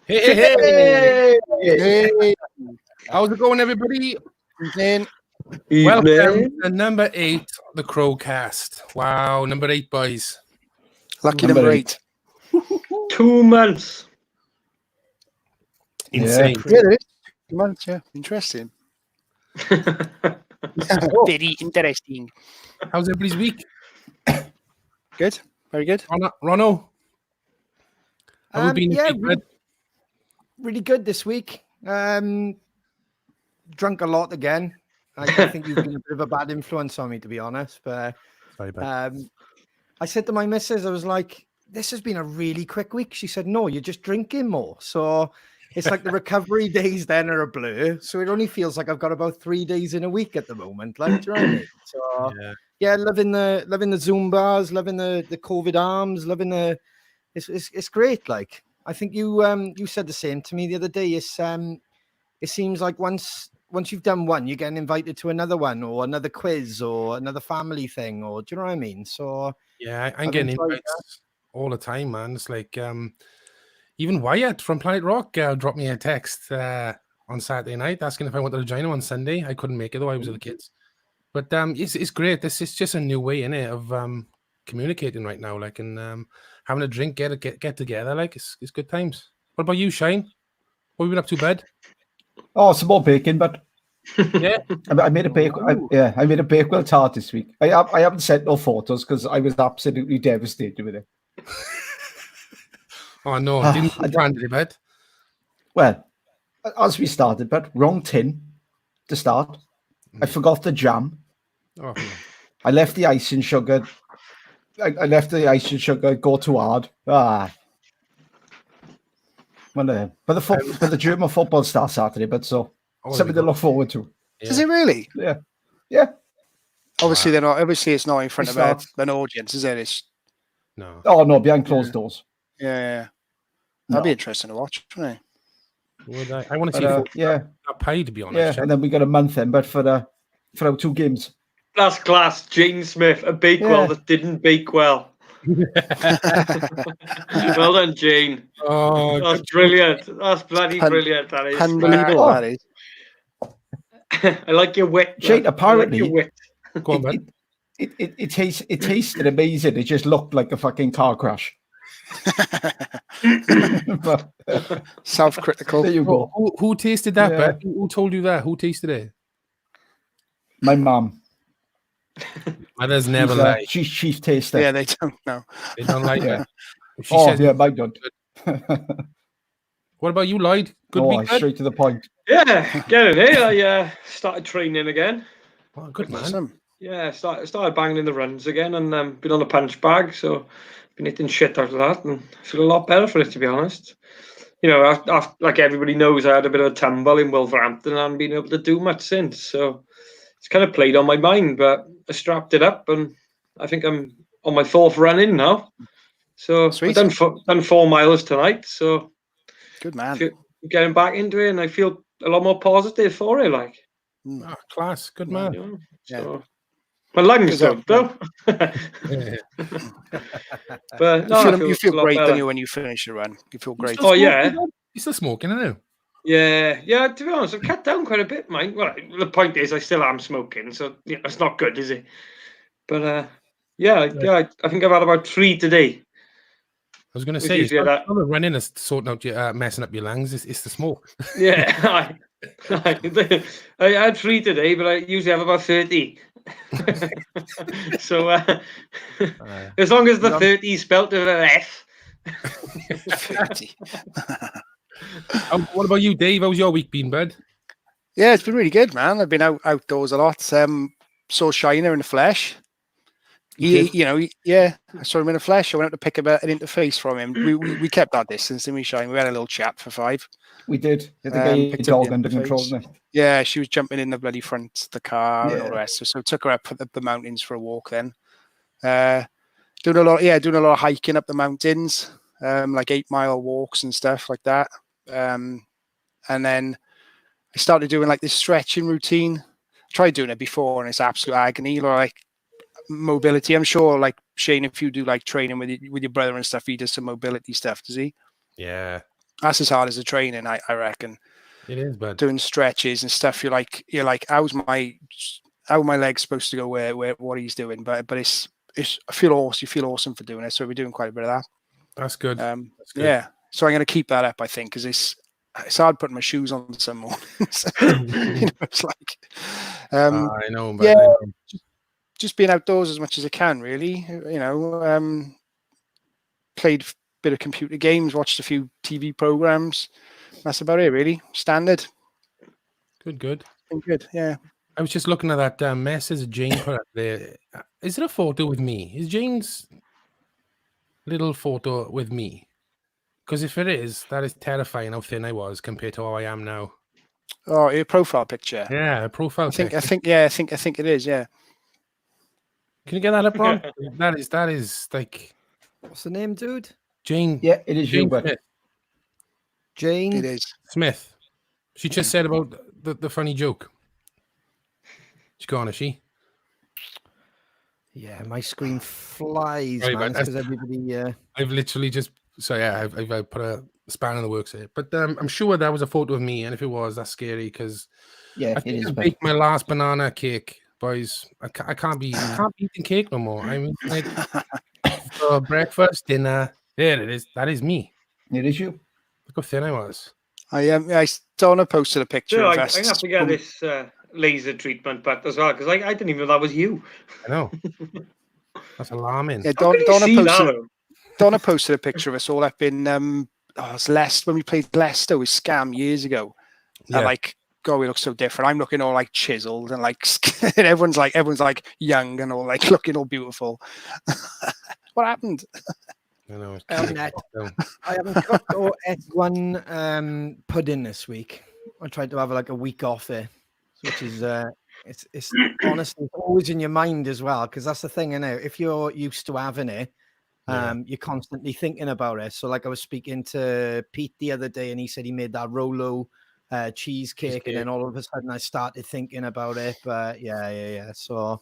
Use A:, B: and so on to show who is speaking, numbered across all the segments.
A: Hey.
B: Hey.
A: How's it going, everybody?
B: Evening.
A: Welcome to number 8, the CrowCast. Wow, number 8, boys.
B: Lucky number 8.
C: 2 months.
A: Insane.
B: Yeah, it is. 2 months, yeah. Interesting. Very interesting.
A: How's everybody's week?
B: Good. Very good.
A: Rono? How have you been this week, bud?
D: Really good this week. Drunk a lot again. I think you've been a bit of a bad influence on me, to be honest. But
A: Sorry, bud.
D: I said to my missus, I was like, this has been a really quick week. She said, no, you're just drinking more. So it's like the recovery days then are a blur. So it only feels like I've got about 3 days in a week at the moment. Like, do you know what I mean? So yeah, loving the Zumbas, loving the COVID arms, loving the it's great. Like, I think you said the same to me the other day. It seems like once you've done one, you're getting invited to another one or another quiz or another family thing, or do you know what I mean? So
A: yeah, I'm getting invites all the time, man. It's like even Wyatt from Planet Rock dropped me a text on Saturday night asking if I wanted to join him on Sunday. I couldn't make it though, I was with the kids. But it's great. This is just a new way in it of communicating right now, like, and having a drink, get together, like it's good times. What about you, Shane? What have you been up to, bed?
E: Oh, some more baking, but
A: yeah,
E: I made a I made a Bakewell tart this week. I haven't sent no photos because I was absolutely devastated with it.
A: Oh no, didn't plan it, bed.
E: Well, as we started, but wrong tin to start. I forgot the jam.
A: Oh, no.
E: I left the icing sugar. I left the icing sugar go too hard. But the German football starts Saturday, but something to look forward to.
B: Yeah. Is it really?
E: Yeah.
B: Obviously, they're not. Obviously, it's not in front of an audience, is it? It's...
A: No.
E: Oh no, behind closed doors.
B: Yeah. That'd be interesting to watch, wouldn't it?
A: I want to see. Not paid, to be honest.
E: Yeah, and then we got a month then, but for our 2 games.
C: That's class. Gene Smith, a Bakewell that didn't bake well. Well done, Gene.
A: Oh,
C: that's brilliant. That's bloody brilliant. That is
B: unbelievable. That is.
C: I like your wit.
E: Gene, apparently,
C: like your wit.
A: Go on, man.
E: It tasted amazing. It just looked like a fucking car crash. But,
B: self-critical.
E: There you go.
A: Who tasted that, bud? Who told you that? Who tasted it?
E: My mum.
A: Mother's never lied.
E: She's chief taster.
B: Yeah, they don't know.
A: They don't like that.
E: Mine don't.
A: What about you, Lloyd? Good week,
E: straight to the point.
C: Yeah, getting it. I started training again.
A: Oh, good man.
B: Awesome.
C: Yeah, started banging in the runs again, and been on a punch bag, so been hitting shit out of that, and feel a lot better for it, to be honest. You know, after, like everybody knows, I had a bit of a tumble in Wolverhampton and I haven't been able to do much since, so it's kind of played on my mind, but I strapped it up, and I think I'm on my 4th run in now. So I've done 4 miles tonight, so
B: good man.
C: Getting back into it, and I feel a lot more positive for it, like.
A: Oh, class, good man.
C: You know, so. My lungs don't, though. But no,
B: you feel great, don't you, when you finish your run? You feel great.
C: Oh, yeah.
A: You're still smoking, I know.
C: Yeah. To be honest, I've cut down quite a bit, mate. Well, the point is, I still am smoking, so it's not good, is it? But I think I've had about 3 today.
A: I was going to say, it's not the running is sorting out your messing up your lungs. It's the smoke.
C: Yeah, I had 3 today, but I usually have about 30. So as long as the 30 is spelt with an F.
B: 30.
A: What about you, Dave? How's your week been, bud?
B: Yeah, it's been really good, man. I've been outdoors a lot. Saw Shiner in the flesh. I saw him in the flesh. I went out to pick up an interface from him. We kept our distance, didn't we, Shine? We had a little chat for 5.
E: We did. The guy dog under control, didn't we?
B: Yeah, she was jumping in the bloody front of the car and all the rest. So took her up the mountains for a walk then. Doing a lot of hiking up the mountains, like 8-mile walks and stuff like that. And then I started doing like this stretching routine. I tried doing it before and it's absolute agony, like mobility. I'm sure, like Shane, if you do like training with your brother and stuff, he does some mobility stuff, does he?
A: Yeah.
B: That's as hard as the training, I reckon.
A: It is, but
B: doing stretches and stuff. You're like, how are my legs supposed to go where what he's doing? But it's I feel awesome. You feel awesome for doing it. So we're doing quite a bit of that.
A: that's good. That's good.
B: Yeah. So I'm going to keep that up, I think, because it's hard putting my shoes on some mornings. It's like,
A: I know, but
B: yeah,
A: I know.
B: just being outdoors as much as I can, really. Played a bit of computer games, watched a few TV programs. That's about it, really. Standard.
A: Good.
B: Been good, yeah.
A: I was just looking at that message Jane put up there. Is it a photo with me? Is Jane's little photo with me? Because if it is, that is terrifying how thin I was compared to how I am now.
B: Oh, your profile picture.
A: Yeah, a profile picture.
B: I think it is. Yeah.
A: Can you get that up, Ron? that is like.
D: What's the name, dude?
A: Jane.
E: Yeah, it is
A: Jane
E: you, but
A: Smith.
D: Jane.
B: It is.
A: Smith. She just said about the funny joke. She's gone, is she?
D: Yeah, my screen flies,
A: Sorry,
D: man.
A: but
D: Because everybody.
A: I've literally just I've put a span in the works here. But I'm sure that was a photo of me, and if it was, that's scary because
E: yeah,
A: I
E: it
A: think
E: is.
A: I
E: But
A: baked my last banana cake, boys. I can't be eating cake no more. I mean, like, for breakfast, dinner. There it is. That is me.
E: it is you.
A: Look how thin I was.
B: Donna posted a picture
C: So
B: of
C: I
B: us.
C: have to get this laser treatment back as well because I didn't even know that was you.
A: I know. That's alarming.
B: Yeah,
C: How can you see that?
B: Donna posted a picture of us all up in it's Leicester when we played Leicester with Scam years ago.
A: Yeah.
B: And like, God, we look so different. I'm looking all like chiseled and like and everyone's like young and all like looking all beautiful. What happened?
A: I know.
D: I haven't cooked or ate one pudding this week. I tried to have like a week off there, which is it's honestly it's always in your mind as well because that's the thing, you know. If you're used to having it, you're constantly thinking about it. So like I was speaking to Pete the other day, and he said he made that Rolo cheesecake, and then all of a sudden I started thinking about it. But yeah. So,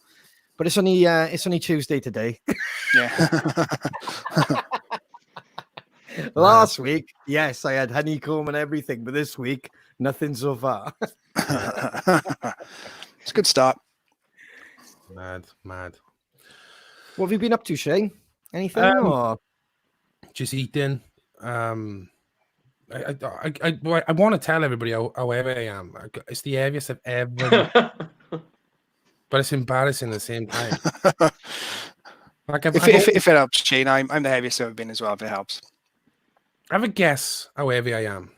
D: but it's only Tuesday today.
B: Yeah.
D: Last week, yes, I had honeycomb and everything, but this week, nothing so far.
B: It's a good start.
A: Mad.
D: What have you been up to, Shane? Anything? Or
A: Just eating. I want to tell everybody how heavy I am. It's the heaviest I've ever been. But it's embarrassing at the same time. Like
B: if it helps, Shane, I'm the heaviest I've ever been as well, if it helps.
A: Have a guess how heavy I am.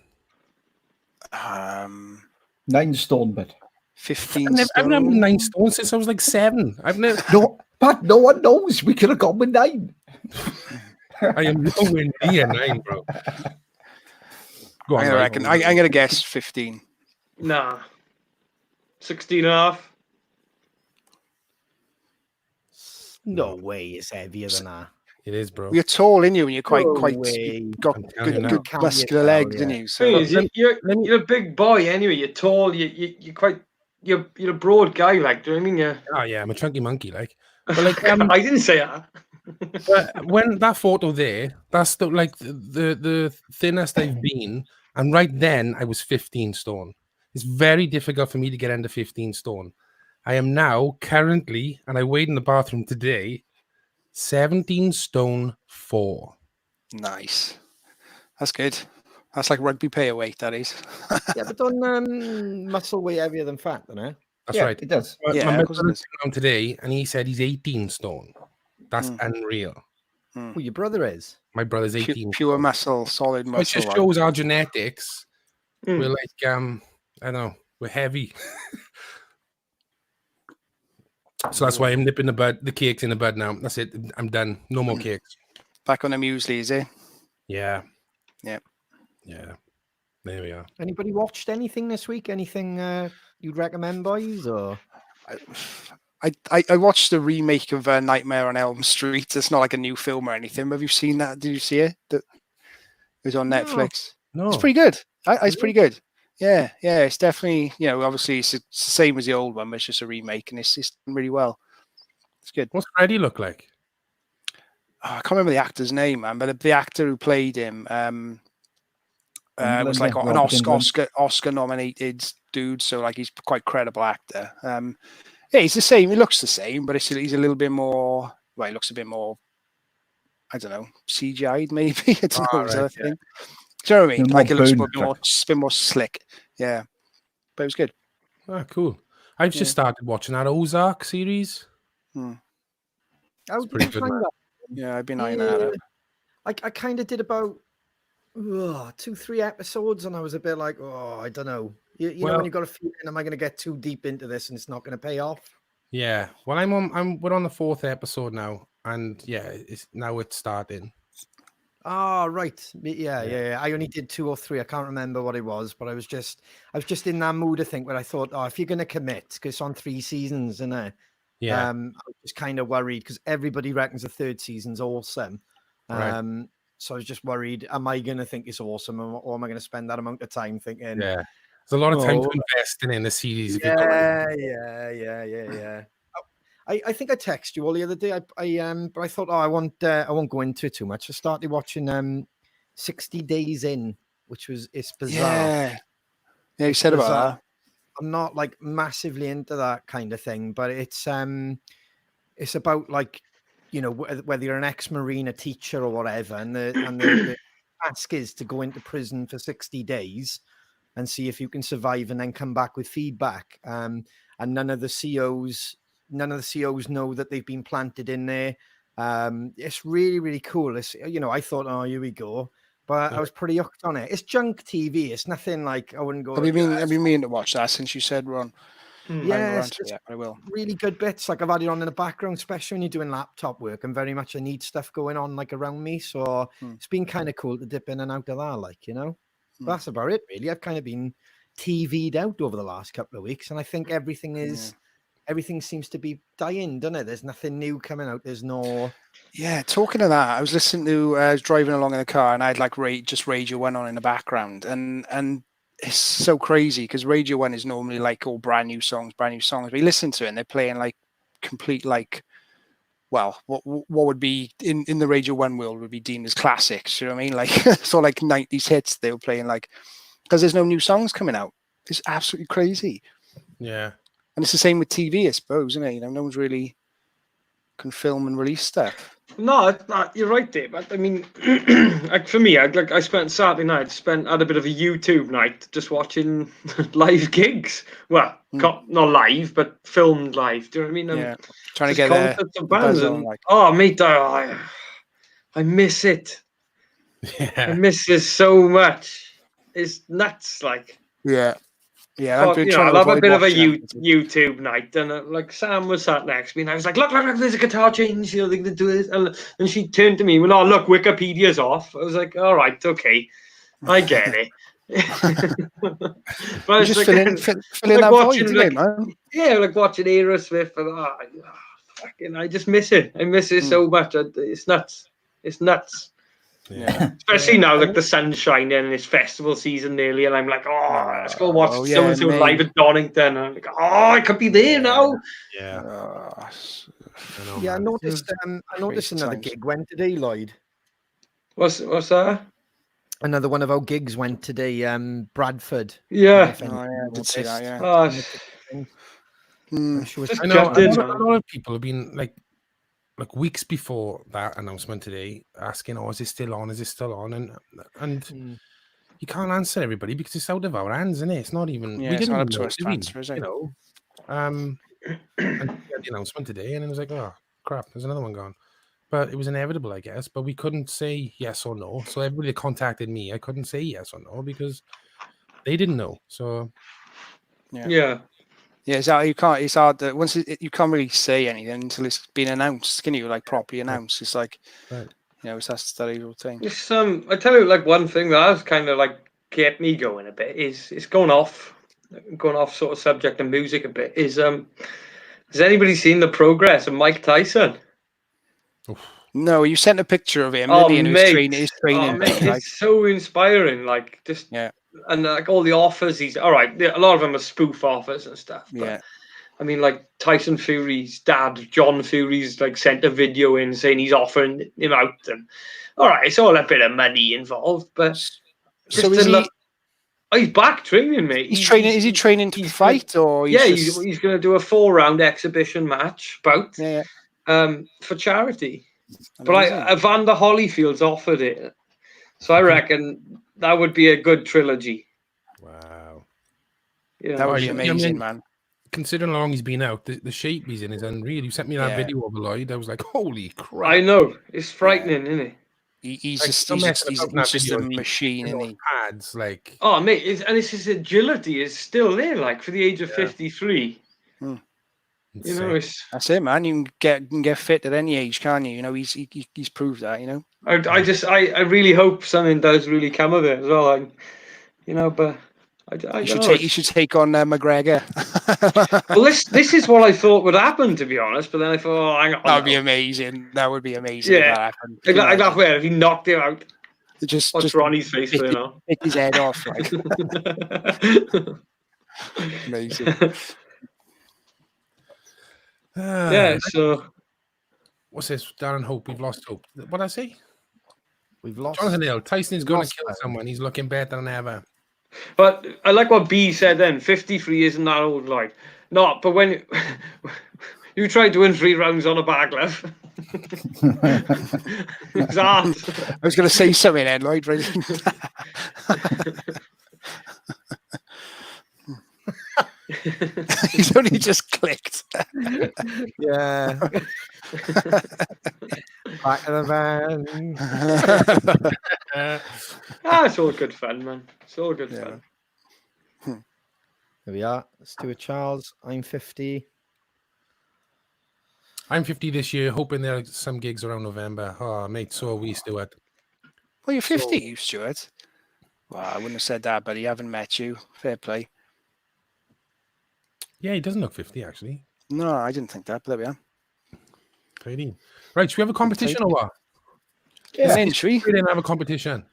E: 9 stone, but
B: 15
A: I've never been
B: stone.
A: 9 stone since I was like 7. I've never.
E: no, Pat, no one knows. We could have gone with 9.
A: I am nowhere near 9, bro. Go on,
B: I'm going to guess 15.
C: Nah. 16 and a half.
D: no way it's heavier than that.
A: It is, bro.
B: You're tall, in you, and you're quite
D: way.
B: got
A: I'm telling you
B: good
A: now.
B: muscular legs, didn't you? So
C: Thing is, you're a big boy anyway. You're tall. You're a broad guy. Like, do you know what I mean? Yeah.
A: Oh yeah, I'm a chunky monkey, like. But like,
C: I didn't say that.
A: but when that photo there, that's the thinnest I've been, and right then I was 15 stone. It's very difficult for me to get under 15 stone. I am now currently, and I weighed in the bathroom today, 17 stone 4.
B: nice. That's good. That's like rugby player weight, that is.
D: Yeah, but don't muscle way heavier than fat, don't it?
A: That's
E: yeah,
A: right.
E: it does.
B: Yeah,
A: My
B: of course it
A: brother
B: is.
A: came around today, and he said he's 18 stone. That's unreal.
D: Who your brother is?
A: My brother's 18.
B: Pure muscle, solid
A: It
B: muscle.
A: just shows our genetics.
C: Mm.
A: We're like, I don't know, we're heavy. So that's why I'm nipping the cakes in the bud now. That's it. I'm done. No more cakes.
B: Back on the muesli, is it?
A: Yeah.
B: Yep.
A: Yeah. There we are.
D: Anybody watched anything this week? Anything you'd recommend, boys? Or
B: I watched the remake of Nightmare on Elm Street. It's not like a new film or anything. Have you seen that? Did you see it? It was on Netflix.
A: No.
B: It's pretty good. It's pretty good. Yeah. It's definitely, obviously it's the same as the old one, but it's just a remake, and it's done really well. It's good.
A: What's Freddy look like?
B: I can't remember the actor's name, man, but the actor who played him, was like an Oscar nominated dude, so like he's quite credible actor. Yeah, he's the same. He looks the same, but he's a little bit more. Well, he looks a bit more. I don't know, CGI'd maybe. I don't know.
A: Right,
B: Do you know what I mean? Like it looks a bit more slick. Yeah, but it was good.
A: Ah, cool. I've just started watching that Ozark series.
D: How did
A: pretty
D: you
A: good,
D: find
A: man.
D: that?
B: Yeah, I've been eyeing that up.
D: I kind of did about 2-3 episodes, and I was a bit like, oh, I don't know. You know, when you've got a feeling, am I going to get too deep into this and it's not going to pay off?
A: Yeah. Well, we're on the 4th episode now, and it's starting.
D: Oh, right. Yeah. I only did 2 or 3. I can't remember what it was, but I was just in that mood, I think, where I thought, oh, if you're going to commit, because it's on 3 seasons, isn't it?
A: Yeah.
D: I was just kind of worried because everybody reckons the 3rd season's awesome.
A: Right.
D: So I was just worried, am I going to think it's awesome, or am I going to spend that amount of time thinking?
A: Yeah. There's a lot of time to invest in the series.
D: Yeah. I think I texted you all the other day. But I thought, I won't go into it too much. I started watching 60 Days In, it's bizarre.
B: Yeah, you said about that.
D: I'm not like massively into that kind of thing, but it's about like, you know, whether you're an ex-Marine, a teacher or whatever, and the task is to go into prison for 60 days and see if you can survive and then come back with feedback. And none of the COs know that they've been planted in there. It's really, really cool. It's, you know, I thought, oh, here we go. But I was pretty hooked on it. It's junk TV. It's nothing like I wouldn't go.
B: Have you been meaning to watch that since you said, Ron?
D: Yes,
B: I will.
D: Really good bits. Like I've had it on in the background, especially when you're doing laptop work. And very much I need stuff going on like around me. So it's been kind of cool to dip in and out of that, like, you know. But that's about it, really. I've kind of been TV'd out over the last couple of weeks, and I think everything seems to be dying, doesn't it? There's nothing new coming out. There's no.
B: Yeah, talking of that, I was listening to, I was driving along in the car, and I had like just Radio 1 on in the background, and it's so crazy because Radio 1 is normally like all brand new songs. But you listen to it and they're playing like complete like, well, what would be in the Radio 1 world would be deemed as classics. You know what I mean? Like so like 90s hits they were playing, like, because there's no new songs coming out. It's absolutely crazy.
A: Yeah.
B: And it's the same with TV, I suppose, isn't it? You know, no one's really can film and release stuff.
C: No, you're right, Dave. I mean, like for me, I spent Saturday night, had a bit of a YouTube night just watching live gigs. Well, not live, but filmed live. Do you know what I mean?
B: Yeah, trying to get bands.
C: Oh, mate, I miss it.
A: Yeah.
C: I miss this so much. It's nuts, like.
B: Yeah.
C: I'll have a bit of a YouTube night, and like Sam was sat next to me, and I was like, "Look! There's a guitar change. You know, they can do it." And she turned to me, "Well, oh, look, Wikipedia's off." I was like, "All right, okay, I get it." But
B: just filling that void, man.
C: Yeah, like watching Aerosmith, and I just miss it. I miss it so much. It's nuts. It's nuts.
A: Yeah.
C: Especially now, like the sun's shining and it's festival season nearly, and I'm like, oh, let's go watch so-and-so live at Donington. And I'm like, oh, I could be there now.
A: Yeah.
D: I noticed another gig went today, Lloyd.
C: What's that?
D: Another one of our gigs went today, Bradford.
C: Yeah.
B: I did see that, yeah.
A: I know a lot of people have been like weeks before that announcement today asking, oh, is it still on? Is it still on? And you can't answer everybody because it's out of our hands, isn't it? It's not even, we didn't even know, you know. And the announcement today, and it was like, oh, crap, there's another one gone. But it was inevitable, I guess. But we couldn't say yes or no. So everybody that contacted me, I couldn't say yes or no because they didn't know. So,
C: yeah.
B: Yeah, you can't. It's hard that once you can't really say anything until it's been announced. Can you, like, properly announced? It's like, you know, that's the usual thing.
C: It's I tell you, like, one thing that has kind of like kept me going a bit is it's going off sort of subject and music a bit. Is has anybody seen the progress of Mike Tyson?
B: No, you sent a picture of him. Oh, in his training.
C: It's so inspiring. Like, just and like all the offers, he's all right. A lot of them are spoof offers and stuff. But, I mean, like Tyson Fury's dad, John Fury's, like sent a video in saying he's offering him out, and all right, it's all a bit of money involved, but
B: So is he?
C: Oh, he's back training, mate.
B: He's training. Is he training to fight, or
C: he's going to do a 4-round exhibition match bout for charity.
B: Amazing.
C: But Evander Holyfield's offered it, so I reckon that would be a good trilogy.
A: Wow,
B: that would be amazing, man.
A: Considering how long he's been out, the shape he's in is unreal. You sent me that video of Lloyd. I was like, holy crap!
C: I know, it's frightening, isn't it?
B: He's just a machine, isn't he?
A: Pads, like,
C: oh mate, and his agility is still there, like for the age of 53. You know,
B: that's it, man. You can get fit at any age, can't you? You know, he's proved that. You know,
C: I really hope something does really come of it as well. But
B: you should take on McGregor.
C: Well, this is what I thought would happen, to be honest. But then I thought, hang on,
B: that would be amazing. That would be amazing.
C: Yeah,
B: if that happened.
C: I'd laugh if he knocked him out.
B: Just
C: Ronnie's face doing now?
B: Pick his head off. Like. Amazing.
C: So
A: what's this? Darren Hope, we've lost hope. What did I say?
D: We've lost.
A: Jonathan Hill, Tyson's going to kill someone. He's looking better than ever.
C: But I like what B said then. 53 isn't that old, like. No, but when you tried to win 3 rounds on a bag left. It's hard.
B: I was going to say something then, Lloyd. Right? He's only just clicked.
D: Yeah. Back of the van.
C: It's all good fun, man. It's all good fun.
D: There we are. Stuart Charles. I'm 50.
A: I'm 50 this year, hoping there are some gigs around November. Oh, mate, so are we, Stuart.
B: Well, you're 50, Stuart. Well, I wouldn't have said that, but he haven't met you. Fair play.
A: Yeah, he doesn't look 50, actually.
B: No, I didn't think that, but there we are.
A: 13. Right, should we have a competition or what?
B: Yeah, entry.
A: We didn't have a competition.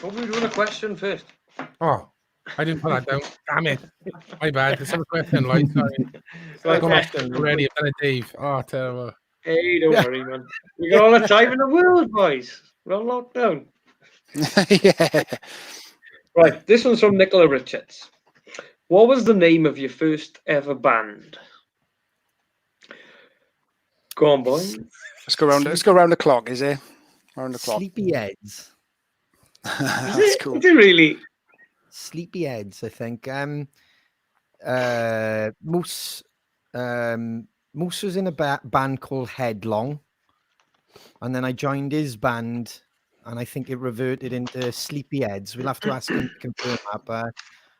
C: What were we doing a question first?
A: Oh, I didn't put that down. Damn it. My bad. Let's have a question, Lloyd. Sorry. Already. I've done it, Dave. Oh, terrible.
C: Hey, don't worry, man. We got all the time in the world, boys. We're on lockdown.
B: Yeah.
C: Right, this one's from Nicola Richards. What was the name of your first ever band? Go on, boy.
B: Let's go around the clock, is it? Around the clock.
D: Sleepyheads.
B: That's cool.
C: Is it really?
D: Sleepyheads, I think. Moose was in a band called Headlong, and then I joined his band, and I think it reverted into Sleepyheads. We'll have to ask him to confirm that, but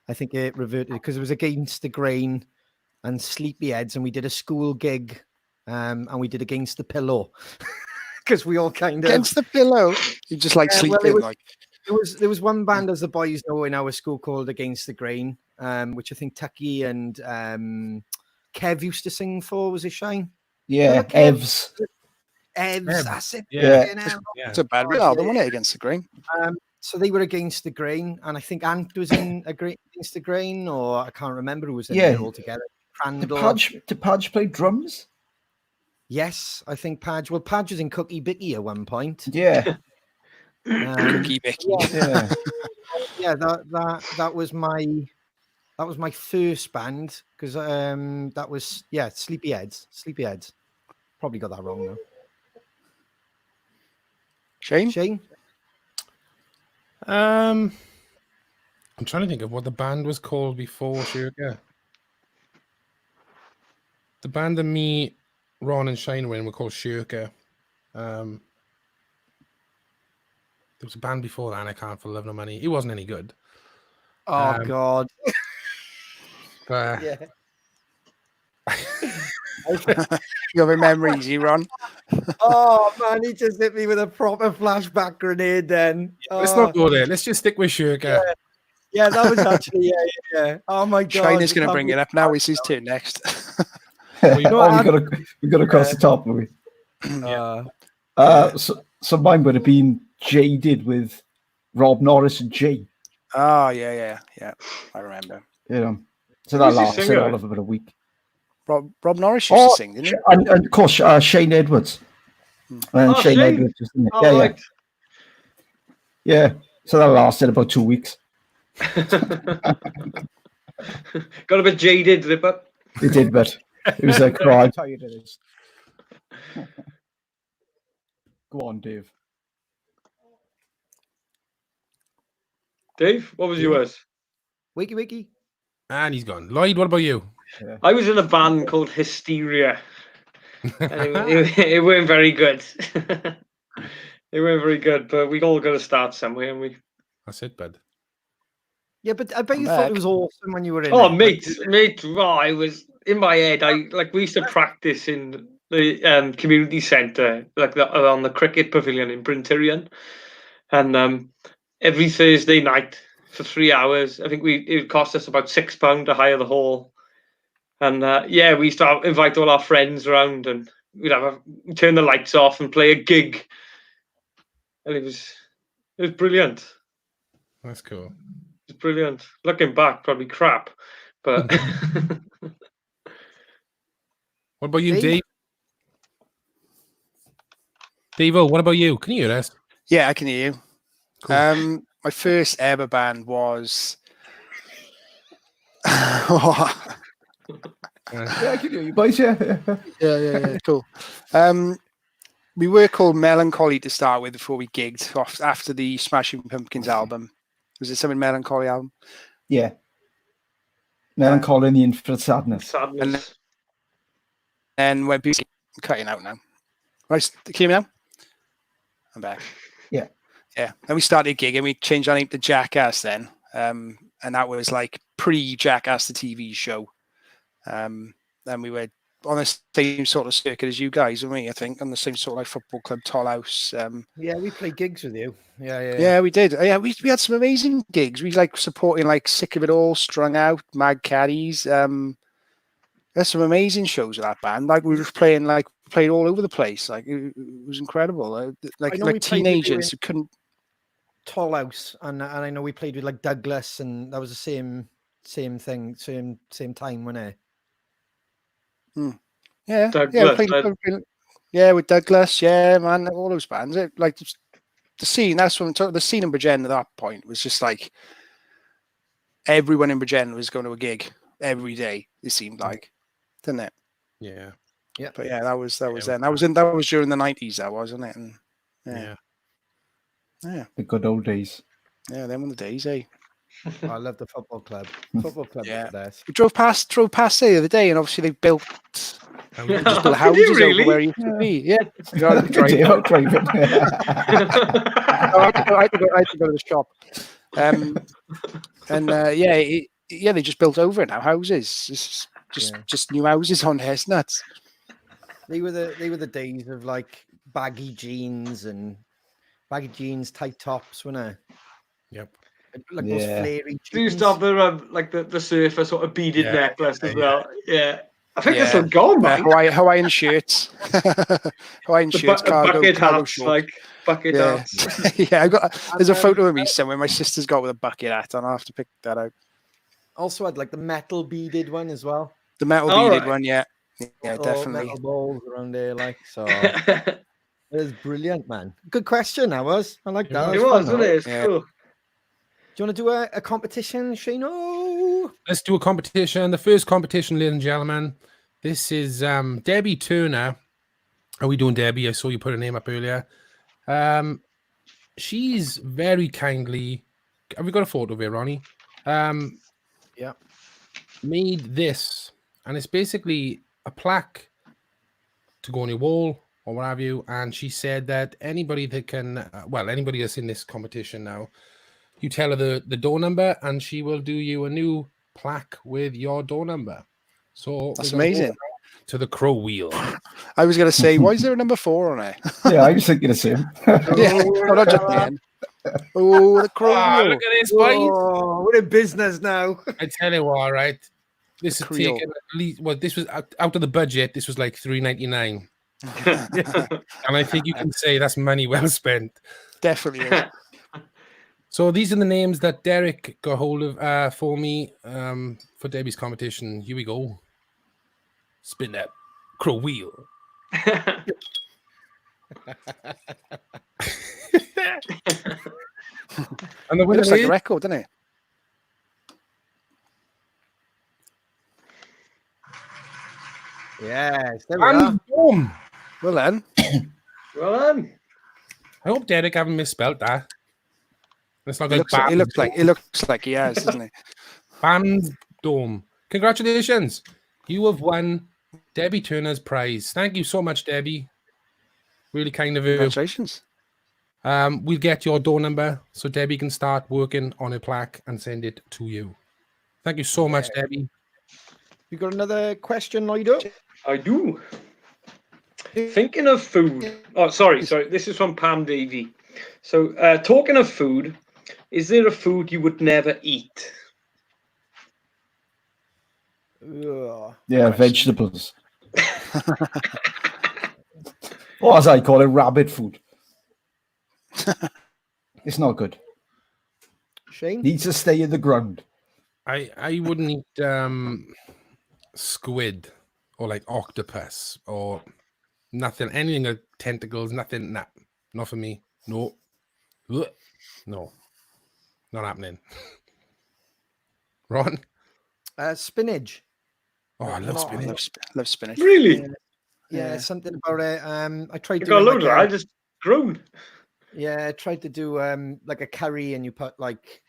D: I think it reverted because it was Against the Grain and Sleepyheads, and we did a school gig, and we did Against the Pillow because we all kind of
B: Against the Pillow. You just like sleeping,
D: like. There was one band, as the boys know, in our school called Against the Grain, which I think Tucky and Kev used to sing for. Was it Shine?
E: Yeah, Evs.
D: Evs, that's it.
E: Yeah.
B: It's a bad result, wasn't it, Against the Grain?
D: So they were Against the Grain, and I think Ant was in Against the Grain, or I can't remember who was in there altogether.
E: Did Padge play drums?
D: Yes, I think Padge. Well, Padge was in Cookie Bicky at one point.
E: Yeah.
B: Cookie Bicky.
D: Yeah, that was my first band because that was Sleepyheads. Probably got that wrong though. Shane.
A: I'm trying to think of what the band was called before Shirka. The band that me, Ron, and Shane were in were called Shirka. There was a band before that, and I can't for love nor money. It wasn't any good.
D: Oh God!
A: But
B: you have memories, you Ron.
D: Oh man, he just hit me with a proper flashback grenade. Then
A: let's not go there. Let's just stick with Shirka.
D: Yeah, that was actually yeah. Oh my God!
B: China's going to bring it up now. It's his turn next.
E: We got to cross the top, have we? So mine would have been Jaded with Rob Norris and Jay.
B: Oh yeah. I remember.
E: So that lasted all of about a week.
B: Rob Norris used to sing, didn't he?
E: And of course, Shane Edwards. And Shane Edwards was in it. Yeah. Yeah. So that lasted about 2 weeks.
C: Got a bit jaded, did it? But
E: It did, but it was like, oh, I'm tired of this. Go on, Dave.
C: Dave, what was yours?
D: Wiki.
A: And he's gone. Lloyd, what about you?
C: I was in a band called Hysteria. And it weren't very good. It weren't very good, but we all got to start somewhere, and we.
A: That's it, bud.
D: Yeah, but I bet you thought it was awesome when you were in
C: Oh,
D: it.
C: mate! Oh, I was in my head. We used to practice in the community centre, on the cricket pavilion in Bryn Tirion, and every Thursday night for 3 hours. I think it would cost us about £6 to hire the hall, and we used to invite all our friends around, and we'd turn the lights off and play a gig, and it was brilliant.
A: That's cool.
C: It's brilliant. Looking back, probably crap, but.
A: What about you,
D: Dave?
A: Dave? Dave-O, what about you? Can you hear us?
B: Yeah, I can hear you.
A: Cool.
B: My first ever band was.
E: Yeah, I can hear you, boys. Yeah.
B: Yeah, cool. We were called Melancholy to start with before we gigged off after the Smashing Pumpkins album. Was it something Melancholy album?
E: Yeah. Melancholy and the Infinite Sadness.
C: Sadness.
B: And when people cutting out now. Right, can you hear me now? I'm back.
E: Yeah.
B: Yeah. Then we started gigging. We changed our name to Jackass then. And that was like pre-Jackass the TV show. And we were on the same sort of circuit as you guys, and me, I think, on the same sort of like football club, Toll House.
D: Yeah, we played gigs with you.
B: Yeah, we did. Yeah, we had some amazing gigs. We like supporting like Sick of It All, Strung Out, Mad Caddies. There's some amazing shows with that band. Like we were playing all over the place. Like it was incredible. Like teenagers who couldn't.
D: Toll House, and I know we played with like Douglas, and that was the same thing, same time, wasn't it?
B: Yeah,
C: Douglas,
B: with Douglas, yeah, man, all those bands. Like the scene, that's when the scene in Bridgend at that point was just like everyone in Bridgend was going to a gig every day. It seemed like, didn't it?
A: Yeah.
D: Yeah.
B: But yeah, that was then. That was during the 90s, that wasn't it? And yeah,
E: The good old days.
B: yeah, them were the days, eh?
D: I love the football club. Football club.
B: Yeah.
D: Yes.
B: We drove past there the other day, and obviously they built just built
C: Did you
B: houses
C: really?
B: over where you could be. Yeah. You know,
E: Dave out driving.
B: I had to go to the shop. They just built over it now. Houses, just new houses on there. It's nuts.
D: They were the days of like baggy jeans, tight tops, weren't they?
A: Yep.
D: Like those flary
C: They used
D: jeans.
C: to have the surfer sort of beaded necklace as well. Yeah. I think that's still gone, man.
B: Hawaiian shirts. Hawaiian shirts,
C: bucket
B: cargo
C: hats,
B: shorts.
C: like bucket hats.
B: Yeah, there's a photo of me somewhere my sister's got with a bucket hat on. I'll have to pick that out.
D: Also had like the metal beaded one as well.
B: The metal beaded one, yeah. Yeah, definitely.
D: Metal balls around there, like so. It was brilliant, man. Good question, I like that.
C: It was, wasn't it? It's cool.
D: Do you want to do a competition, Shano?
A: Let's do a competition. The first competition, ladies and gentlemen. This is Debbie Turner. Are we doing Debbie? I saw you put her name up earlier. She's very kindly. Have we got a photo of it, Ronnie?
D: Yeah.
A: Made this, and it's basically a plaque to go on your wall or what have you. And she said that anybody that can, anybody that's in this competition now, you tell her the door number, and she will do you a new plaque with your door number. So
B: that's amazing.
A: To the crow wheel.
B: I was going to say, why is there a number 4 on it?
E: Yeah, I was thinking the same.
B: Not just the end. Oh, the crow wheel.
A: Look at this, boys.
D: Oh, we're in business now.
A: I tell you what, right? This is taken at least. Well, this was out of the budget. This was like $3.99, and I think you can say that's money well spent.
B: Definitely is.
A: So these are the names that Derek got hold of for me for Debbie's competition. Here we go. Spin that crow wheel. And the
B: It
A: winner
B: looks like
A: is
B: a record, doesn't it?
D: Yes, there we are.
A: and boom.
B: Well then,
C: Well,
A: I hope Derek haven't misspelled that. It's not
B: it
A: like
B: looks like he has, doesn't it?
A: Band Dome. Congratulations. You have won Debbie Turner's prize. Thank you so much, Debbie. Really kind of you.
B: Congratulations.
A: We'll get your door number so Debbie can start working on a plaque and send it to you. Thank you so much, Debbie.
D: You got another question, Lloyd?
C: I do. Thinking of food. Oh, sorry. This is from Pam Davey. So, talking of food, is there a food you would never eat?
E: Yeah, vegetables. Or as I call it, rabbit food. It's not good.
D: Shane?
E: Needs to stay in the ground.
A: I wouldn't eat squid or like octopus or nothing, anything with tentacles, nothing. Nah, not for me. No. Ugh. No. Not happening. Ron?
D: Spinach.
A: Oh, I love spinach.
B: Love spinach.
C: Really?
D: Yeah, something about it. I tried
C: I
D: to
C: got a load of that. I just grown.
D: Yeah, I tried to do like a curry, and you put like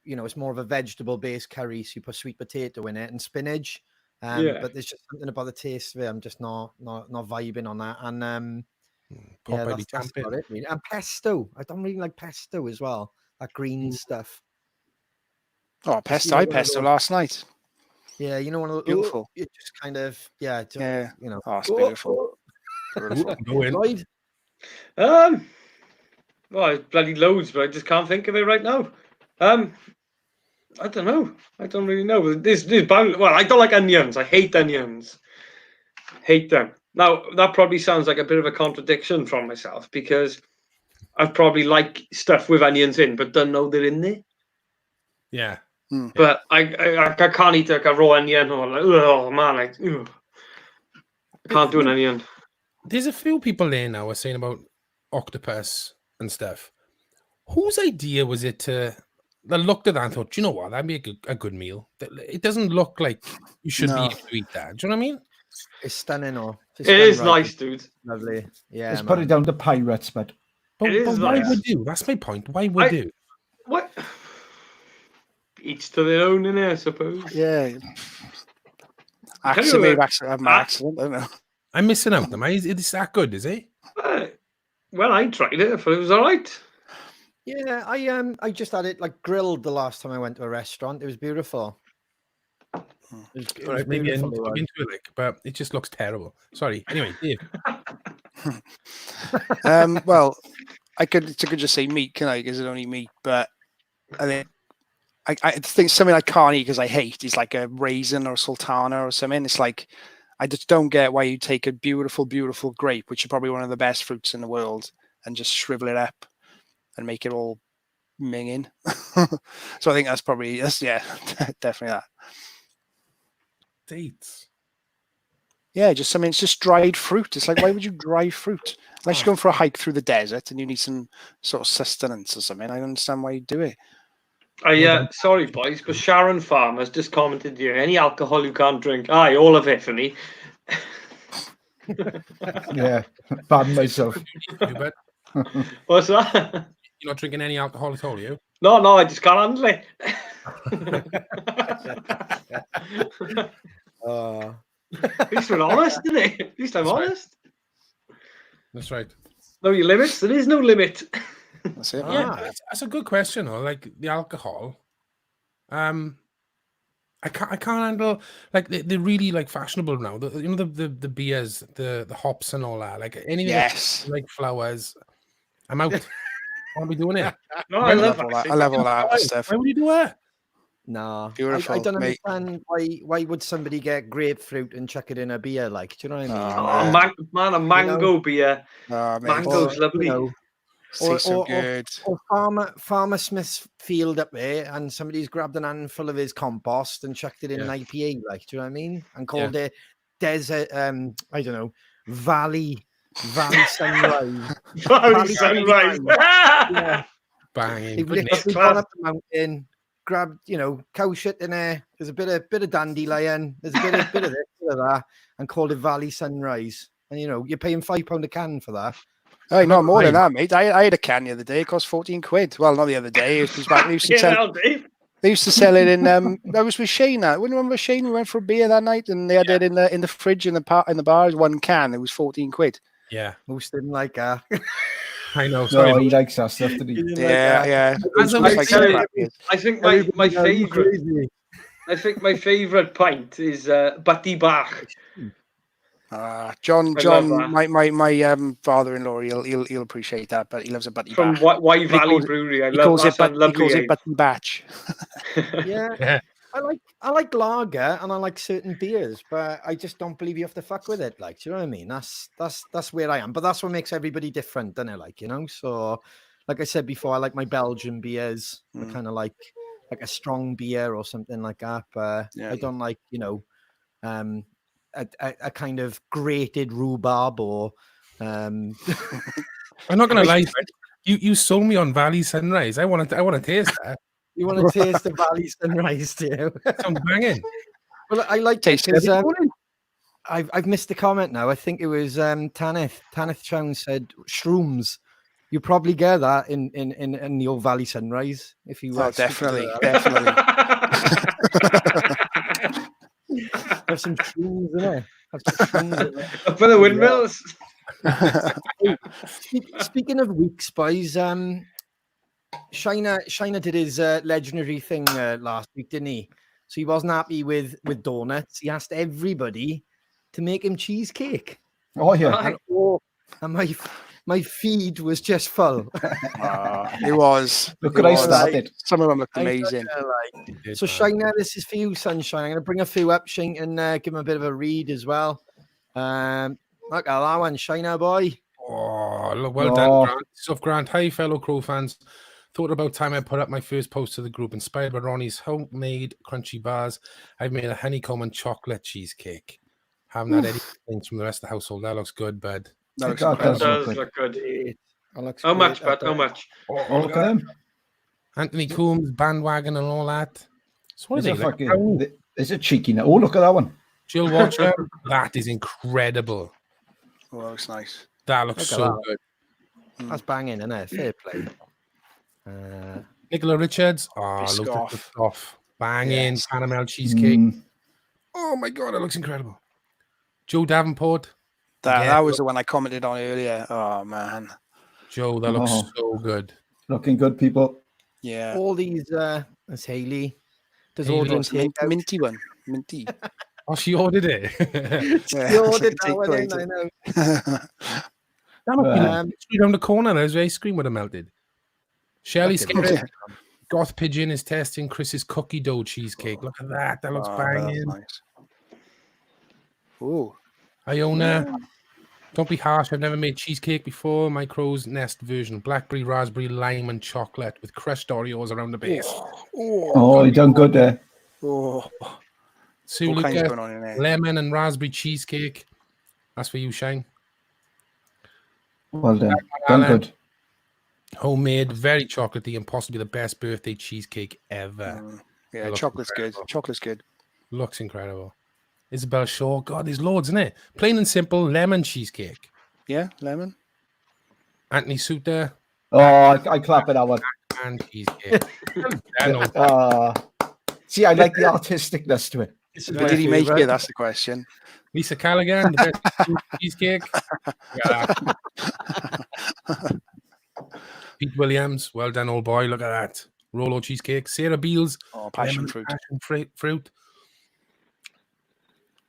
D: you know, it's more of a vegetable based curry, so you put sweet potato in it and spinach. But there's just something about the taste of it. I'm just not vibing on that. And yeah, that's about it. Really. And pesto. I don't really like pesto as well. That green stuff.
B: Oh, pesto! I pesto last night.
D: Yeah, you know, one of those,
B: Beautiful.
D: It just kind of you know.
B: Oh, it's beautiful.
D: Lloyd?
C: Well, bloody loads, but I just can't think of it right now. I don't know. I don't really know. Well, I don't like onions. I hate onions. Hate them. Now, that probably sounds like a bit of a contradiction from myself because I probably like stuff with onions in, but don't know they're in there.
A: Yeah.
C: But I can't eat like a raw onion or like, oh man, I can't do an onion.
A: There's a few people there now are saying about octopus and stuff. Whose idea was it to? They looked at that and thought, you know what, that'd be a good meal. It doesn't look like you should be able to eat that. Do you know what I mean?
D: It's stunning,
C: it is nice, dude.
D: Lovely. Yeah.
E: Let's put it down to pirates, but
A: why would you? That's my point. Why would you?
C: What? Each to their own, innit, I suppose.
B: Yeah. Accident, accident, I don't know.
A: I'm missing out. Am I? Is it that good? Is it?
C: Well, I tried it. I thought it was all right.
D: Yeah, I just had it like grilled the last time I went to a restaurant. It was beautiful. It was
A: maybe into it, but it just looks terrible. Sorry. Anyway, Dave.
B: Well, I could just say meat, can I? Because it's only meat, but I think something I can't eat because I hate is like a raisin or a sultana or something. It's like I just don't get why you take a beautiful, beautiful grape, which is probably one of the best fruits in the world, and just shrivel it up and make it all minging. So I think that's definitely that.
A: Dates.
B: Yeah, just something. It's just dried fruit. It's like, why would you dry fruit? Unless you're going for a hike through the desert and you need some sort of sustenance or something. I don't understand why you do it.
C: Sorry, boys, because Sharon Farmer's just commented here. Any alcohol you can't drink. Aye, all of it for me.
E: Yeah, pardon myself.
C: What's that?
A: You're not drinking any alcohol at all, are you?
C: No, I just can't handle it. At least we're honest, isn't it? At least I'm honest.
A: That's right.
C: Know your limits. There is no limit.
B: That's it.
A: Yeah, that's a good question. Though. Like the alcohol, I can't handle like they're really like fashionable now. The beers, the hops and all that. Like anything like flowers. I'm out. Why are we doing it?
C: No, I love that.
B: I love all that stuff.
A: Why would you do that?
D: No,
B: beautiful.
D: I don't understand why would somebody get grapefruit and chuck it in a beer? Like, do you know what I
C: mean? A mango beer. Mango's lovely.
B: So good.
D: Or Farmer Smith's field up there, and somebody's grabbed an handful of his compost and chucked it in an IPA. Like, do you know what I mean? And called it desert. I don't know, Valley Sunrise.
C: Valley Sunrise.
A: Banging.
D: They've
A: Good
D: literally
A: name.
D: gone up the mountain, grabbed, cow shit in there. There's a bit of dandelion. There's a bit of this, bit of that, and called it Valley Sunrise. And you're paying £5 a can for that.
B: Hey, not more than that, mate. I had a can the other day. It cost 14 quid. Well, not the other day. It was back. They used to sell. They used to sell it in. I was with Shane. When you remember Shane? We went for a beer that night, and they had it in the fridge in the bar. One can. It was 14 quid.
A: Yeah,
D: most didn't like that.
A: I know.
E: No, he likes that stuff. Did he?
B: Yeah.
C: I think my favourite pint is Batty Bach.
B: John, my father-in-law, he'll appreciate that, but he loves a Batty
C: from
B: Bach.
C: Wye Valley Brewery.
B: He calls it Batty Batch.
D: Yeah. I like lager and I like certain beers, but I just don't believe you have to fuck with it. Like, do you know what I mean? That's where I am. But that's what makes everybody different, doesn't it? Like, So, like I said before, I like my Belgian beers. I kind of like a strong beer or something like that. But I don't like, a kind of grated rhubarb or.
A: I'm not gonna lie, you sold me on Valley Sunrise. I want to taste that.
D: You want to taste the Valley Sunrise too?
A: Sounds banging.
D: Well, I like taste because I've missed the comment now. I think it was Tanith Chown said shrooms. You probably get that in the old Valley Sunrise if you.
B: Definitely.
D: There's some shrooms in there.
C: Up for the windmills.
D: Speaking of weeks, boys, Shiner did his legendary thing last week, didn't he? So he wasn't happy with donuts. He asked everybody to make him cheesecake.
E: Oh yeah,
D: and my feed was just full.
B: It was.
E: Look what I started.
B: Some of them looked amazing.
D: So Shiner, this is for you, Sunshine. I'm going to bring a few up, Shane, and give him a bit of a read as well. Look at that one, Shiner boy.
A: Oh, look, well done, Grant. Stuff, Grant. Hi, fellow Crow fans. Thought about time I put up my first post to the group. Inspired by Ronnie's homemade crunchy bars, I've made a honeycomb and chocolate cheesecake. Haven't had any things from the rest of the household. That looks good, bud.
C: That does look good. How much, bud? How much?
E: Oh, look at them.
A: Anthony Coombs, bandwagon and all that. So what are they?
E: Is it cheeky now? Oh, look at that one.
A: Jill Watcher. That is incredible.
B: Oh, that looks nice.
A: That looks so good.
D: That's banging, isn't it? Fair play.
A: Nicola Richards. Oh, look at the stuff. Banging. Caramel cheesecake. Oh my God, it looks incredible. Joe Davenport.
B: That was the one I commented on earlier. Oh, man.
A: Joe, that looks so good.
E: Looking good, people.
B: Yeah.
D: All these, that's Hayley. Does
B: audience minty one. Minty.
A: Oh, she ordered it.
D: She ordered that one in, I know.
A: Straight down the corner, there's ice cream would have melted. Shelley Skipper. Goth Pigeon is testing Chris's cookie dough cheesecake. Look at that. That looks banging.
B: Nice. Ooh.
A: Iona. Don't be harsh. I've never made cheesecake before. My Crow's Nest version. Blackberry, raspberry, lime, and chocolate with crushed Oreos around the base.
E: Oh, you done good there.
B: Oh.
A: Sue Lucas, lemon and raspberry cheesecake. That's for you, Shane.
E: Well done. Done good.
A: Homemade, very chocolatey, and possibly the best birthday cheesecake ever.
B: Yeah, chocolate's good. Chocolate's good.
A: Looks incredible. Isabel Shaw. God, there's loads, isn't it? Plain and simple lemon cheesecake.
B: Yeah, lemon.
A: Anthony Suter.
E: Oh, I clap at that one.
A: And cheesecake.
E: See, I like the artisticness to it.
B: Did he make it? That's the question.
A: Lisa Callaghan, the best cheesecake. Pete Williams, well done, old boy. Look at that. Rolo cheesecake. Sarah Beals.
B: Oh, passion fruit.
A: Passion fruit.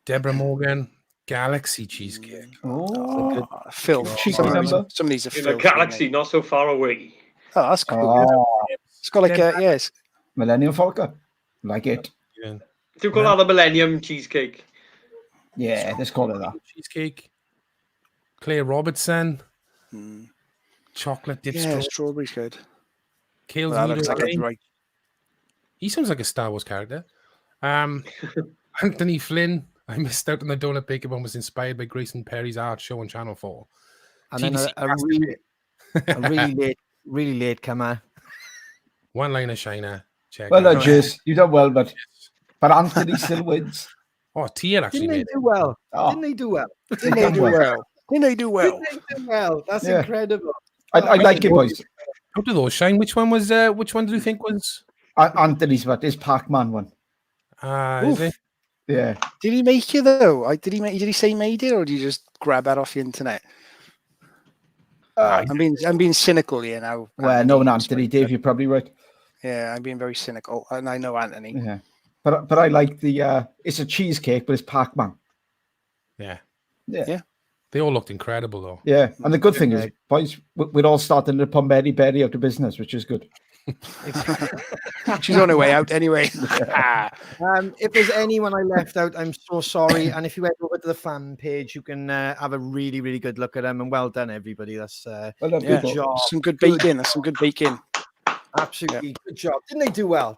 A: Deborah Morgan, Galaxy cheesecake.
B: Oh, Phil. Some of these are Phil.
C: Galaxy, not so far away.
B: Oh, that's cool. It's got like yes.
E: Millennium Falcon. Like it.
A: Yeah.
C: Do you call that the Millennium cheesecake?
E: Yeah, let's call it that.
A: Cheesecake. Claire Robertson. Chocolate dip.
B: Yeah, strawberry's good.
A: Kale's
B: looks like it's right.
A: He sounds like a Star Wars character. Anthony Flynn. I missed out on the donut baker one. Was inspired by Grayson Perry's art show on Channel 4.
D: And then a really late comer.
A: One line of shiner. Check.
E: Well
A: out.
E: done, Jace. You done well, but Anthony still wins.
A: Oh, Tier actually
D: Didn't they
A: made
D: do well?
E: Oh.
D: Didn't they do well?
B: Didn't they do well? Didn't they do well?
D: Didn't they do well? That's
E: Yeah.
D: incredible.
E: I like it, boys.
A: How do those shine? Which one was? Which one do you think was?
E: Anthony's, but this Pac-Man one.
A: Is it?
E: Yeah.
B: Did he make it though? Did he say he made it, or did you just grab that off the internet? I'm being cynical here now.
E: Well, no, Anthony, Dave, you're probably right.
B: Yeah, I'm being very cynical, and I know Anthony.
E: Yeah, but I like the. It's a cheesecake, but it's Pac-Man.
A: Yeah.
B: Yeah.
A: They all looked incredible though.
E: Yeah, and the good thing is, boys, we're all starting to put Mary Berry out of business, which is good.
B: She's on her way out anyway.
D: If there's anyone I left out, I'm so sorry. And if you head over to the fan page, you can have a really, really good look at them. And well done, everybody. That's good job.
B: Some good baking. That's some good baking.
D: Absolutely good job. Didn't they do well?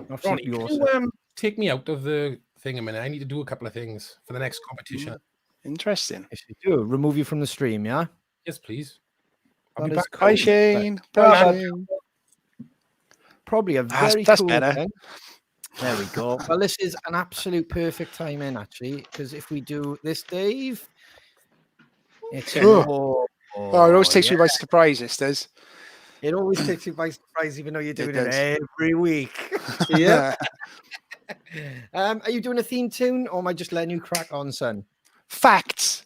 D: Absolutely
A: Ronnie,
D: awesome.
A: can you take me out of the thing a minute? I need to do a couple of things for the next competition.
B: Interesting.
D: Yes, you do. Remove you from the stream, yeah?
A: Yes, please.
D: That is
A: back.
B: Bye, Shane. Bye, Shane.
D: Probably a very
B: That's
D: cool
B: better.
D: thing. There we go. Well, this is an absolute perfect timing, actually, because if we do this, Dave, it's
B: it always takes me by surprise. This does.
D: It always takes you by surprise, even though you're doing it
B: does.
D: every week. Yeah. Are you doing a theme tune, or am I just letting you crack on, son?
B: Facts.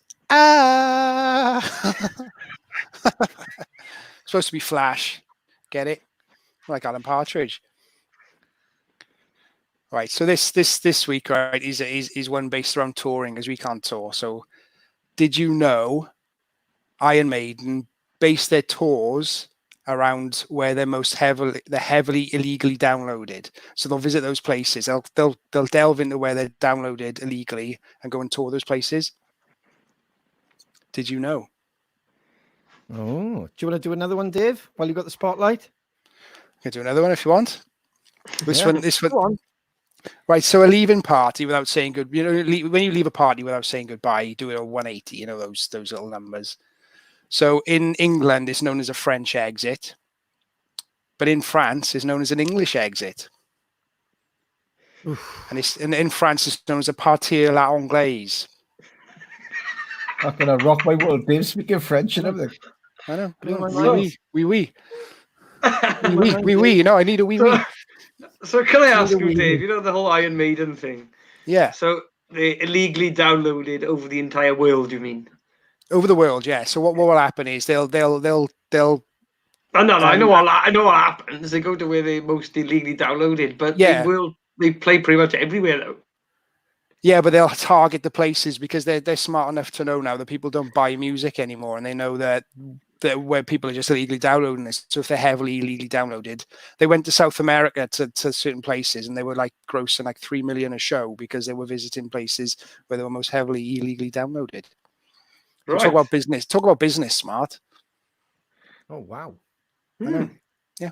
B: Supposed to be Flash. Get it? Like Alan Partridge. Right. So this week, right, is one based around touring, as we can't tour. So, did you know Iron Maiden base their tours around where they're heavily illegally downloaded? So they'll visit those places. They'll delve into where they're downloaded illegally and go and tour those places. Did you know?
D: Oh, do you want to do another one, Dave? While you got the spotlight,
B: I can do another one if you want. This one.
D: Go on.
B: Right. So a leaving party without saying good. You know, when you leave a party without saying goodbye, you do it a 180. You know those little numbers. So in England, it's known as a French exit, but in France, it's known as an English exit. And in France, it's known as a partir à l'anglaise.
E: I'm gonna rock my world, Dave. Speaking French and everything.
B: I know.
D: Oui.
B: You know, I need a wee wee.
C: So can I ask you, Dave? You know the whole Iron Maiden thing.
B: Yeah.
C: So they illegally downloaded over the entire world. You mean?
B: Over the world, yeah. So what will happen is they'll.
C: I know what happens. They go to where they most illegally downloaded, but they play pretty much everywhere though.
B: Yeah, but they'll target the places because they're smart enough to know now that people don't buy music anymore, and they know that where people are just illegally downloading this. So if they're heavily illegally downloaded, they went to South America to certain places, and they were like grossing like 3 million a show because they were visiting places where they were most heavily illegally downloaded. Right. Talk about business. Talk about business smart.
D: Oh wow!
B: I know. Yeah.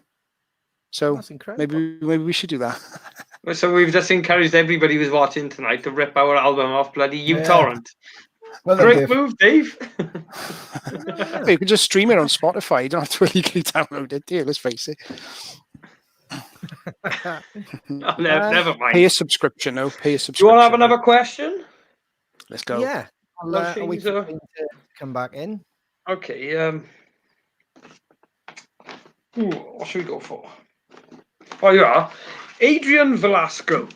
B: So
D: that's incredible.
B: Maybe we should do that.
C: So we've just encouraged everybody who's watching tonight to rip our album off bloody uTorrent. Well, great move, Dave.
B: You can just stream it on Spotify. You don't have to illegally download it, do you? Let's face it.
C: Never mind.
B: Pay a subscription, no. Pay a subscription.
C: Do you want to have another question?
B: Let's go.
D: Yeah. I'll wait for him to come back in.
C: Okay. What should we go for? Oh, you are. Adrian Velasco.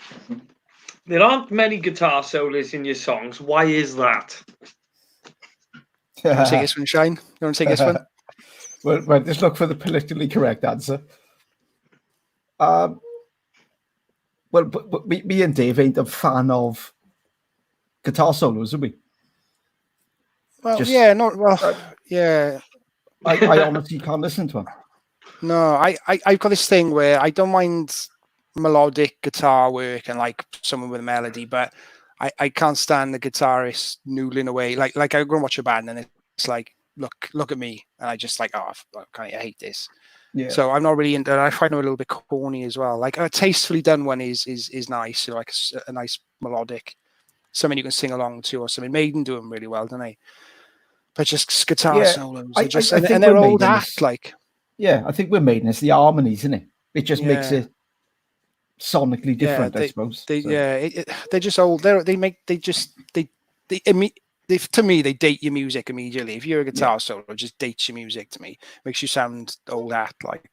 C: There aren't many guitar solos in your songs. Why is that?
B: You want to take this one, Shine? You want to take this one?
E: Well, just look for the politically correct answer. Well, but me and Dave ain't a fan of guitar solos, are we?
B: Well, yeah.
E: I honestly can't listen to them.
B: No, I've got this thing where I don't mind melodic guitar work and like someone with a melody, but I can't stand the guitarist noodling away. Like I go and watch a band and it's like, look at me, and I just like, I hate this. Yeah. So I'm not really into. I find them a little bit corny as well. Like a tastefully done one is nice, like a nice melodic, something you can sing along to, or something. Maiden do them really well, don't they? But just guitar solos, and they're old act like.
E: Yeah, I think we're Maiden. It's the harmonies, isn't it? It just makes
B: Yeah.
E: it sonically different, I suppose.
B: They're just old. To me, they date your music immediately. If you're a guitar solo, it just dates your music to me. Makes you sound old hat. Like,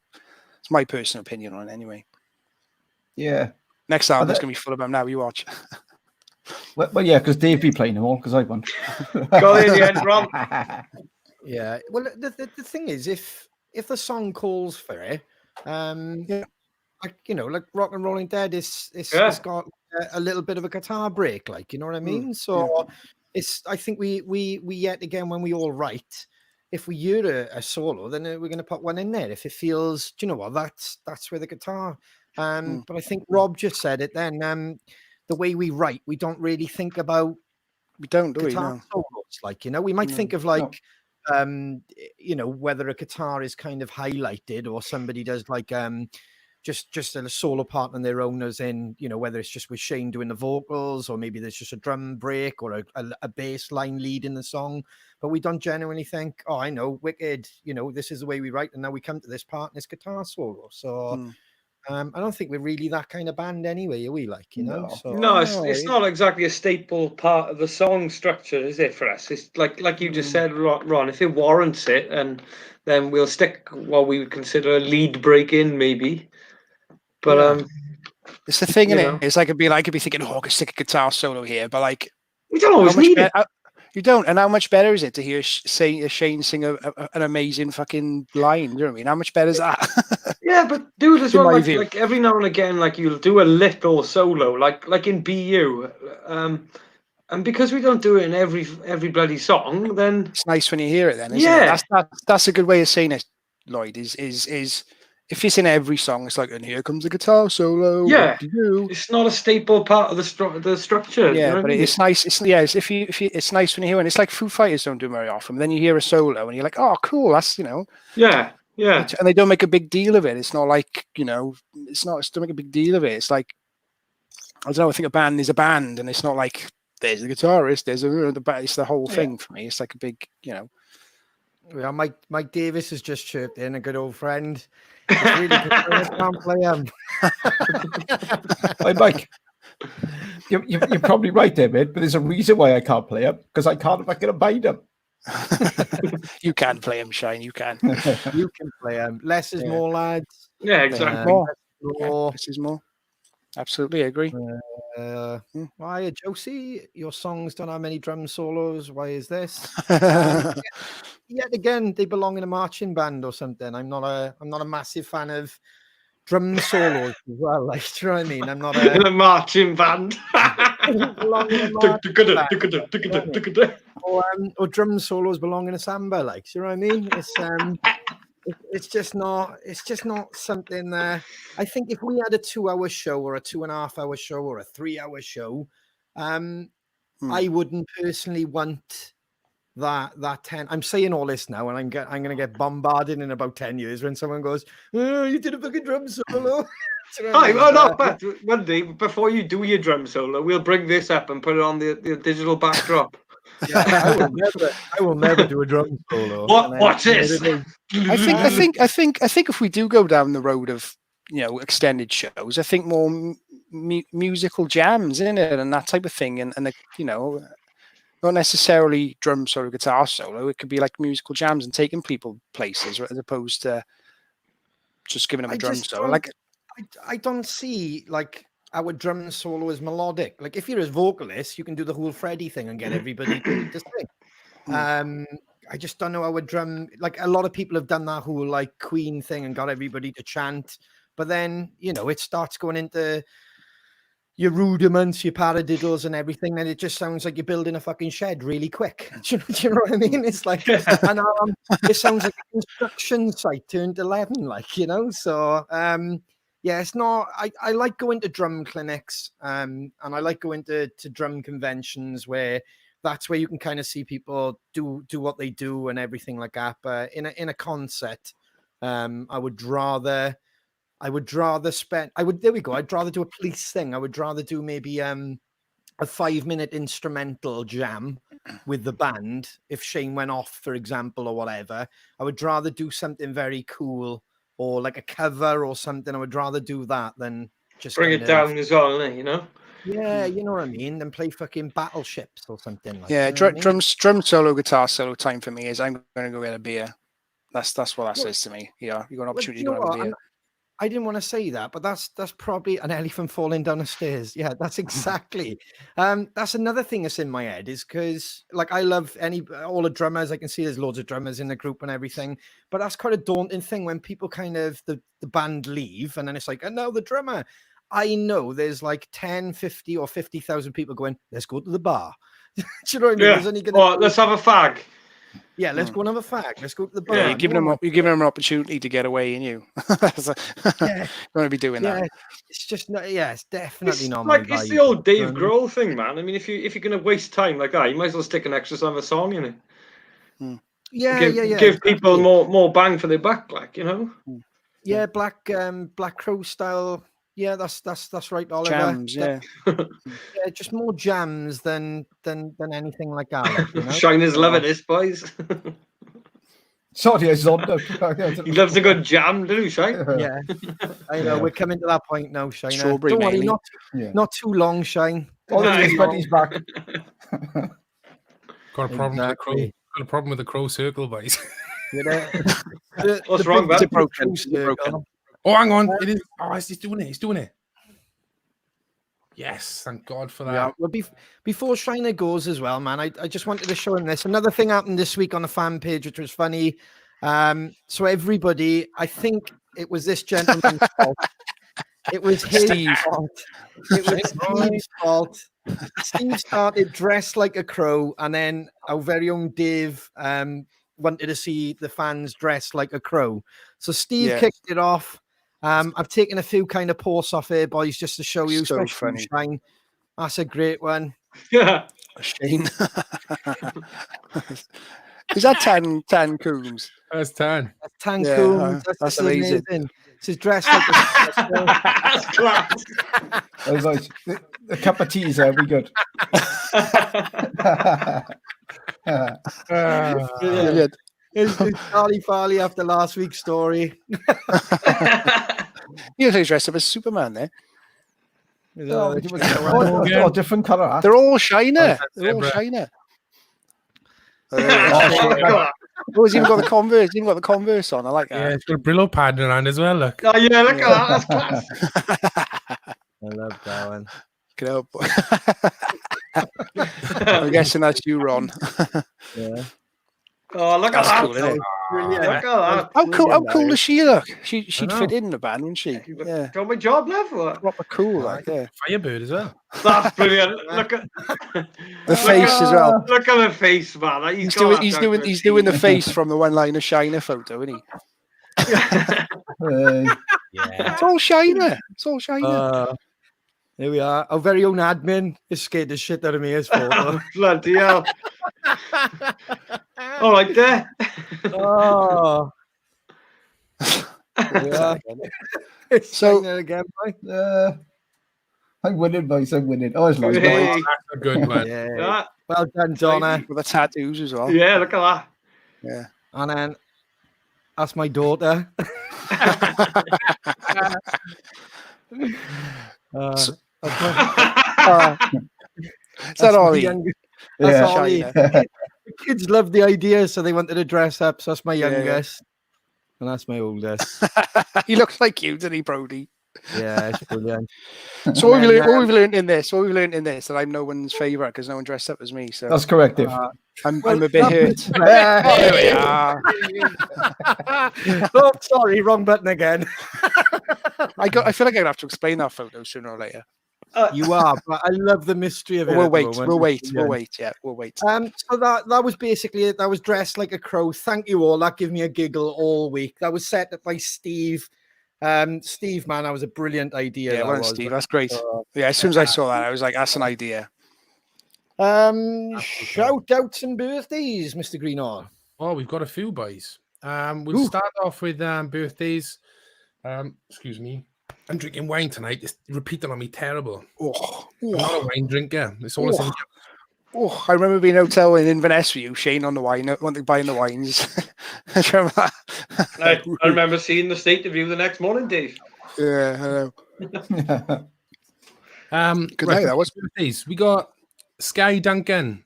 B: it's my personal opinion on it anyway.
E: Yeah.
B: Next album's going to be full of them now. You watch.
E: Well, yeah, because Dave be playing them all because I won.
C: Got in the end, Ron.
D: Yeah. Well, the thing is, if the song calls for it, like, you know, like Rock and Rolling Dead, it's got a little bit of a guitar break, like, you know what I mean? So I think we yet again, when we all write, if we hear a solo, then we're going to put one in there. If it feels, do you know what, that's where the guitar. But I think Rob just said it then. The way we write, we don't really think about guitar solos. Like, you know, we might think of like, you know, whether a guitar is kind of highlighted or somebody does like just a solo part on their own, as in, you know, whether it's just with Shane doing the vocals, or maybe there's just a drum break or a bass line lead in the song. But we don't genuinely think, oh, I know, wicked, you know, this is the way we write, and now we come to this part and it's guitar solo. So I don't think we're really that kind of band anyway, are we? Like, you know? So,
C: no, it's not exactly a staple part of the song structure, is it, for us? It's like you just said, Ron, if it warrants it, and then we'll stick what we would consider a lead break in, maybe. But
B: it's the thing, isn't it? It's like I could be thinking, oh, I could stick a guitar solo here, but like,
C: we don't always need it.
B: You don't, and how much better is it to hear Shane sing an amazing fucking line? You know what I mean? How much better is that?
C: Yeah, but dude, as well, like every now and again, like you'll do a little solo, like in BU, and because we don't do it in every bloody song, then
B: it's nice when you hear it. Then, isn't it? That's a good way of saying it, Lloyd. Is if it's in every song, it's like, and here comes the guitar solo.
C: Yeah, it's not a staple part of the structure.
B: Yeah,
C: you know
B: but it's nice. It's nice when you hear it. It's like Foo Fighters don't do very often. Then you hear a solo and you're like, oh, cool. That's, you know.
C: Yeah.
B: And they don't make a big deal of it. It's not like, you know, don't make a big deal of it. It's like, I don't know. I think a band is a band, and it's not like there's a guitarist, it's the whole thing for me. It's like a big, you know.
D: Yeah, Mike Davis has just chirped in, a good old friend. It's really good. I can't play him.
E: Hey, Mike, you're probably right there, mate, but there's a reason why I can't play him, because I can't fucking bind him.
B: You can play him, Shane. You can.
D: You can play him. Less is more, lads.
C: Yeah, exactly.
B: Less is more. Absolutely, I agree.
D: Why, Josie, your songs don't have many drum solos. Why is this? Yet again, they belong in a marching band or something. I'm not a massive fan of drum solos as well. Like, do you know what I mean? I'm not
C: in a marching band.
D: Or drum solos belong in a samba. Like, do you know what I mean? It's just not something that I think if we had a 2-hour show or a 2.5-hour show or a 3-hour show, I wouldn't personally want that 10. I'm saying all this now, and I'm going to get bombarded in about 10 years when someone goes, oh, you did a fucking drum solo.
C: But one day before you do your drum solo, we'll bring this up and put it on the digital backdrop.
D: Yeah, I will never do a drum solo.
C: What's this?
B: I think if we do go down the road of, you know, extended shows, I think more musical jams in it and that type of thing, and you know, not necessarily drum solo, guitar solo. It could be like musical jams and taking people places, as opposed to just giving them a drum solo. Like,
D: I don't see like our drum solo is melodic. Like, if you're a vocalist, you can do the whole Freddie thing and get everybody to sing. I just don't know how a drum, like a lot of people have done that whole like Queen thing and got everybody to chant, but then, you know, it starts going into your rudiments, your paradiddles and everything, and it just sounds like you're building a fucking shed really quick. Do you know what I mean? It's like it sounds like a construction site turned 11, like, you know. So yeah, it's not. I like going to drum clinics, and I like going to drum conventions where that's where you can kind of see people do what they do and everything like that. But in a concert, I would rather spend. There we go. I'd rather do a police thing. I would rather do maybe a 5-minute instrumental jam with the band. If Shane went off, for example, or whatever, I would rather do something very cool or like a cover or something. I would rather do that than just
C: Bring
D: kind
C: it
D: of-
C: down as well, innit, you know?
D: Yeah, you know what I mean. Than play fucking battleships or something like.
B: Yeah,
D: you know what I mean?
B: drum solo, guitar solo time for me is I'm going to go get a beer. That's what that says to me. Yeah, you got an opportunity
D: Well,
B: to
D: you know
B: have a
D: what?
B: beer.
D: I didn't want to say that, but that's probably an elephant falling down the stairs. Yeah, that's exactly. That's another thing that's in my head is because like I love all the drummers. I can see there's loads of drummers in the group and everything, but that's quite a daunting thing when people kind of the band leave and then it's like, and now the drummer. I know there's like 10, 50 or 50,000 people going, let's go to the bar. Do you know what I mean?
C: Yeah.
D: There's only gonna
C: Or let's have a fag.
D: Yeah, let's go and have a fag. Let's go to the bar.
B: Yeah,
C: Yeah,
B: you're giving them an opportunity to get away, and you
D: Yeah.
B: going to be doing
D: Yeah,
B: that.
D: it's just not. Yeah, it's definitely
C: It's
D: not
C: like
D: my
C: it's
D: vibe.
C: the old
D: you
C: Dave
D: know what I mean?
C: Grohl thing, man. I mean, if you're gonna waste time like that, you might as well stick an extra song a song in it.
D: Yeah,
C: Give people more bang for their buck, like, you know.
D: Yeah, Black Crow style. Yeah, that's right, Oliver.
B: Jams, yeah.
D: Yeah, just more jams than anything like that. Like, you know?
C: Shiner's loving this, boys.
E: Sorry, I zoned out.
C: He loves a good jam, do you, Shine?
D: Yeah, I know.
E: Yeah.
D: We're coming to that point now, Shine.
B: Strawberry
D: Don't worry,
B: mainly.
D: not too long, Shine.
E: Oh,
C: Nice.
E: his buddy's back.
A: Got a problem with the crow.
D: Exactly.
A: Got a problem with the crow circle, boys.
D: You know?
C: What's wrong,
D: big
C: man?
B: Broken.
D: circle.
A: Oh, hang on. It is. Oh, he's doing it. He's doing it. Yes, thank God for that.
D: Yeah, well, before Shiner goes as well, man, I just wanted to show him this. Another thing happened this week on the fan page, which was funny. So everybody, I think it was this gentleman's fault. It was his fault. It was Steve's fault. Steve started dressed like a crow, and then our very own Dave wanted to see the fans dressed like a crow. So Steve kicked it off. I've taken a few kind of posts off here, boys, just to show you.
B: So
D: especially
B: funny.
D: Shine. That's a great one.
C: Yeah.
B: Shane. Is that 10 coons?
A: That's 10.
D: That's Tan
B: Yeah,
D: Coons.
B: that's
D: This is
B: amazing.
D: This is dressed like a
C: That's class.
E: I was like, the cup of tea is there, we good.
B: Brilliant.
D: It's Charlie Farley after last week's story.
B: You look dressed up as Superman there.
E: Oh, different colour hat.
B: They're all Shiner.
A: Oh,
B: They're all
A: zebra.
B: Shiner.
C: Oh,
B: Oh, he's even got the Converse. He's even got the Converse on. I like
A: Yeah,
B: that.
A: it's got a Brillo pad around as well. Look.
C: oh, yeah, look at that. That's class.
D: I love that one.
B: Get up. I'm guessing that's you, Ron.
D: Yeah.
C: Oh, look at
B: That's
C: that.
B: cool, isn't it?
C: Brilliant. Look at that.
B: How cool does she look? She'd
A: know.
B: fit in the band, wouldn't she? Yeah.
C: Got my job, love. What?
B: Proper cool, like, yeah.
A: Firebird as well.
C: That's brilliant. Look at
B: The face as well.
C: Look at the face, man.
B: He's doing the face from the one line of Shiner photo, isn't he?
E: Uh,
A: Yeah.
B: It's all Shiner. It's all Shiner.
D: Here we are. Our very own admin is scared the shit out of me. His photo.
C: Bloody hell. All right, there.
D: Oh. Yeah. It's
B: So-
D: Shiner again, boy.
E: I'm winning, boys. I'm winning. Oh, it's like
C: Hey.
A: That's a good one.
D: Yeah.
C: Yeah,
D: Well done, Donna.
B: With the tattoos as well.
C: yeah, look at
B: Yeah.
D: And then that's my daughter.
B: So-
D: That's my,
C: that.
B: Is that all? Ian?
D: youngest. That's
E: Yeah.
D: Ollie.
B: Shiner.
D: The kids loved the idea, so they wanted to dress up. So that's my
B: Yeah, yeah.
D: youngest. And that's my oldest.
B: He looks like you, doesn't he, Brody?
D: Yeah, it's brilliant.
B: So what
D: And
B: we've
D: then,
B: learned, what we've learned in this, that I'm no one's favourite because no one dressed up as me. So
E: That's correct, Dave.
B: I'm a bit hurt.
E: There
B: we are.
D: Oh, sorry, wrong button again.
B: I feel like I'm gonna have to explain that photo sooner or later.
D: You are, but I love the mystery of it.
B: We'll
D: at the
B: wait.
D: moment.
B: We'll wait.
D: Yeah.
B: We'll wait. Yeah, we'll wait.
D: So that was basically it. That was dressed like a crow. Thank you all. That gave me a giggle all week. That was set up by Steve. Steve, man, that was a brilliant idea.
B: Yeah,
D: that
B: well,
D: was.
B: Steve, that's great. Yeah, as soon as I saw that, I was like, that's an idea.
D: Shout outs and birthdays, Mr. Greenall.
A: Oh, we've got a few boys. We'll start off with birthdays. Excuse me. I'm drinking wine tonight. It's repeating on me terrible.
B: Oh,
A: I'm not a wine drinker. It's all the same.
B: Oh, I remember being in a hotel in Inverness with you, Shane, on the wine, buying the wines. I remember that.
C: I remember seeing the state of you the next morning, Dave.
B: Yeah, I know. Good night, that was.
A: Birthdays. We got Sky Duncan.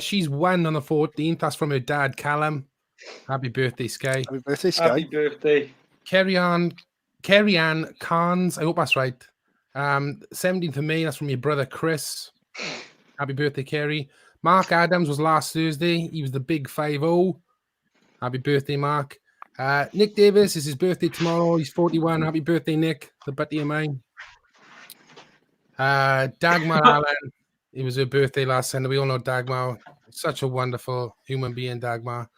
A: She's 1 on the 14th. That's from her dad, Callum. Happy birthday, Sky.
B: Happy birthday, Sky.
C: Happy birthday.
A: Kerry Ann Carnes. I hope that's right. 17th of May. That's from your brother, Chris. Happy birthday, Kerry. Mark Adams was last Thursday. He was the big 5-0. Happy birthday, Mark. Nick Davis is his birthday tomorrow. He's 41. Happy birthday, Nick. The buddy of mine. Dagmar Allen. It was her birthday last Sunday. We all know Dagmar. Such a wonderful human being, Dagmar.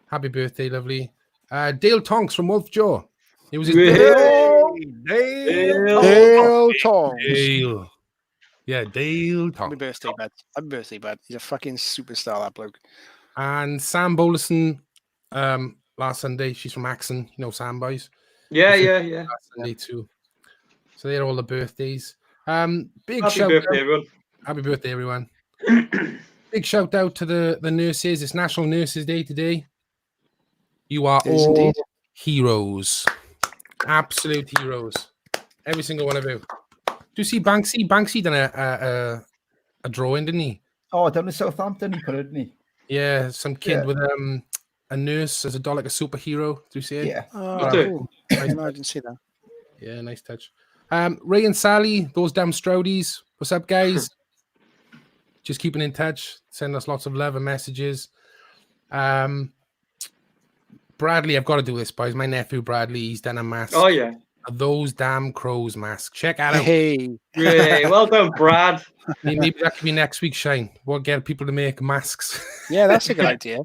A: Happy birthday, lovely. Dale Tonks from Wolf Jaw. It was his birthday.
B: Dale Tonks.
A: Dale. Yeah, Dale Tonks.
B: Happy birthday, bud. Happy birthday, bud. He's a fucking superstar, that bloke.
A: And Sam Bolison, last Sunday. She's from Axon. You know Sam, boys.
C: Yeah.
A: Last Sunday too. So they're all the birthdays. Big
C: Happy
A: shout
C: birthday,
A: out.
C: everyone.
A: Happy birthday, everyone. Big shout out to the nurses. It's National Nurses Day today. You are all
B: indeed.
A: heroes. Absolute heroes. Every single one of you. Do you see Banksy? Banksy done a drawing, didn't he?
E: Oh, down in Southampton, he put it, didn't he?
A: Yeah, some kid with a nurse as a doll, like a superhero. Do you see it?
E: Yeah.
B: Oh, cool. I didn't see that.
A: Yeah, nice touch. Ray and Sally, those damn Stroudies. What's up, guys? Just keeping in touch. Send us lots of love and messages. Bradley, I've got to do this, boys. My nephew Bradley, he's done a mask.
C: Oh, yeah.
A: Those damn crows masks. Check that out.
B: Hey.
C: Yeah, well done, Brad.
A: Maybe that could be next week, Shane. We'll get people to make masks.
B: Yeah, that's a good idea.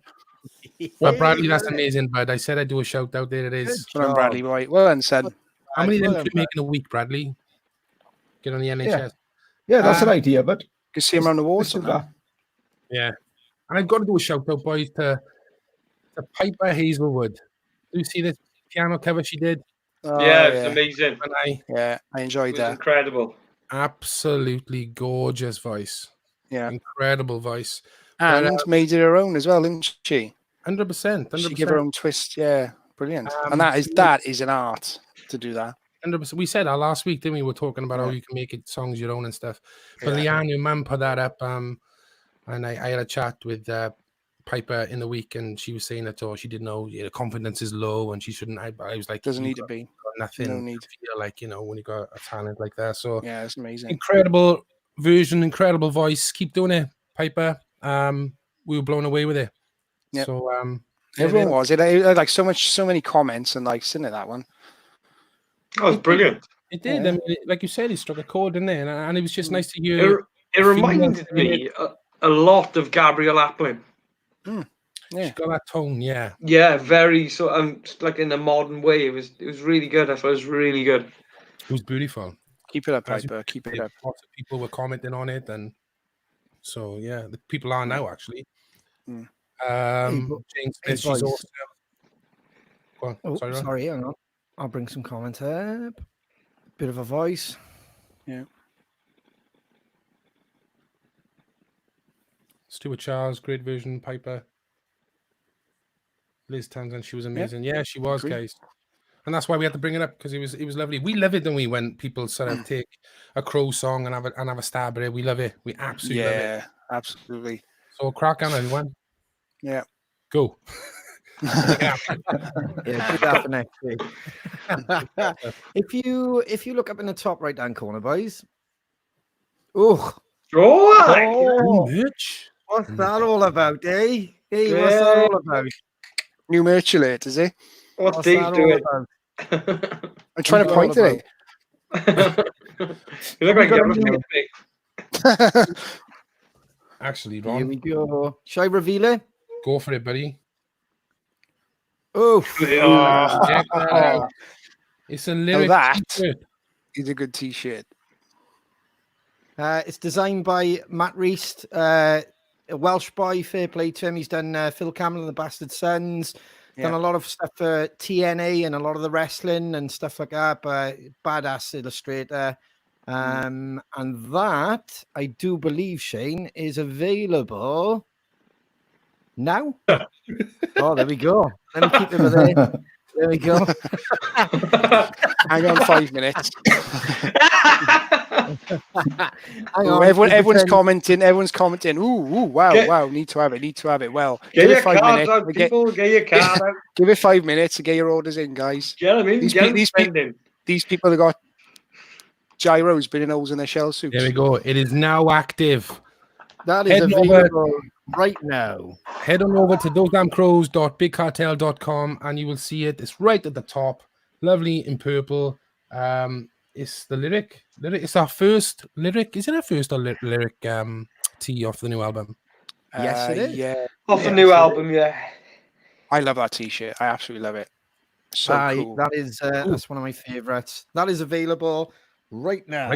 A: But Bradley, that's amazing, bud. I said I'd do a shout out. There it is.
B: Well done, Bradley, right. Well done, son.
A: How many of them could you make in a week, Bradley? Get on the NHS.
E: Yeah, that's an idea, but
B: You can see him around the water.
A: Yeah. And I've got to do a shout out, boys, to Piper Hazelwood. Do you see this piano cover she did?
C: Yeah, it's amazing.
B: I enjoyed that.
C: Incredible.
A: Absolutely gorgeous voice.
B: Yeah.
A: Incredible voice.
B: And made it her own as well, didn't she?
A: 100%.
B: She gave her own twist. Yeah, brilliant. And that is an art to do that.
A: 100%. We said that last week, didn't we? We were talking about how you can make it songs your own and stuff. But Leanne, your mum, put that up. And I had a chat with Piper in the week, and she was saying that she didn't know confidence is low and she shouldn't. I was like,
B: doesn't need to be.
A: Nothing.
B: No need.
A: To feel like when you got a talent like that. So
B: yeah, it's amazing.
A: Incredible version, incredible voice. Keep doing it, Piper. We were blown away with it.
B: Yep.
A: So
B: everyone was. It had like so many comments and likes in it, that one.
C: Oh, it was brilliant.
A: It did. I mean, like you said, it struck a chord, didn't it? And it was just nice to hear.
C: It reminded me a lot of Gabrielle Applin.
B: Yeah,
A: she got that tone. Yeah,
C: yeah, very like in a modern way. It was really good. I thought it was really good.
A: It was beautiful.
B: Keep it up, Piper. Keep it up.
A: Lots of people were commenting on it, and so yeah, the people are now actually. Jane Smith, she's also. Go on.
D: Sorry, hang on. I'll bring some comments up. Bit of a voice.
B: Yeah.
A: Stuart Charles, great version. Piper. Liz Townsend, she was amazing. Yeah, she was, guys. And that's why we had to bring it up, because it was lovely. We love it, don't we, when people sort of take a Crow song and have a stab at it. We love it. We absolutely love it.
B: Yeah, absolutely.
A: So crack on, everyone.
B: Yeah.
A: Go.
D: Yeah, do that for next week. If you look up in the top right hand corner, boys.
C: Merch.
D: What's that all about, eh? Hey, what's that all about?
B: New merch alert, is it?
C: What's Dave doing?
B: I'm trying to point at it.
C: You look like you have a
A: Actually, Ron.
D: Here we go. Shall I reveal it?
A: Go for it, buddy.
D: Oh,
A: check that out. It's a lyric t-shirt.
B: Is a good t-shirt.
D: It's designed by Matt Reist, a Welsh boy. Fair play to him. He's done Phil Campbell and the Bastard Sons. Done a lot of stuff for TNA and a lot of the wrestling and stuff like that. But badass illustrator. And that, I do believe, Shane, is available now. Oh, there we go. Let me keep it there. There we go.
B: Hang on 5 minutes.
D: Hang on,
B: Everyone's commenting. Everyone's commenting. Ooh, wow, wow. Need to have it. Well,
C: Get your
B: 5
C: card
B: minutes.
C: out, people. Get your card out.
B: Give it 5 minutes to get your orders in, guys.
C: Get them in.
B: These people have got gyros burning holes in their shell suits.
A: There we go. It is now active.
D: That is available right now.
A: Head on over to thosedamncrows.bigcartel.com and you will see it. It's right at the top. Lovely in purple. It's the lyric. It's our first lyric. Is it our first lyric tee off the new album?
D: Yes, it is.
B: Yeah.
C: Off the new album, yeah.
B: I love that t-shirt. I absolutely love it. So cool.
D: That is that's one of my favorites. That is available right now.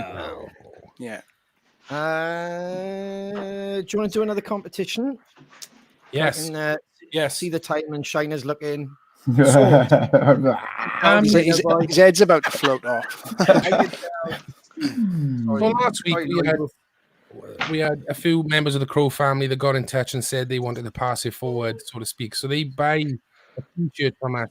B: Yeah.
D: Do you want to do another competition?
A: Yes.
D: Yes. See the time and Shiner's looking.
E: His
B: head's about to float off.
A: Well, last week we had a few members of the Crow family that got in touch and said they wanted to pass it forward, so to speak. So they buy a t-shirt from us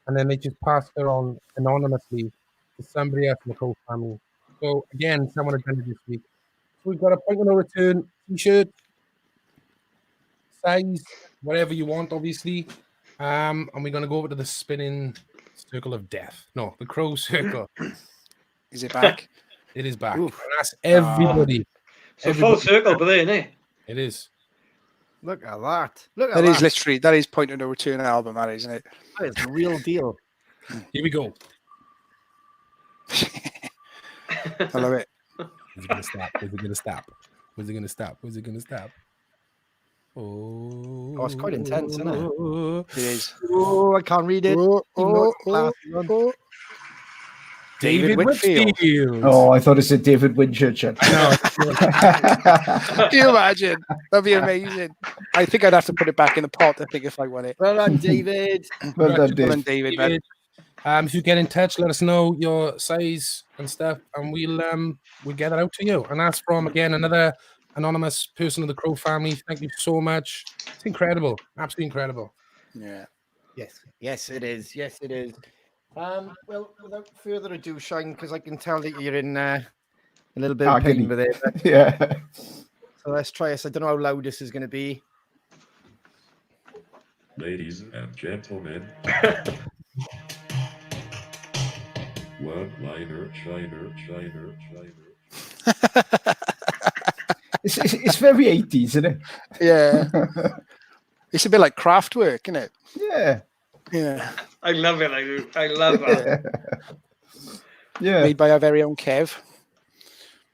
A: and then they just pass it on anonymously to somebody else in the Crow family. So again, someone had done it this week. So we've got a point of no return t-shirt, size, whatever you want, obviously. And we're going to go over to the spinning circle of death. No, the Crow circle.
B: Is it back?
A: It is back. And that's everybody.
C: So full circle, but isn't it?
A: It is.
D: Look at that.
B: That is literally, that is point of no return album, that isn't it?
D: That is the real deal.
A: Here we go.
B: I love it.
A: Is it going to stop? Is it going to stop? Was it going to stop? Was it going to stop? Oh,
D: it's quite intense, isn't it?
B: It is.
D: Oh, I can't read it.
B: David Whitfield.
E: Oh, I thought it said David Winchurch.
B: Can you imagine? That'd be amazing. I think I'd have to put it back in the pot, I think, if I won it.
D: Well done, David.
E: Well done,
B: David.
A: If you get in touch, let us know your size and stuff, and we'll get it out to you. And that's from, again, another anonymous person of the Crow family. Thank you so much. It's incredible. Absolutely incredible.
B: Yeah.
D: Yes, it is. Yes, it is. Well, without further ado, Shine, because I can tell that you're in a little bit of pain with it.
E: Yeah.
D: So let's try this. I don't know how loud this is going to be.
F: Ladies and gentlemen. One-liner, shiner.
E: It's very 80s, isn't it?
B: Yeah. It's a bit like craft work, isn't it?
E: Yeah.
B: Yeah.
C: I love it. I love that.
E: Yeah.
B: Made by our very own Kev.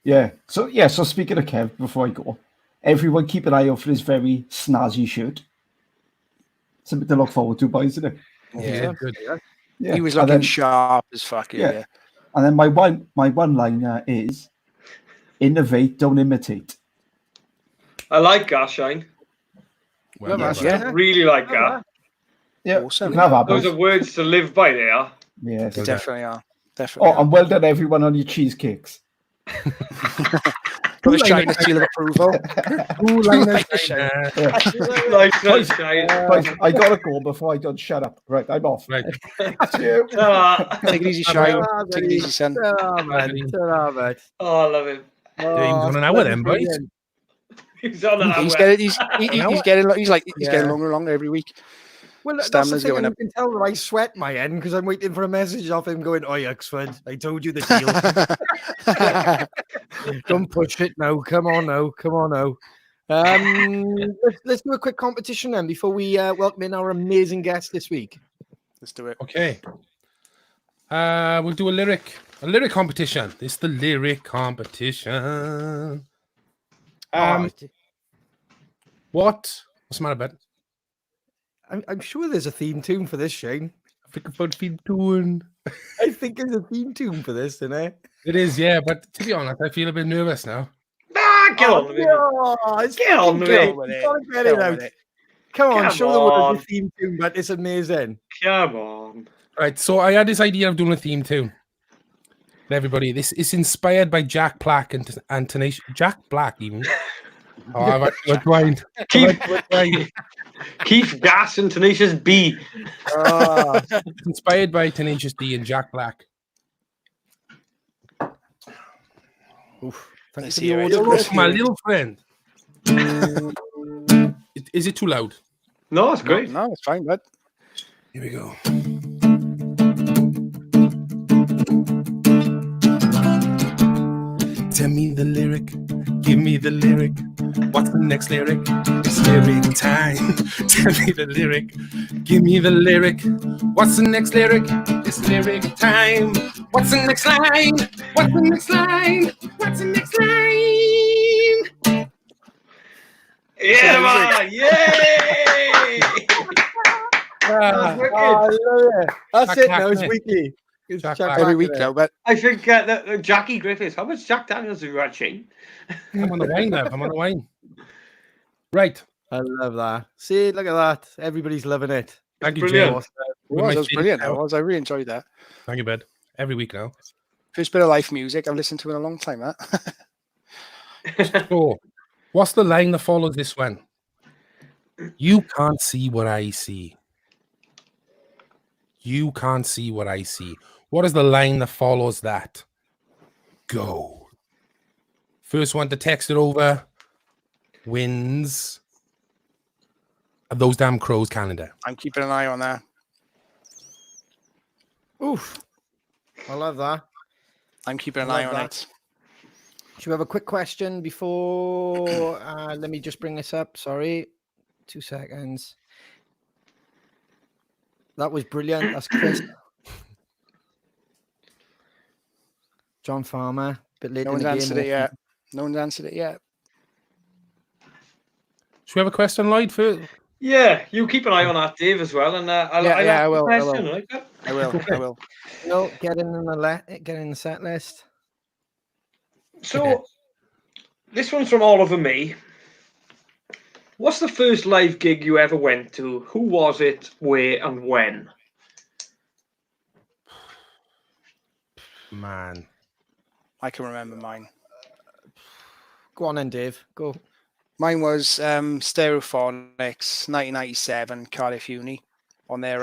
E: Yeah. So speaking of Kev, before I go, everyone keep an eye out for his very snazzy shirt. Something to look forward to, boys, isn't it?
B: Yeah.
A: Good.
E: Yeah.
B: He was looking sharp as fuck. Yeah.
E: And then my one liner is innovate, don't imitate.
C: I like that, Shine.
B: Yeah.
C: Really like that.
E: Yeah,
B: awesome.
C: Those are words to live by. They are.
E: Yes,
B: they definitely are. Definitely.
E: Oh, and well done, everyone, on your cheesecakes.
B: Got the China seal of approval.
E: I gotta go before I don't shut up. Right, I'm off.
A: Right.
B: Take it easy, Shine. Take it easy, son.
C: Oh, I love him.
A: He's on an hour then, boys.
C: He's on an hour.
B: He's getting longer and longer every week.
D: Well, that's the thing, you can tell that I sweat my end because I'm waiting for a message off him going, "Oi, Oxford, I told you the deal." Don't push it now. Come on now. Let's do a quick competition then before we welcome in our amazing guest this week.
B: Let's do it.
A: Okay. We'll do a lyric competition. This is the lyric competition. What's the matter, Ben?
D: I'm sure there's a theme tune for this, Shane.
A: I think about theme tune.
D: I think there's a theme tune for this, isn't it?
A: It is, yeah. But to be honest, I feel a bit nervous now.
C: Get on with it. Get on with it.
D: Get it out. Come on, show the world the theme tune, but it's amazing.
C: Come on.
A: Right, so I had this idea of doing a theme tune. Everybody, this is inspired by Jack Black and Tenacious. Jack Black, even. Oh, I've actually got blind.
C: Keith Gas and Tenacious B.
A: It's inspired by Tenacious D and Jack Black.
D: Oof.
B: Let's
D: Thanks for the
B: hear it.
D: order.
A: Look, my little friend. Is it too loud?
C: No, it's great.
B: No, it's fine, bud.
A: Here we go. Tell me the lyric, give me the lyric. What's the next lyric? It's lyric time. Tell me the lyric, give me the lyric. What's the next lyric? It's lyric time. What's the next line? What's the next line? What's the next line?
C: Yeah, man! Yay! That's wicked.
D: I love it. That's
A: Jack
D: it
A: Black,
D: now. It's
A: innit?
D: weekly. It's
A: Jack
D: Jack
A: Black.
B: Every
D: Black,
B: week
D: innit?
B: now, but
C: I think Jackie Griffiths. How much Jack Daniels have you had, Shane?
A: I'm on the wine, love. I'm on the wine. Right.
D: I love that. See, look at that. Everybody's loving it.
A: Thank you,
C: Brilliant.
A: James.
B: it was brilliant. It was. I really enjoyed that.
A: Thank you, bud. Every week now.
B: First bit of life music I've listened to in a long time. That.
A: So, what's the line that follows this one? You can't see what I see. You can't see what I see. What is the line that follows that? Go. First one to text it over wins those damn Crows calendar.
B: I'm keeping an eye on that.
D: Oof. I love that.
B: I'm keeping an
D: Love
B: eye on
D: that.
B: it.
D: Should we have a quick question before? Let me just bring this up. Sorry. 2 seconds. That was brilliant. That's Chris. John Farmer. Bit late
B: No
D: in
B: one's
D: the
B: answered
D: game.
B: it yet. No one's answered it yet.
A: Should we have a question, Lloyd? First?
C: Yeah, you keep an eye on that, Dave, as well. And
B: I
C: ask
B: will,
C: the
B: I
C: question,
B: will.
C: right?
B: I will. I will.
D: No, get in the set list.
C: So, this one's from Oliver May. What's the first live gig you ever went to? Who was it, where, and when?
A: Man.
B: I can remember mine.
D: Go on then, Dave. Go.
B: Mine was Stereophonics, 1997, Cardiff Uni, on their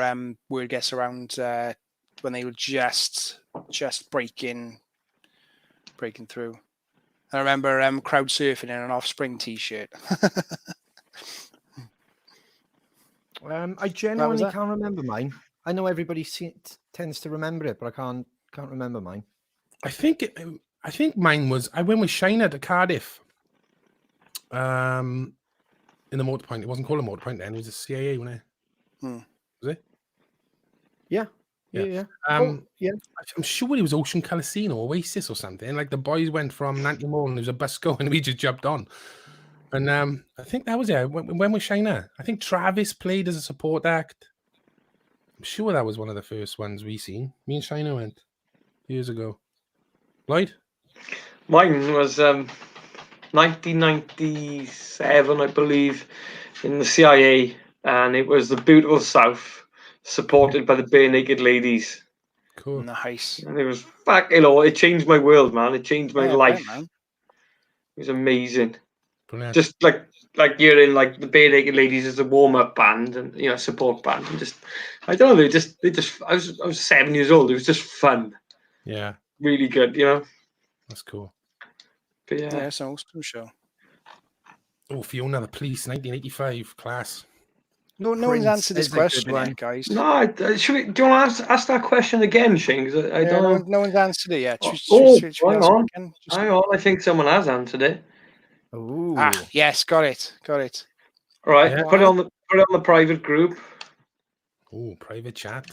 B: Word Gets Around when they were just breaking through. I remember crowd surfing in an Offspring t-shirt.
D: I genuinely
B: that?
D: can't remember mine. I know everybody tends to remember it, but I can't remember mine.
A: I think mine was I went with Shiner to Cardiff. In the motor point. It wasn't called a motor point then, it was a CIA, wasn't it? Was it?
D: Yeah.
A: Yeah.
D: Yeah.
A: I'm sure it was Ocean Coliseum or Oasis or something. Like the boys went from Nanty Mall and there was a bus going and we just jumped on. And I think that was it. When was Shiner? I think Travis played as a support act. I'm sure that was one of the first ones we seen. Me and Shiner went years ago. Lloyd?
C: Mine was 1997, I believe, in the CIA, and it was the Beautiful South, supported by the Bare Naked Ladies.
A: Cool.
B: Nice.
C: And it was it changed my world, man. It changed my life.
B: Man.
C: It was amazing.
A: Brilliant.
C: Just like you're in like the Bare Naked Ladies as a warm up band and support band, and just I don't know. They just I was 7 years old. It was just fun.
A: Yeah.
C: Really good,
A: That's cool.
C: But
B: Yeah, it's an awesome show.
A: Oh, Fiona the Police, 1985 class.
B: No one's
D: Prince
B: answered this
D: is a good
B: question
D: one.
B: yet, guys.
C: no, do you want to ask that question again, Shane? 'Cause I don't know.
B: No one's answered it yet. Should
C: Oh,
B: we
C: hang
B: answer it
C: on.
B: again?
C: Hang on, I think someone has answered it.
D: Ooh.
B: Yes, got it.
C: All right,
A: Yeah.
C: put it on the private group.
A: Oh, private chat.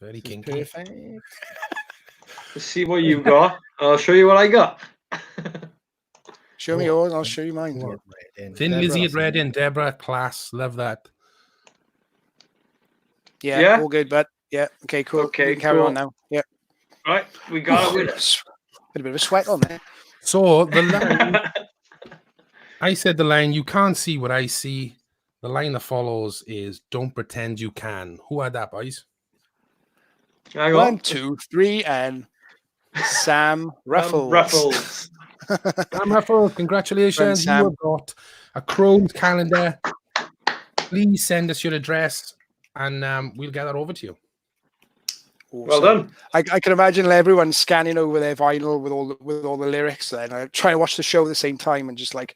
A: Very
D: This is
A: kinky.
D: perfect.
C: Let's see what you got. I'll show you what I got.
B: Show me yours, I'll show you mine.
A: Thin Lizzie at Reading, Deborah, class. Love that.
B: Yeah, all good, but yeah, okay, cool.
C: Okay,
B: We can carry
C: cool.
B: on now. Yeah.
C: Right, we got it with us.
B: Bit of a sweat on there.
A: So the line, I said the line, you can't see what I see. The line that follows is don't pretend you can. Who had that, boys?
C: Hang on.
B: 1, 2, 3, and Sam Ruffles.
C: Ruffles.
A: Sam Ruffles, congratulations.
B: Sam.
A: You have got a CROWS calendar. Please send us your address and we'll get that over to you.
B: Awesome.
C: Well done.
B: I can imagine everyone scanning over their vinyl with all the lyrics then, trying to watch the show at the same time and just like.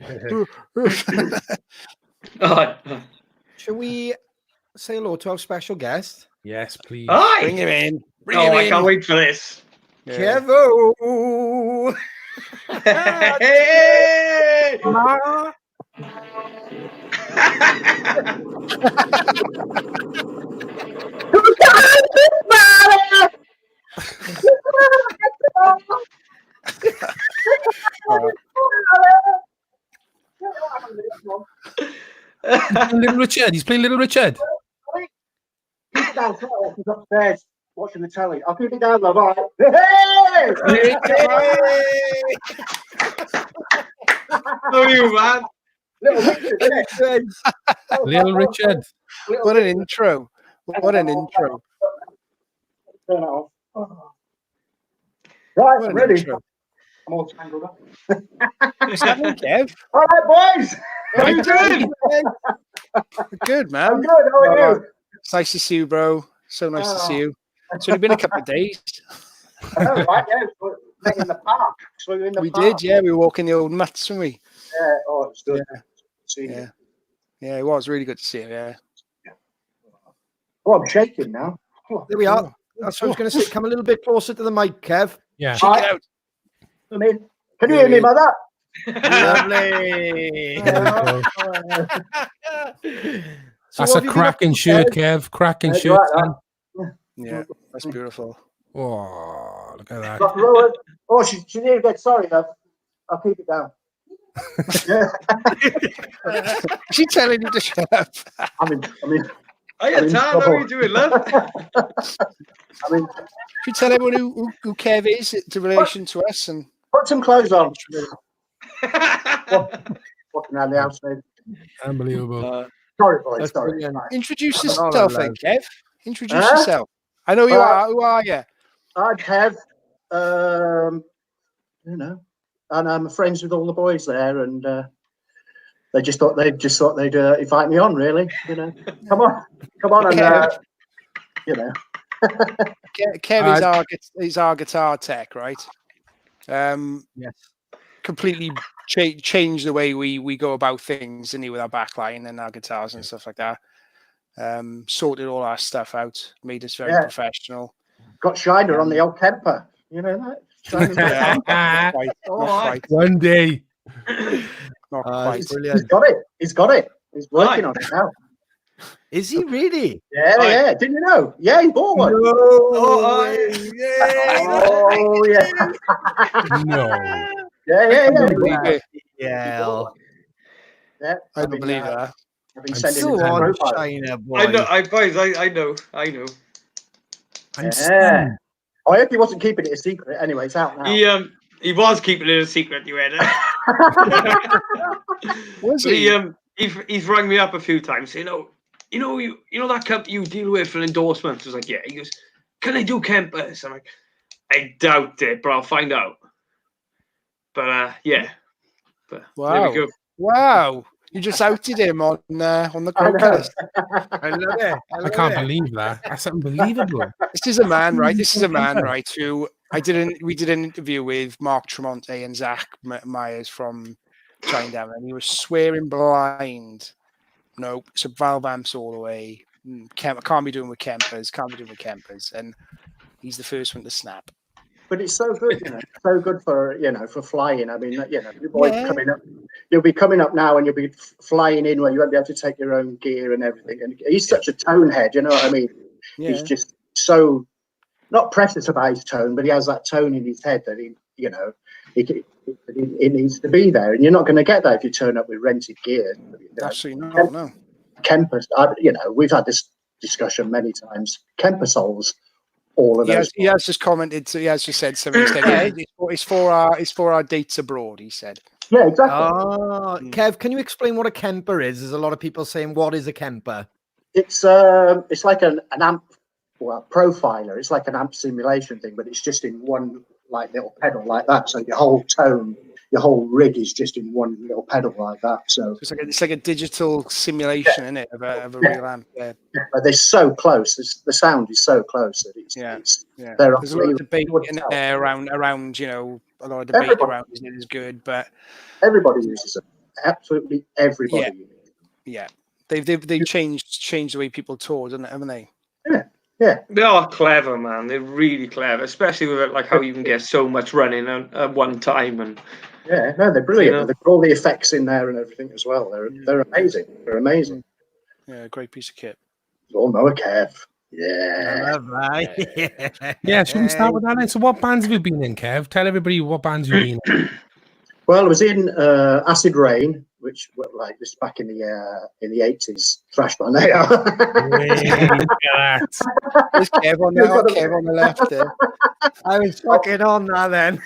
D: Shall we say hello to our special guest?
A: Yes, please.
C: Hi.
B: Bring him in. Bring
C: Oh,
B: him
C: I
B: in.
C: can't wait for this.
B: Yeah.
D: Kevo!
C: Hey!
A: Little Richard. He's playing Little Richard.
G: Keep it down, he's upstairs watching the telly. I'll keep it down, love. All right.
C: Oh, you man.
G: Little Richard, isn't it?
A: Little Richard.
B: What an intro. What an intro.
G: Turn it off. Right,
B: What
G: I'm
B: an
G: ready.
B: intro.
G: I'm all tangled up.
B: What's happening, Kev?
G: All right, boys.
B: How you doing? Good, man.
G: I'm good. How are you?
B: It's nice to see you, bro. So nice to see you. It's only been a couple of days.
G: I know, right? Yeah, we met in the park. So we were in the
B: We
G: park.
B: did, yeah. We were walking the old mats, didn't we?
G: Yeah. Oh, it's good.
B: Yeah.
G: See
B: Yeah.
G: you.
B: Yeah, it was really good to see you, yeah.
G: Oh, I'm shaking now.
D: There we are. That's what I was going to say. Come a little bit closer to the mic, Kev.
A: Yeah.
B: Check it out.
G: I mean, can you hear me, mother?
D: Lovely.
A: That's a cracking shirt, Kev. Cracking
G: That's
A: shirt.
G: right,
A: man.
B: Yeah, that's beautiful.
A: Oh, look at that.
G: But Rowan, oh, she nearly gets sorry, love. I'll keep it down. Yeah.
B: Is she telling you to shut up?
G: I mean,
C: Hiya, Tan. How are you doing, love?
G: I mean,
B: Should we tell everyone who Kev is in relation to us? And
G: put some clothes on. Walking around the house, mate.
A: Unbelievable.
G: Sorry, boys.
D: That's
G: Sorry.
D: brilliant.
B: introduce
D: I'm not
B: yourself, then,
D: allowed.
B: Kev. Introduce
G: Huh?
B: yourself. I know you are. Who are you?
G: I'd have, you know, and I'm friends with all the boys there, and they just thought they'd invite me on. Really, you know, come on, and you know,
B: Kev is our guitar tech, right?
D: Yes.
B: Completely changed the way we go about things, didn't he, with our backline and our guitars and stuff like that. Sorted all our stuff out, made us very professional.
G: got Shiner on the old Kemper. You know that? Shiner's got
B: Not quite. Not quite.
A: One day.
B: Not quite.
D: Brilliant.
G: He's got it. He's working on it now.
D: Is he really?
G: Yeah. Didn't you know? Yeah, he bought one.
C: Oh,
G: yeah.
A: No.
G: Yeah.
B: Believe it.
D: Yeah.
G: Yeah.
B: I don't believe that.
G: I've been
A: I'm
G: sending
D: So
G: him
D: on,
G: profiles.
D: China boy.
C: I know, boys. I know.
A: I'm
G: Yeah.
A: stunned.
G: I hope he wasn't keeping it a secret. Anyway, it's out now.
C: He was keeping it a secret. You had
B: Was
C: But
B: he?
C: he's rang me up a few times. You know that company you deal with for endorsements. I was like, yeah. He goes, can I do campers? I'm like, I doubt it, but I'll find out. But yeah. But there we go.
B: Wow. You just outed him on the CrowCast.
D: I love it.
A: I can't believe that. That's unbelievable.
B: This is a man, right? Who we did an interview with Mark Tremonti and Zach Myers from Shinedown, and he was swearing blind. No, so valve amps all the way. Can't be doing with Kempers, and he's the first one to snap.
G: But it's so good, so good for for flying. I mean, your boy coming up, you'll be coming up now, and you'll be flying in where you won't be able to take your own gear and everything. And he's such a tone head, you know what I mean?
B: Yeah.
G: He's just so not precious about his tone, but he has that tone in his head that it needs to be there, and you're not going to get that if you turn up with rented gear.
B: Absolutely not. No.
G: Kemper, we've had this discussion many times. Kemper solves all of those.
B: He has just commented. So he has just said something. He said, it's for our dates abroad. He said.
G: Yeah, exactly.
D: Kev, can you explain what a Kemper is? There's a lot of people saying, "What is a Kemper?"
G: It's like an amp, profiler. It's like an amp simulation thing, but it's just in one like little pedal like that. So your whole tone, your whole rig is just in one little pedal like that. So
B: it's like a digital simulation, isn't it, of a real amp? Yeah.
G: But they're so close. The sound is so close that it's
B: There's a lot of debate in there around you know, a lot of debate around isn't it as good, but
G: everybody uses them. Absolutely everybody uses them.
B: Yeah. They've changed the way people tour, haven't they?
G: Yeah.
C: They are clever, man. They're really clever, especially with like how you can get so much running at one time. And
G: yeah, no, they're brilliant. They've got all the effects in there and everything as well. They're amazing. They're amazing.
B: Yeah, great piece of kit.
G: Lawnmower Kev. Yeah.
D: I love that.
A: Yeah, should we start with that then? So what bands have you been in, Kev? Tell everybody what bands you've been in.
G: Well, I was in Acid Rain, which like this back in the 80s thrash band. They are.
B: There's Kev on the left there.
D: I was fucking on that then.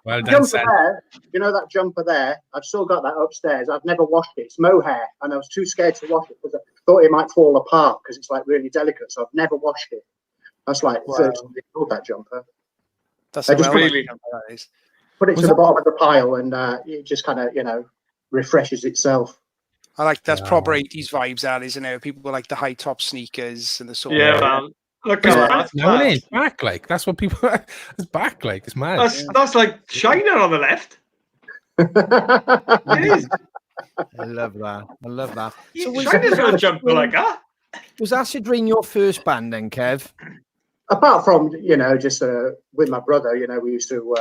A: Well done,
G: Jumper
A: Sam.
G: there, you know that jumper there? I've still got that upstairs. I've never washed it. It's mohair, and I was too scared to wash it because I thought it might fall apart because it's like really delicate. So I've never washed it. That's like 30 years old, that jumper.
B: That's
G: just
C: really
B: jumper, that is.
G: Put it to the bottom of the pile, and it just kind of refreshes itself.
B: I like that's proper 80s vibes. That isn't it? People like the high top sneakers and the sort.
C: Yeah, man. Look at that.
A: No, it is back like that's what people. It's back like it's mad.
C: That's like China on the left. It is.
D: I love that.
C: So China's got a jumper like that.
D: Was Acid Rain your first band then, Kev?
G: Apart from just with my brother, we used to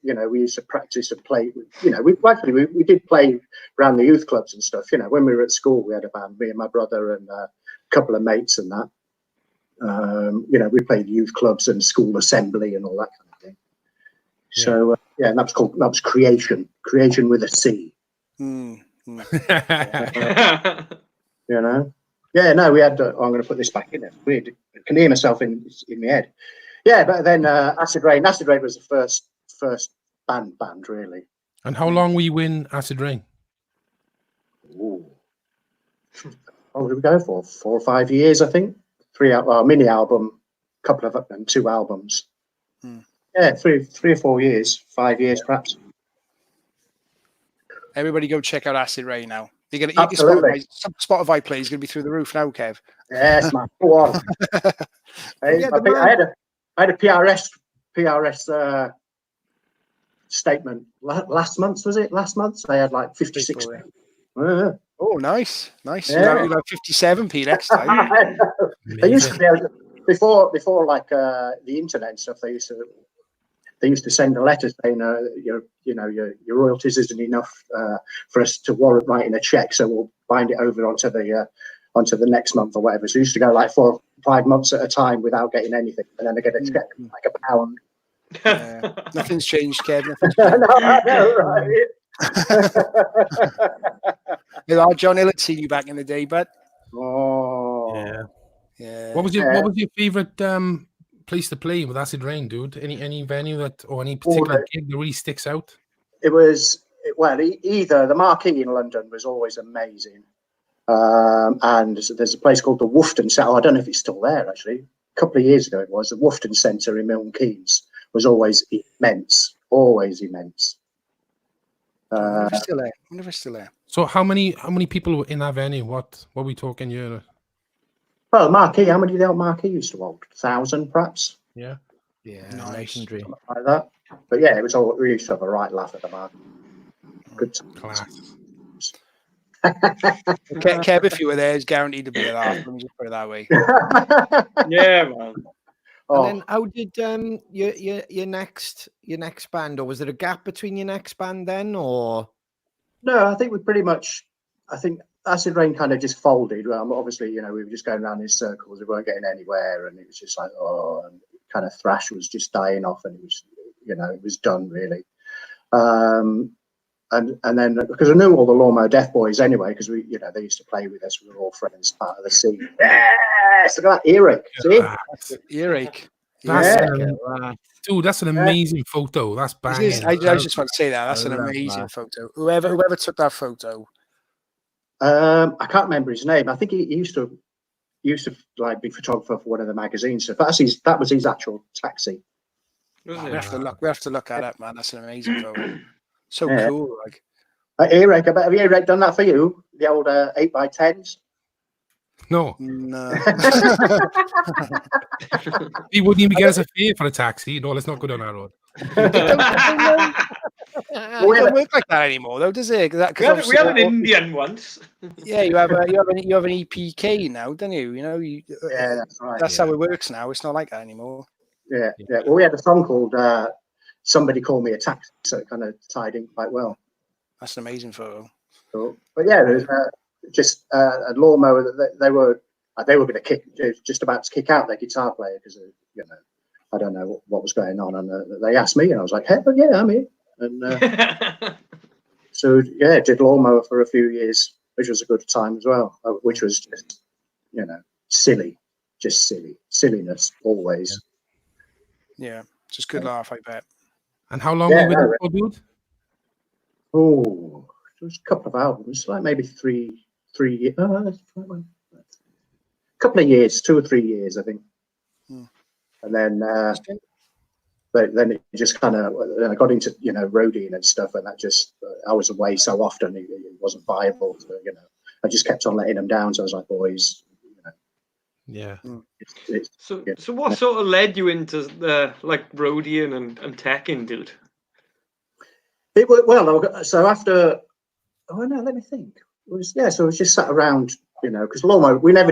G: we used to practice and play. We did play around the youth clubs and stuff. When we were at school, we had a band, me and my brother and a couple of mates and that. We played youth clubs and school assembly and all that kind of thing. Yeah. So and that was Creation with a C. Yeah, no, we had. I'm going to put this back in there. Weird. I can hear myself in my head. Yeah, but then Acid Rain. Acid Rain was the first band really.
A: And how long were you in Acid Rain?
G: Ooh. What did we go for? 4 or 5 years, I think. 3 mini album, couple of and 2 albums. Yeah, 3 or 4 years, 5 years perhaps.
B: Everybody go check out Acid Rain now. You're gonna Spotify play is gonna be through the roof now, Kev.
G: Yes, man. Go on. I had a PRS statement last month. Was it last month? I had like 56.
B: Oh, nice. Yeah. You're like 57p next time.
G: They used to be able to, before like the internet and stuff. They used to send a letter saying your royalties isn't enough for us to warrant writing a check, so we'll bind it over onto the next month or whatever. So it used to go like 4 or 5 months at a time without getting anything, and then they get a check like £1.
B: Nothing's changed, Kev. Right. John Hill had seen you back in the day, but yeah.
A: What was your favorite place to play with Acid Rain, dude? Any venue or any particular gig that really sticks out?
G: It was either the Marquee in London was always amazing, and there's a place called the Woughton Centre. I don't know if it's still there actually. A couple of years ago it was. The Woughton Centre in Milton Keynes was always immense.
B: I wonder if it's still there.
A: So how many people were in that venue? What are we talking here?
G: Well, Marquee, how many did the Marquee used to hold? 1,000 perhaps?
A: Yeah.
D: Legendary.
G: Like that. But yeah, it was all, we used to have a right laugh at the Marquee. Good
A: class.
B: Kev, if you were there, it's guaranteed to be a laugh. Let me just put it that way.
C: Yeah, man.
D: And then how did your next band, or was there a gap between your next band then, or?
G: No, I think we pretty much. I think Acid Rain kind of just folded. Obviously, we were just going around in circles. We weren't getting anywhere, and it was just like, and kind of thrash was just dying off, and it was, it was done really. And then because I knew all the Lawnmower Deth boys anyway, because we, they used to play with us. We were all friends, part of the scene. Yes, look at that earache. See,
B: earache.
A: Dude, that's an amazing photo. That's banging.
B: I just want to say that. That's an amazing photo. Whoever took that photo.
G: I can't remember his name. I think he used to like be photographer for one of the magazines. So that was his actual taxi.
C: Was
B: We
C: it?
B: have to look. We have to look at it, man. That's an amazing photo. So
G: Yeah.
B: cool. Like,
G: Earache, have Earache done that for you? The old 8x10s?
A: No,
B: no.
A: he wouldn't even get us a fare for a taxi. No, let's not go down that road.
B: It don't work like that anymore, though, does it?
C: We had an Indian once.
B: Yeah, you have an EPK now, don't you? You know,
G: Yeah, that's right.
B: that's how it works now. It's not like that anymore.
G: Yeah. Well, we had a song called "Somebody Call Me a Taxi," so it kind of tied in quite well.
B: That's an amazing photo.
G: So, but yeah, there's just a lawnmower that they were going to just about to kick out their guitar player because I don't know what was going on, and they asked me, and I was like, "Hey, but yeah, I'm here." And so yeah, did lawnmower for a few years, which was a good time as well. Which was just silliness always.
B: Yeah, just good laugh, I bet.
A: And how long were you with him for, dude?
G: Oh, it was a couple of albums, like maybe 3 years. Couple of years, 2 or 3 years, I think. And then it just kind of, I got into roadieing and stuff, and that just I was away so often it wasn't viable. So, I just kept on letting them down. So I was like, boys,
A: Yeah.
C: So what sort of led you into the roadieing and teching, dude?
G: It was, well, so after, let me think. So I was just sat around, because Lawnmower, we never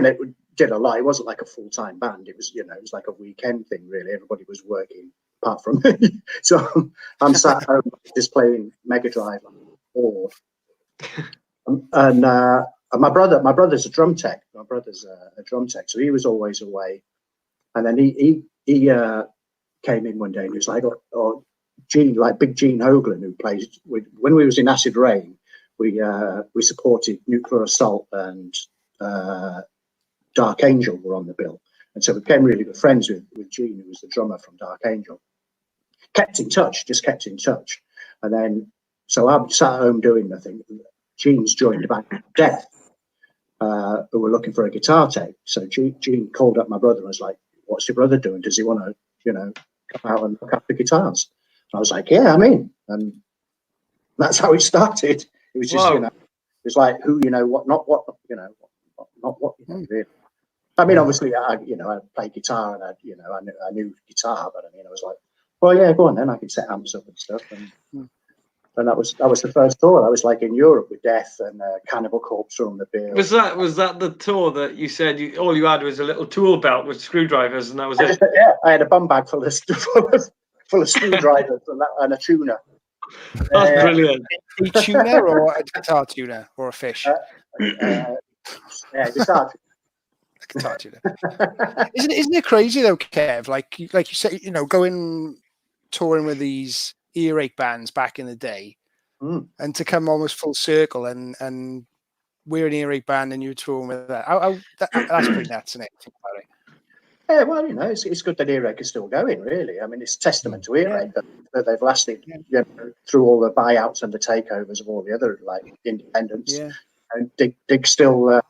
G: did a lot. It wasn't like a full-time band. It was, it was like a weekend thing, really. Everybody was working apart from me. So I'm sat home just playing Mega Drive, bored. And my brother's a drum tech. My brother's a drum tech, so he was always away. And then he came in one day and he was like, "Oh, Gene, like Big Gene Hoagland, who plays when we was in Acid Rain, we supported Nuclear Assault and Dark Angel were on the bill, and so we became really good friends with Gene, who was the drummer from Dark Angel. Kept in touch, and then so I sat at home doing nothing. Gene's joined a band called Deth, who were looking for a guitar tech. So Gene called up my brother and was like, "What's your brother doing? Does he want to, come out and look after guitars?" And I was like, "Yeah, I'm in." And that's how it started. It was just, it was like who, what, not what, not what, really. I mean, obviously, I played guitar and I knew guitar, but I mean, I was like, well, yeah, go on then. I can set amps up and stuff. And that was the first tour. I was like in Europe with Deth and Cannibal Corpse were on the bill.
C: Was that the tour that you said all you had was a little tool belt with screwdrivers and that was it?
G: Yeah, I had a bum bag full of screwdrivers and a tuner.
C: That's brilliant.
B: A tuner or a guitar tuner or a fish?
G: Yeah, guitar.
B: Guitar tuner. Isn't it crazy though, Kev? Like you said, going touring with these earache bands back in the day, and to come almost full circle and we're an earache band and you're touring with that. That's pretty nuts, isn't it? Think about it.
G: Yeah, well, it's good that Earache is still going, really. I mean, it's testament to Earache that they've lasted through all the buyouts and the takeovers of all the other independents. Yeah. And Dig's still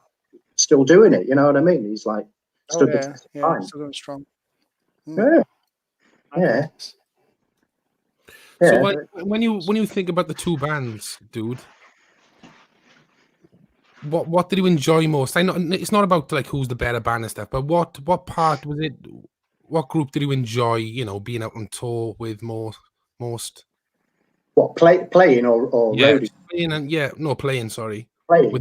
G: doing it. You know what I mean? He's like stood the test of time.
B: Still going strong.
G: Yeah.
A: So when you think about the two bands, dude, what did you enjoy most? I know it's not about like who's the better band and stuff, but what part was it? What group did you enjoy? Being out on tour with most.
G: What playing or roadie?
A: Playing. Sorry,
G: playing.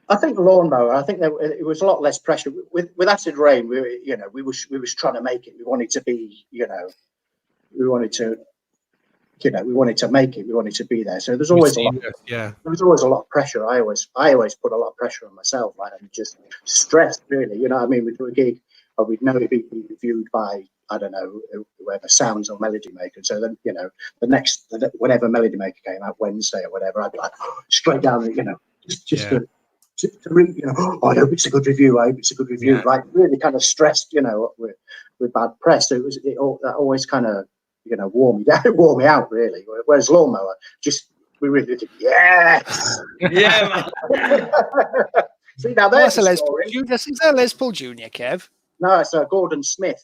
G: I think Lawnmower. I think it was a lot less pressure with Acid Rain. We was trying to make it. We wanted to be. We wanted to make it. We wanted to be there. So there's always there was always a lot of pressure. I always put a lot of pressure on myself, and just stressed, really. You know what I mean? We'd do a gig, and we'd know it'd be reviewed by, I don't know, whoever, Sounds or Melody Maker. So then, whenever Melody Maker came out Wednesday or whatever, I'd be like, straight down, to read, I hope it's a good review. I hope it's a good review. Yeah. Like really kind of stressed, with bad press. So that always kind of, wore me out really. Whereas Lawnmower, we really did, yes.
C: Yeah, man.
G: See, now
B: that's a Les Paul Jr. Is that Les Paul Jr., Kev?
G: No, it's Gordon Smith.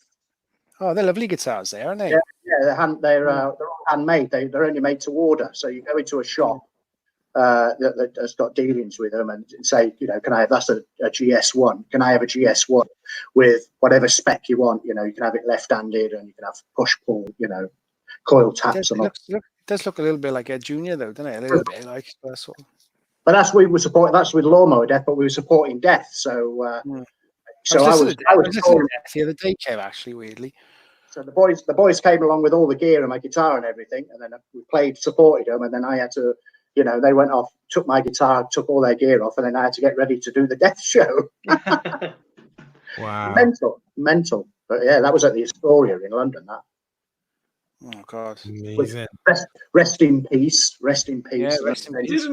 B: Oh, they're lovely guitars there, aren't they?
G: Yeah, they're all handmade. They're only made to order. So you go into a shop that's got dealings with them and say, can I have that's a GS1? Can I have a GS1 with whatever spec you want? You can have it left-handed and you can have push-pull, coil taps and all.
B: It does look a little bit like a Junior, though, doesn't it? A little bit like that's all.
G: But that's we were supporting. That's with Lawnmower Deth, but we were supporting Deth. So, so I was
B: the other day, Kev, actually, weirdly.
G: So the boys came along with all the gear and my guitar and everything, and then we supported them, and then I had to, they went off, took my guitar, took all their gear off, and then I had to get ready to do the Deth show.
A: Wow.
G: Mental. But yeah, that was at the Astoria in London. That.
B: Oh God!
A: Amazing.
G: Rest in peace. Rest in peace.
B: Yeah, rest in peace.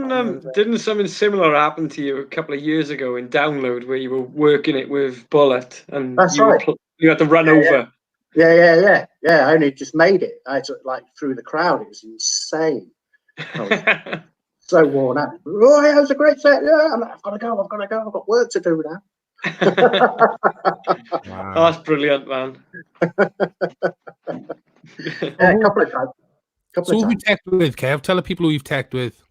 C: Didn't something similar happen to you a couple of years ago in Download where you were working it with Bullet and
G: That's right.
C: You had to run over?
G: Yeah. I only just made it. I took through the crowd. It was insane. I was so worn out. Oh, yeah, it was a great set. Yeah, I've got to go. I've got work to do now.
A: Wow.
C: That's brilliant, man.
G: Yeah, a couple of times.
A: So who have you teched with, Kev? Tell the people who you've teched with.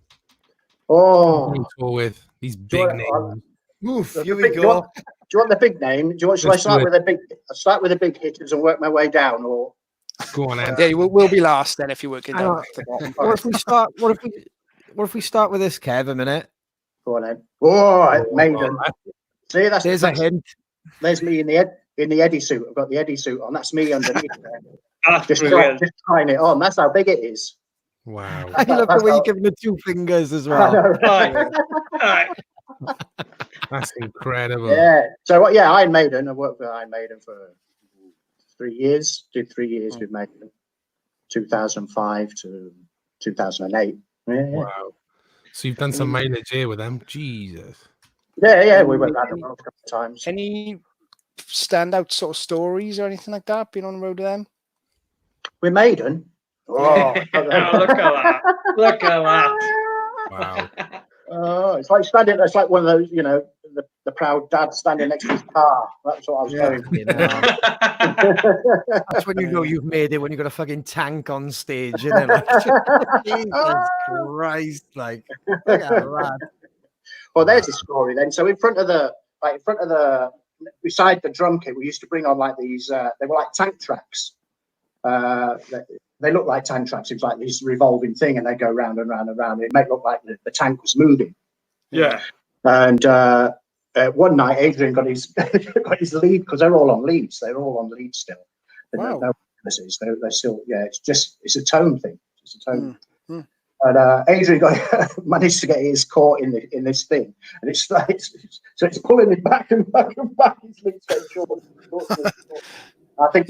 G: Oh,
A: With these big names.
D: Oof, here we go.
G: Do you want the big name? Shall I start with the big hitters and work my way down, or
A: Go on, Andy.
B: Yeah, we'll be last then if you're working
D: Hang
B: down
D: on.
B: the bottom.
D: What if we start? What if we start with this, Kev? A minute.
G: go on then? Oh, Maiden. See,
D: There's a hint.
G: There's me in the Eddie suit. I've got the Eddie suit on. That's me underneath there.
C: That's
G: Just
C: brilliant.
G: trying it on. That's how big it is.
A: Wow.
D: I love the way you give him the two fingers as
G: I
D: well.
G: know.
C: Right.
A: That's incredible.
G: Yeah. So Iron Maiden. I worked with Iron Maiden for 3 years. Did 3 years with Maiden, 2005 to 2008. Yeah.
A: Wow. So you've done some mileage here with them. Jesus.
G: Yeah. We went around the world a couple of times.
B: Any standout sort of stories or anything like that? Been on the road with them?
G: With Maiden. Oh,
C: Look at that. Look at that.
A: Wow.
G: Oh, it's like standing. It's like one of those, the proud dad standing next to his car. That's what I was going.
D: That's when you know you've made it, when you've got a fucking tank on stage, isn't it? Like, Jesus Christ, like, look at that.
G: Well, there's a story then. So in front of the beside the drum kit, we used to bring on these. They were like tank tracks. They look like tank tracks. It was like this revolving thing, and they go round and round and round. It made it look like the tank was moving.
C: Yeah.
G: And one night, Adrian got his lead, because they're all on leads. They're all on leads still.
B: Wow.
G: They're still. Yeah, it's a tone thing. It's a tone. And Adrian managed to get his caught in this thing, and it's pulling it back and back and back. His lead's getting short. I think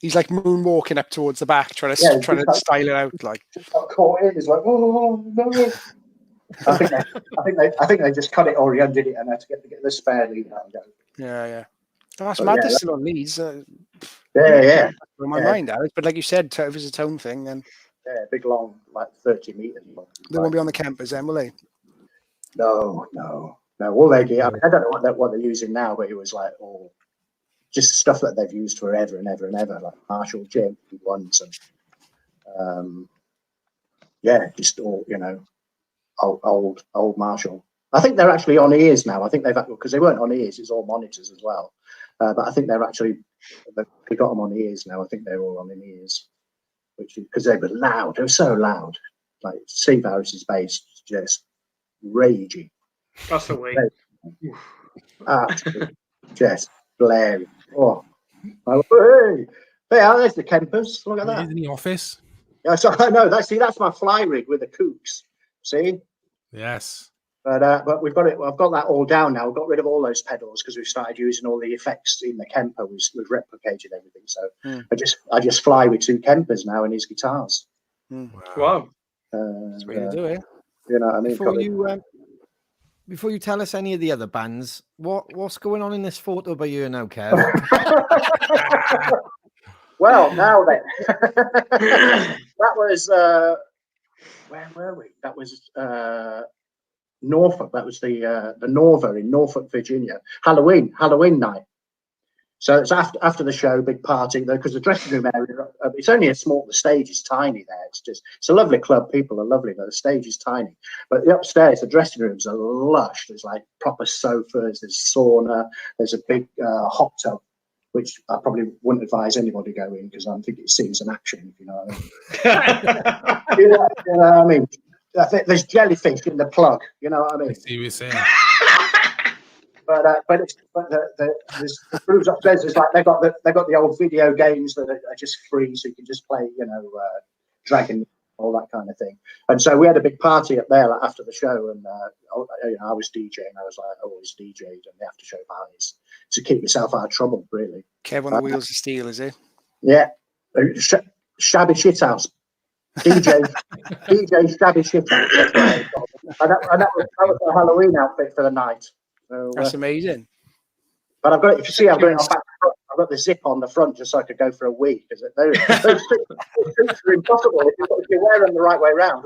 B: he's like moonwalking up towards the back, trying to style it out. Like
G: got caught in. It's like, oh no. I think they just cut it or undid it and had to get the spare lead out and go.
B: Yeah. That's mad. They're still on leads.
G: Yeah.
B: In my mind, Alex. But like you said, if it's a tone thing, then
G: big long, like 30 meters long.
B: They won't be on the campers then, will they?
G: No. All their gear. I mean, I don't know what they're using now, but it was like all just stuff that they've used forever and ever and ever, like Marshall JMP1s and just all old Marshall. I think they're actually on ears now. I think because they weren't on ears, it's all monitors as well. But I think they got them on ears now. I think they're all on ears, because they were loud. They were so loud. Like Steve Harris's bass, just raging.
C: That's the way.
G: Absolutely, just blaring. Oh, hey, there's the Kempers. Look at that.
A: In the office.
G: Yeah, so I know. That's my fly rig with the Kooks. See.
A: Yes.
G: But we've got it. I've got that all down now. We've got rid of all those pedals because we've started using all the effects in the Kemper. We've replicated everything. So I just fly with two Kempers now in his guitars.
C: Wow.
B: That's the way to do it.
G: You know what I mean?
D: Before you tell us any of the other bands, what's going on in this photo by you now, Kev?
G: Well, now then, that was where were we? That was Norfolk. That was the Norva in Norfolk, Virginia. Halloween night. So it's after the show, big party though, because the dressing room area, it's only a small. The stage is tiny there. It's a lovely club. People are lovely, but the stage is tiny. But the upstairs, the dressing rooms are lush. There's like proper sofas. There's sauna. There's a big hot tub, which I probably wouldn't advise anybody go in because I think it seems an action. If you know what I mean. you know what I mean? I think there's jellyfish in the plug. You know what I mean?
A: I see what you're saying.
G: But the rooms upstairs is like they got the old video games that are just free, so you can just play, Dragon, all that kind of thing. And so we had a big party up there like, after the show, and I was DJing. I was like, I always DJ'd and the after show parties to keep yourself out of trouble, really.
B: Kev on the wheels of steel, is he?
G: Yeah, shabby shit house. DJ shabby shit house. And that was a Halloween outfit for the night. So,
B: that's amazing.
G: But I've got it. If you see, I've got it on back front. I've got the zip on the front just so I could go for a wee. Because those suits are impossible if you wear them the right way around.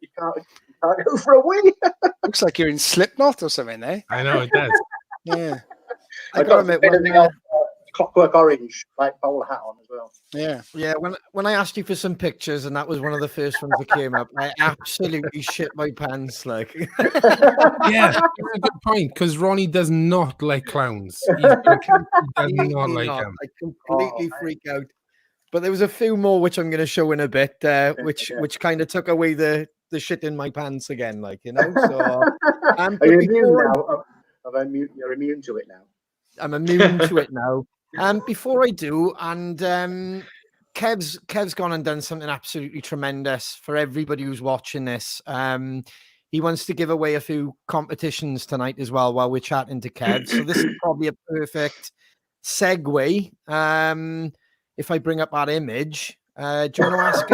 G: You can't go for a wee.
B: Looks like you're in Slipknot or something, eh?
A: I know it does.
B: Yeah.
G: I got a bit of the Clockwork Orange like bowler hat on as well.
B: Yeah.
D: When I asked you for some pictures, and that was one of the first ones that came up, I absolutely shit my pants. Like,
A: yeah, that's a good point because Ronnie does not like clowns. He does not like them.
D: I completely freak out. But there was a few more which I'm going to show in a bit, which kind of took away the shit in my pants again, like, you know. So
G: are you immune now? You're immune to it now.
D: I'm immune to it now. Before I do, and Kev's gone and done something absolutely tremendous for everybody who's watching this. He wants to give away a few competitions tonight as well while we're chatting to Kev. So this is probably a perfect segue. If I bring up that image, do you want to ask?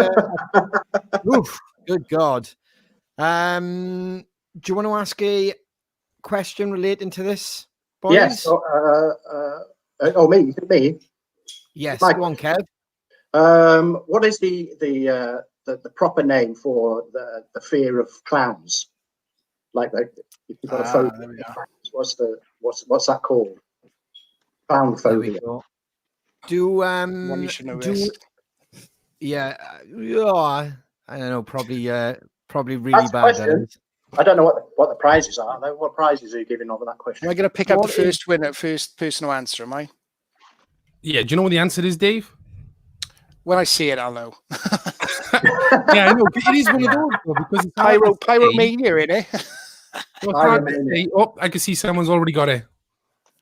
D: Oof, good God. Do you want to ask a question relating to this, boys?
G: Yes. Me.
D: Yes. Go on, Kev.
G: What is the proper name for the fear of clowns? Like, if you've got a phobia, what's that called? Clown phobia.
B: One you should know this.
D: Yeah. I don't know. Probably really bad.
G: I don't know what the prizes are. What prizes are you giving over that question?
B: Am I going to pick up the first winner, first person to answer? Am I?
A: Yeah. Do you know what the answer is, Dave?
B: When I see it, I'll know.
A: Yeah, I know. It is one of those though, because it's
B: Pyromania, in it.
A: Oh, I can see someone's already got it.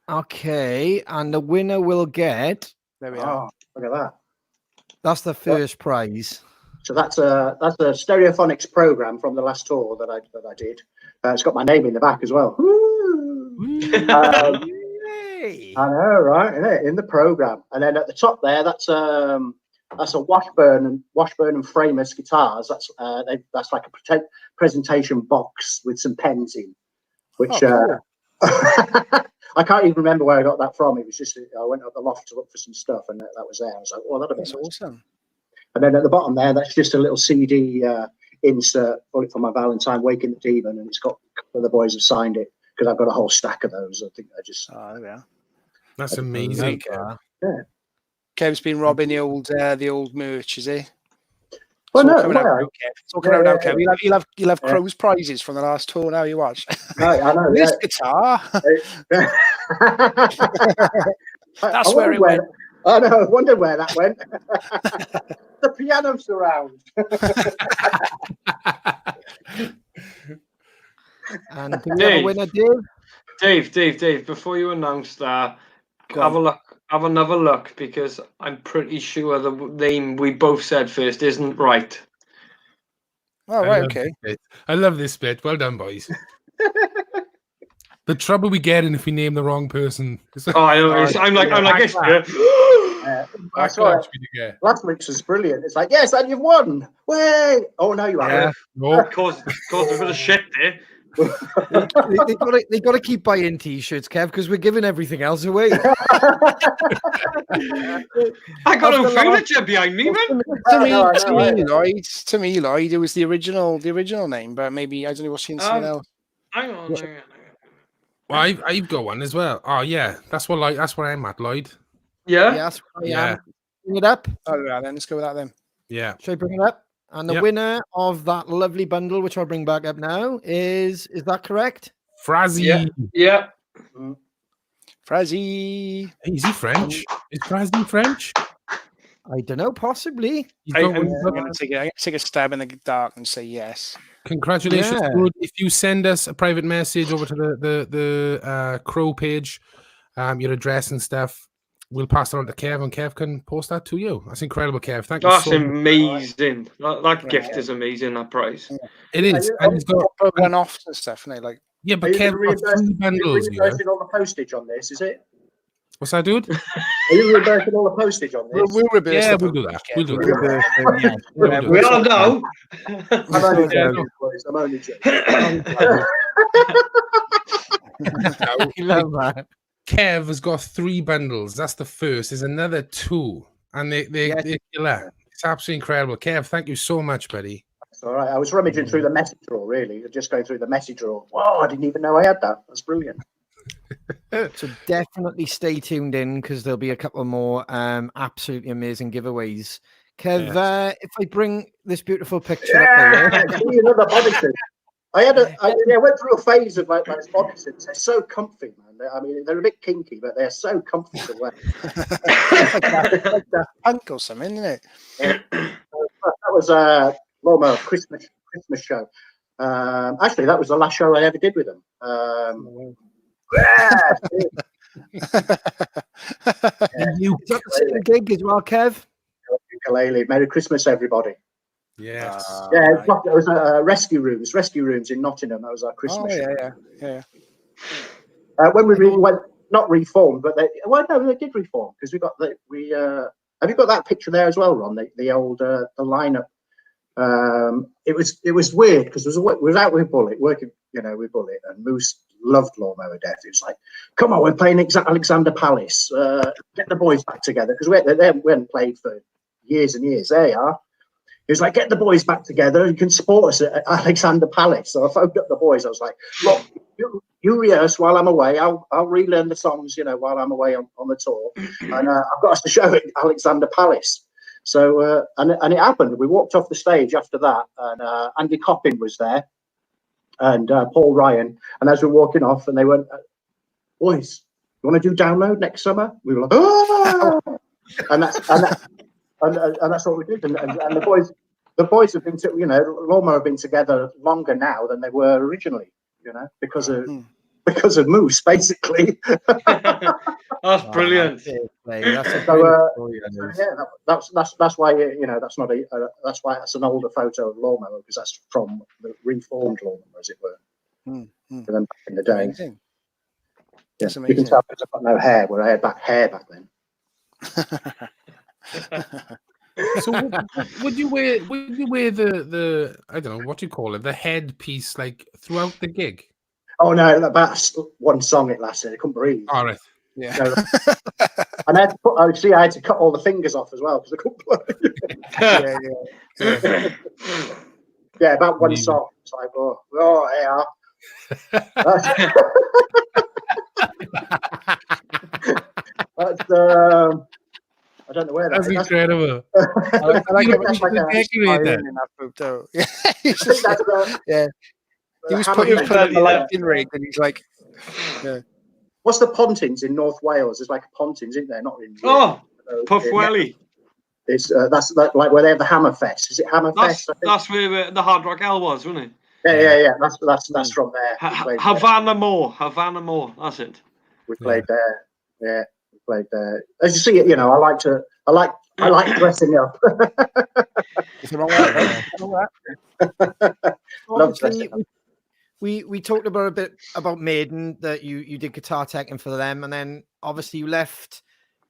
D: Okay, and the winner will get.
B: There we are.
G: Look at that.
D: That's the first prize.
G: So that's a Stereophonics program from the last tour that I did. It's got my name in the back as well. I know, right? Isn't it? In the program, and then at the top there, that's a Washburn and Framus guitars. That's like a presentation box with some pens in, which cool. I can't even remember where I got that from. It was just I went up the loft to look for some stuff, and that was there. I was like, "Oh, that'd be nice."
B: Awesome.
G: And then at the bottom there, that's just a little CD insert for my Valentine, Waking the Demon, and it's got a couple of the boys have signed it because I've got a whole stack of those. I think I just.
B: Oh, there we are.
A: That's amazing.
G: Yeah.
B: Kev's been robbing the old merch, is he?
G: Well,
B: Talking out now, Kev. You'll have CROWS prizes from the last tour now. You watch.
G: No, I know.
B: This guitar. That's where it went.
G: I know. I wonder where that went. The piano surround.
D: And do we have a winner, Dave?
C: Dave. Before you announce that, have another look because I'm pretty sure the name we both said first isn't right.
B: Oh, right, okay.
A: I love this bit. Well done, boys. The trouble we get in if we name the wrong person.
C: I know. I'm like,
G: I saw it. Last week's was brilliant. It's like, yes, and you've won. Way. Oh no, you haven't.
A: No.
C: Caused a bit of shit there.
D: they got to keep buying t-shirts, Kev, because we're giving everything else away.
C: I got no furniture behind me, man.
B: To me, Lloyd, it was the original name, but maybe I don't know what's in something else.
C: Hang on.
A: Well, I've got one as well. Oh yeah, that's where I'm at, Lloyd.
C: Yeah.
D: Yes, I
A: Yeah.
D: am. Bring it up.
B: Oh, right, then let's go with that then.
A: Yeah.
D: Should I bring it up? And the
A: Yep.
D: winner of that lovely bundle, which I'll bring back up now, is that correct?
A: Frazzy.
C: Yeah. Yeah.
B: Frazzy.
A: Hey, is he French? Is Frazzy French?
D: I don't know, possibly.
A: He's
C: I-
A: got
C: I'm-
A: one-
B: I'm going to take a stab in the dark and say yes.
A: Congratulations,
D: Yeah.
A: dude. If you send us a private message over to the Crow page, your address and stuff, we'll pass it on to Kev, and Kev can post that to you. That's incredible, Kev. Thank you
C: That's
A: so much.
C: amazing. That gift is amazing. That prize.
A: It is. And he's got
B: One-offs and stuff, and like
A: yeah,
G: Are
A: but
G: you
A: Kev got 3 bundles here.
G: reimbursing all the postage on this, is it?
A: What's that, dude?
G: Are you reimbursing all the postage on this?
B: we'll reverse.
A: Yeah,
B: the
A: we'll do that. We'll do
B: We'll
A: that.
B: Yeah,
A: We'll do
C: We
A: that.
C: all know.
G: I'm only
A: Yeah,
G: joking, boys. I'm only joking.
D: I love that.
A: Kev has got 3 bundles. That's the first. There's another 2, and they're killer. It's absolutely incredible. Kev, thank you so much, buddy.
G: It's all right. I was rummaging through the message drawer, really. Just going through the message drawer. Wow, I didn't even know I had that. That's brilliant.
D: So definitely stay tuned in because there'll be a couple more absolutely amazing giveaways. Kev, if I bring this beautiful picture up there.
G: See another bodysuit. I went through a phase of like those bodysuits. They're so comfy, man. I mean, they're a bit kinky, but they're so comfy to wear.
B: like that punk or something, isn't it?
G: That was a Lawnmower Christmas show. Actually, that was the last show I ever did with them.
D: Is that the same gig as well, Kev?
G: Ukulele. Merry Christmas, everybody.
A: Yes.
G: Yeah, it was rescue rooms in Nottingham. That was our Christmas show.
B: Yeah.
G: When we went, not reformed, but they did reform because we got have you got that picture there as well, Ron? The old the lineup. It was weird because we was out with Bullet, working, with Bullet, and Moose loved Lawnmower Deth. It was like, come on, we're playing Alexander Palace. Get the boys back together because we hadn't played for years and years. There you are. He was like, get the boys back together. You can support us at Alexander Palace. So I phoned up the boys. I was like, look, you rehearse while I'm away. I'll relearn the songs, while I'm away on the tour. And I've got us to show at Alexander Palace. So, and it happened. We walked off the stage after that, and Andy Coppin was there, and Paul Ryan. And as we're walking off, and they went, boys, you want to do Download next summer? We were like, oh! and that's what we did. And the boys have been, Lawnmower have been together longer now than they were originally, because of Moose, basically.
C: That's brilliant.
D: That's a
G: that's why that's not that's why that's an older photo of Lawnmower, because that's from the reformed Lawnmower, as it were. For them back in the day.
B: Amazing.
G: Yeah, you can tell because I've got no hair, where I had hair back then.
A: So would you wear the I don't know what you call it, the headpiece, like throughout the gig?
G: Oh no, about one song it lasted. I couldn't breathe.
A: All right.
B: Yeah.
G: And I had to cut all the fingers off as well because I couldn't play. Yeah, about one song. It's like, yeah. I don't know where
A: that's
G: is.
A: incredible.
B: I like
A: that.
B: in that photo.
G: Yeah.
B: He was putting the light in rig, and he's like,
G: what's the Pontins in North Wales? There's like a Pontins, isn't there? Not in.
C: Puffwelly.
G: It's that's like where they have the Hammerfest. Is it Hammerfest?
C: That's where the Hard Rock L was, wasn't it?
G: Yeah. That's from there.
C: Havana More. That's it.
G: We played there. Yeah, we played there. As you see, I like dressing up. Love dressing up.
D: We talked about a bit about Maiden, that you did guitar teching for them, and then obviously you left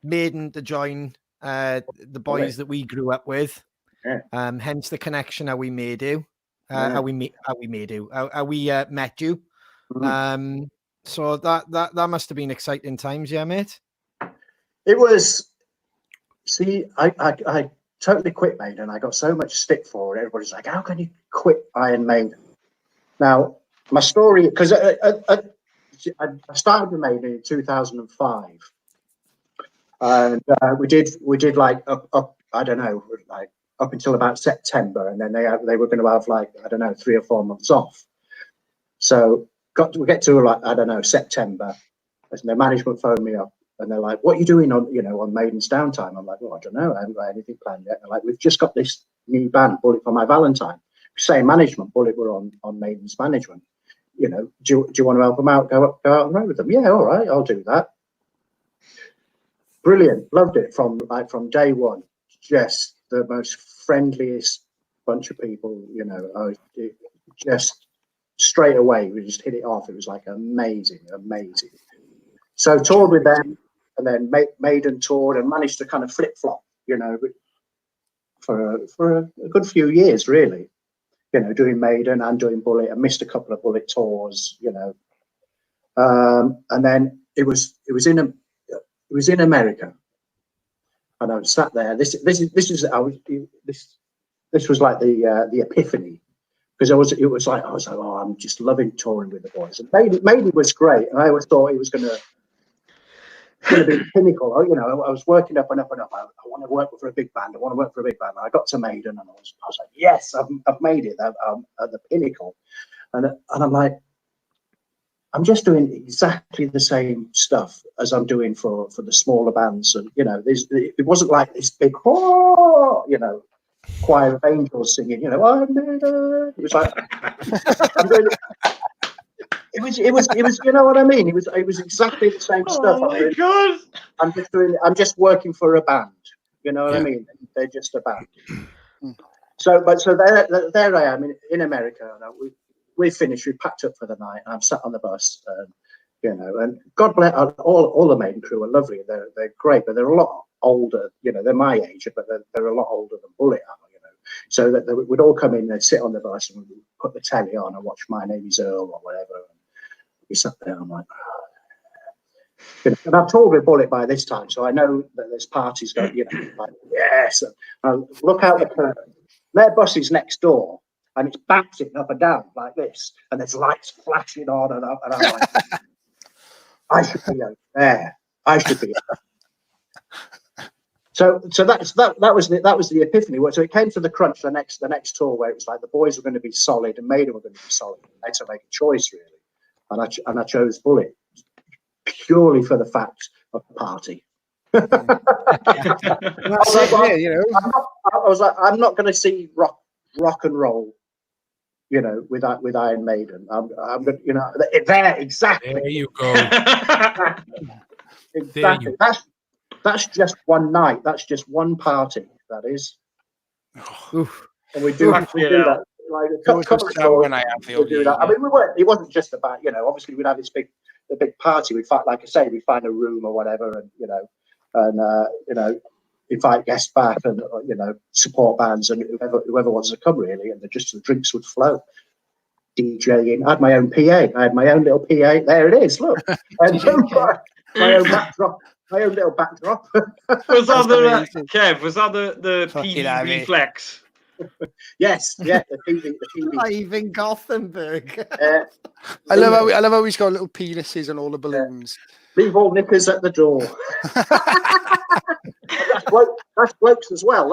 D: Maiden to join the boys that we grew up with.
G: Yeah.
D: Hence the connection how we made you, how we met you.
G: Mm-hmm.
D: So that must have been exciting times, yeah, mate.
G: It was. See, I totally quit Maiden. I got so much stick for it. Everybody's like, "How can you quit Iron Maiden?" Now, my story, because I started with Maiden in 2005, and we did like up I don't know, like up until about September, and then they were going to have like, I don't know, 3 or 4 months off. So we get to like, I don't know, September, and the management phoned me up, and they're like, "What are you doing on Maiden's downtime?" I'm like, "Well, I don't know. I haven't got anything planned yet." They're like, "We've just got this new band, Bullet for My Valentine. Same management, Bullet were on Maiden's management. Do you want to help them out? Go out and ride with them?" "Yeah, all right, I'll do that." Brilliant, loved it from day one. Just the most friendliest bunch of people. Just straight away we just hit it off. It was like amazing. So toured with them, and then Maiden toured and managed to kind of flip flop, for a good few years really. Doing Maiden and doing Bullet. I missed a couple of Bullet tours, and then it was in America, and I was sat there. This was like the epiphany, because it was like, oh, I'm just loving touring with the boys. And Maiden was great, and I always thought it was going to be the pinnacle. I was working up and up and up. I want to work for a big band. And I got to Maiden, and I was like, yes, I've made it. I'm at the pinnacle, and I'm like, I'm just doing exactly the same stuff as I'm doing for the smaller bands, and it wasn't like this big, choir of angels singing. I made it. It was like I'm doing it. It was, you know what I mean? It was exactly the same stuff.
C: Oh my God!
G: I'm just working for a band. You know what I mean? They're just a band. So there I am in America. We finished. We packed up for the night. And I'm sat on the bus, and God bless all the Maiden crew are lovely. They're great, but they're a lot older. They're my age, but they're a lot older than Bullet are. So that they would all come in and sit on the bus, and we'd put the telly on and watch My Name Is Earl or whatever. And we sat there, and I'm like, and I've toured with Bullet by this time, so I know that there's parties going, like, yes. And look out the curtain. Their bus is next door, and it's bouncing up and down like this, and there's lights flashing on, and I'm like, I should be out there. I should be. So that was the epiphany. So it came to the crunch, the next tour, where it was like the boys were going to be solid and Maiden were going to be solid. I had to make a choice really, and I chose Bullet purely for the fact of the party. I was like, I'm not going to see rock and roll, with Iron Maiden. I'm going, there exactly.
A: There you go.
G: Exactly. That's just one night. That's just one party. That is.
D: Oof.
G: And we do that. Like a couple of tours, we do that. I mean, it wasn't just about, obviously we'd have this big party. We'd find, like I say, we'd find a room or whatever, and invite guests back, and support bands and whoever wants to come really, and the drinks would flow. DJing. I had my own PA. I had my own little PA. There it is. Look, my own backdrop. My own little backdrop.
C: Was that Kev? Was that the PV reflex?
G: Yes, yeah, the PV.
D: Live in Gothenburg.
B: I love how he's got little penises and all the balloons.
G: Leave all knickers at the door. That's blokes as well.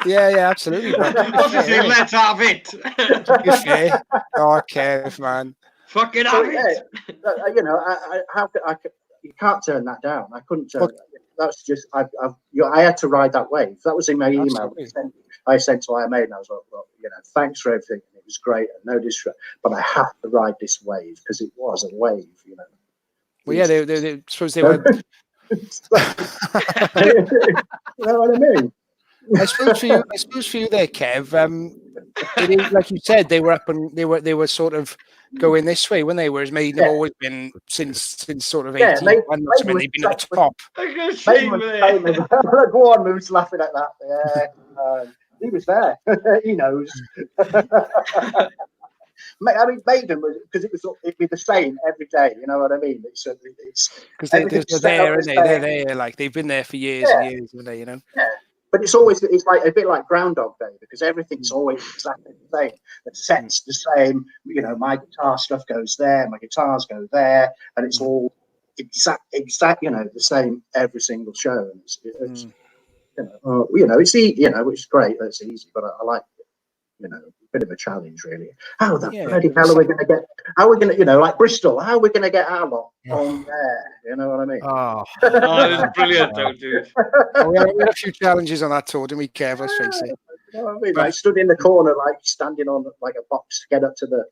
B: Yeah, absolutely.
C: Let's have it.
B: Oh, Kev, man.
C: Fucking have it.
G: You can't turn that down. I couldn't turn that. That's just I had to ride that wave. That was in my email I sent to Iron Maiden. I was like, well, thanks for everything. It was great, and no disrespect, but I have to ride this wave because it was a wave.
B: Well, yeah, they suppose they were.
G: You know what I mean?
B: I suppose for you there, Kev. It is, like you said, they were up and they were sort of going this way when they were. As Maiden have always been since sort of 18. They've been at the top.
G: Go on, Moose, laughing at that. Yeah, he was there. He knows. I mean, Maiden was, because it'd be the same every day. You know what I mean? It's because
B: they're there, aren't they? They're there, like they've been there for years and years, haven't they?
G: Yeah. but it's always, it's like a bit like Groundhog Day, because everything's always exactly the same. The set's the same. You know, my guitar stuff goes there, my guitars go there, and it's all exact. You know, the same every single show. And it's it's it's great. That's easy, but I like, a bit of a challenge, really. How the bloody hell are we going to get? How are we going to, like Bristol? How are we going to get our lot on there? You know what I mean?
C: Oh, it's brilliant, though, dude.
B: We had a few challenges on that tour, didn't we, Kev? Let's face it.
G: You know what I mean? Like stood in the corner, like standing on like a box to get up to the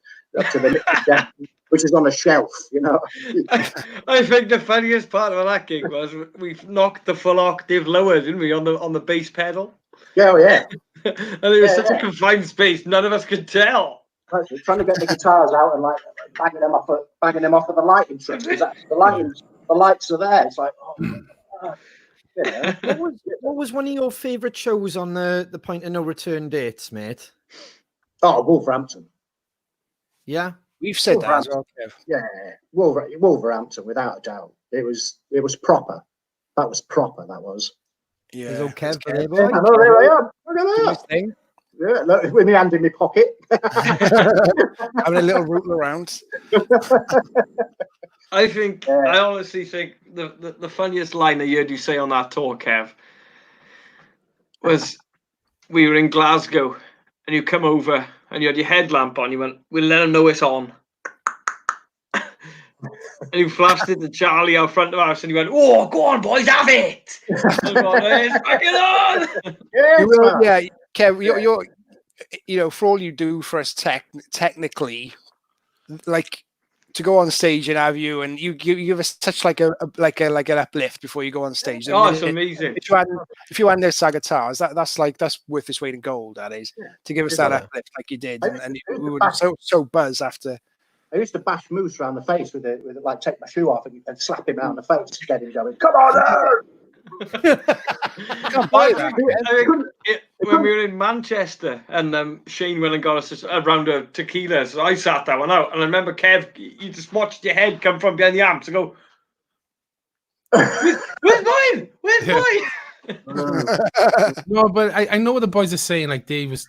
G: deck, which is on a shelf. You know.
C: I think the funniest part of that gig was we knocked the full octave lower, didn't we, on the bass pedal?
G: Yeah, yeah.
C: And it was such a confined space, none of us could tell.
G: Actually, trying to get the guitars out and like banging them off of the lighting strips, because the lights are there. It's like,
D: What was one of your favourite shows on the Point of No Return dates, mate?
G: Oh, Wolverhampton.
D: Yeah,
B: we've said that as well, Kev.
G: Yeah, Wolverhampton, without a doubt. It was proper. That was proper. That was.
B: Yeah.
D: There's old Kev,
G: there I am. Look at that. Yeah, look, with my hand in my pocket.
B: Having a little root around.
C: I honestly think the funniest line I heard you say on that tour, Kev, was we were in Glasgow and you come over and you had your headlamp on. You went, "We'll let them know it's on." And you flashed it to Charlie out front of us and you went, "Oh, go on, boys, have it!" It's fucking on!
B: Yeah, Kev, you're for all you do for us technically, like to go on stage and have you, and you give us such like an uplift before you go on stage.
C: Oh, it's amazing.
B: If you had those guitars, that's worth its weight in gold. That is, to give us that uplift like you did, and we were so buzzed after.
G: I used to bash Moose around the face with like take my shoe off and slap him around the face to get him going. Come on, there!
B: Can't buy that.
C: When we were in Manchester and Shane went and got us a round of tequila, so I sat that one out, and I remember Kev, you just watched your head come from behind the amps and go, "Where's mine? Where's mine?"
A: No, but I know what the boys are saying. Like Dave was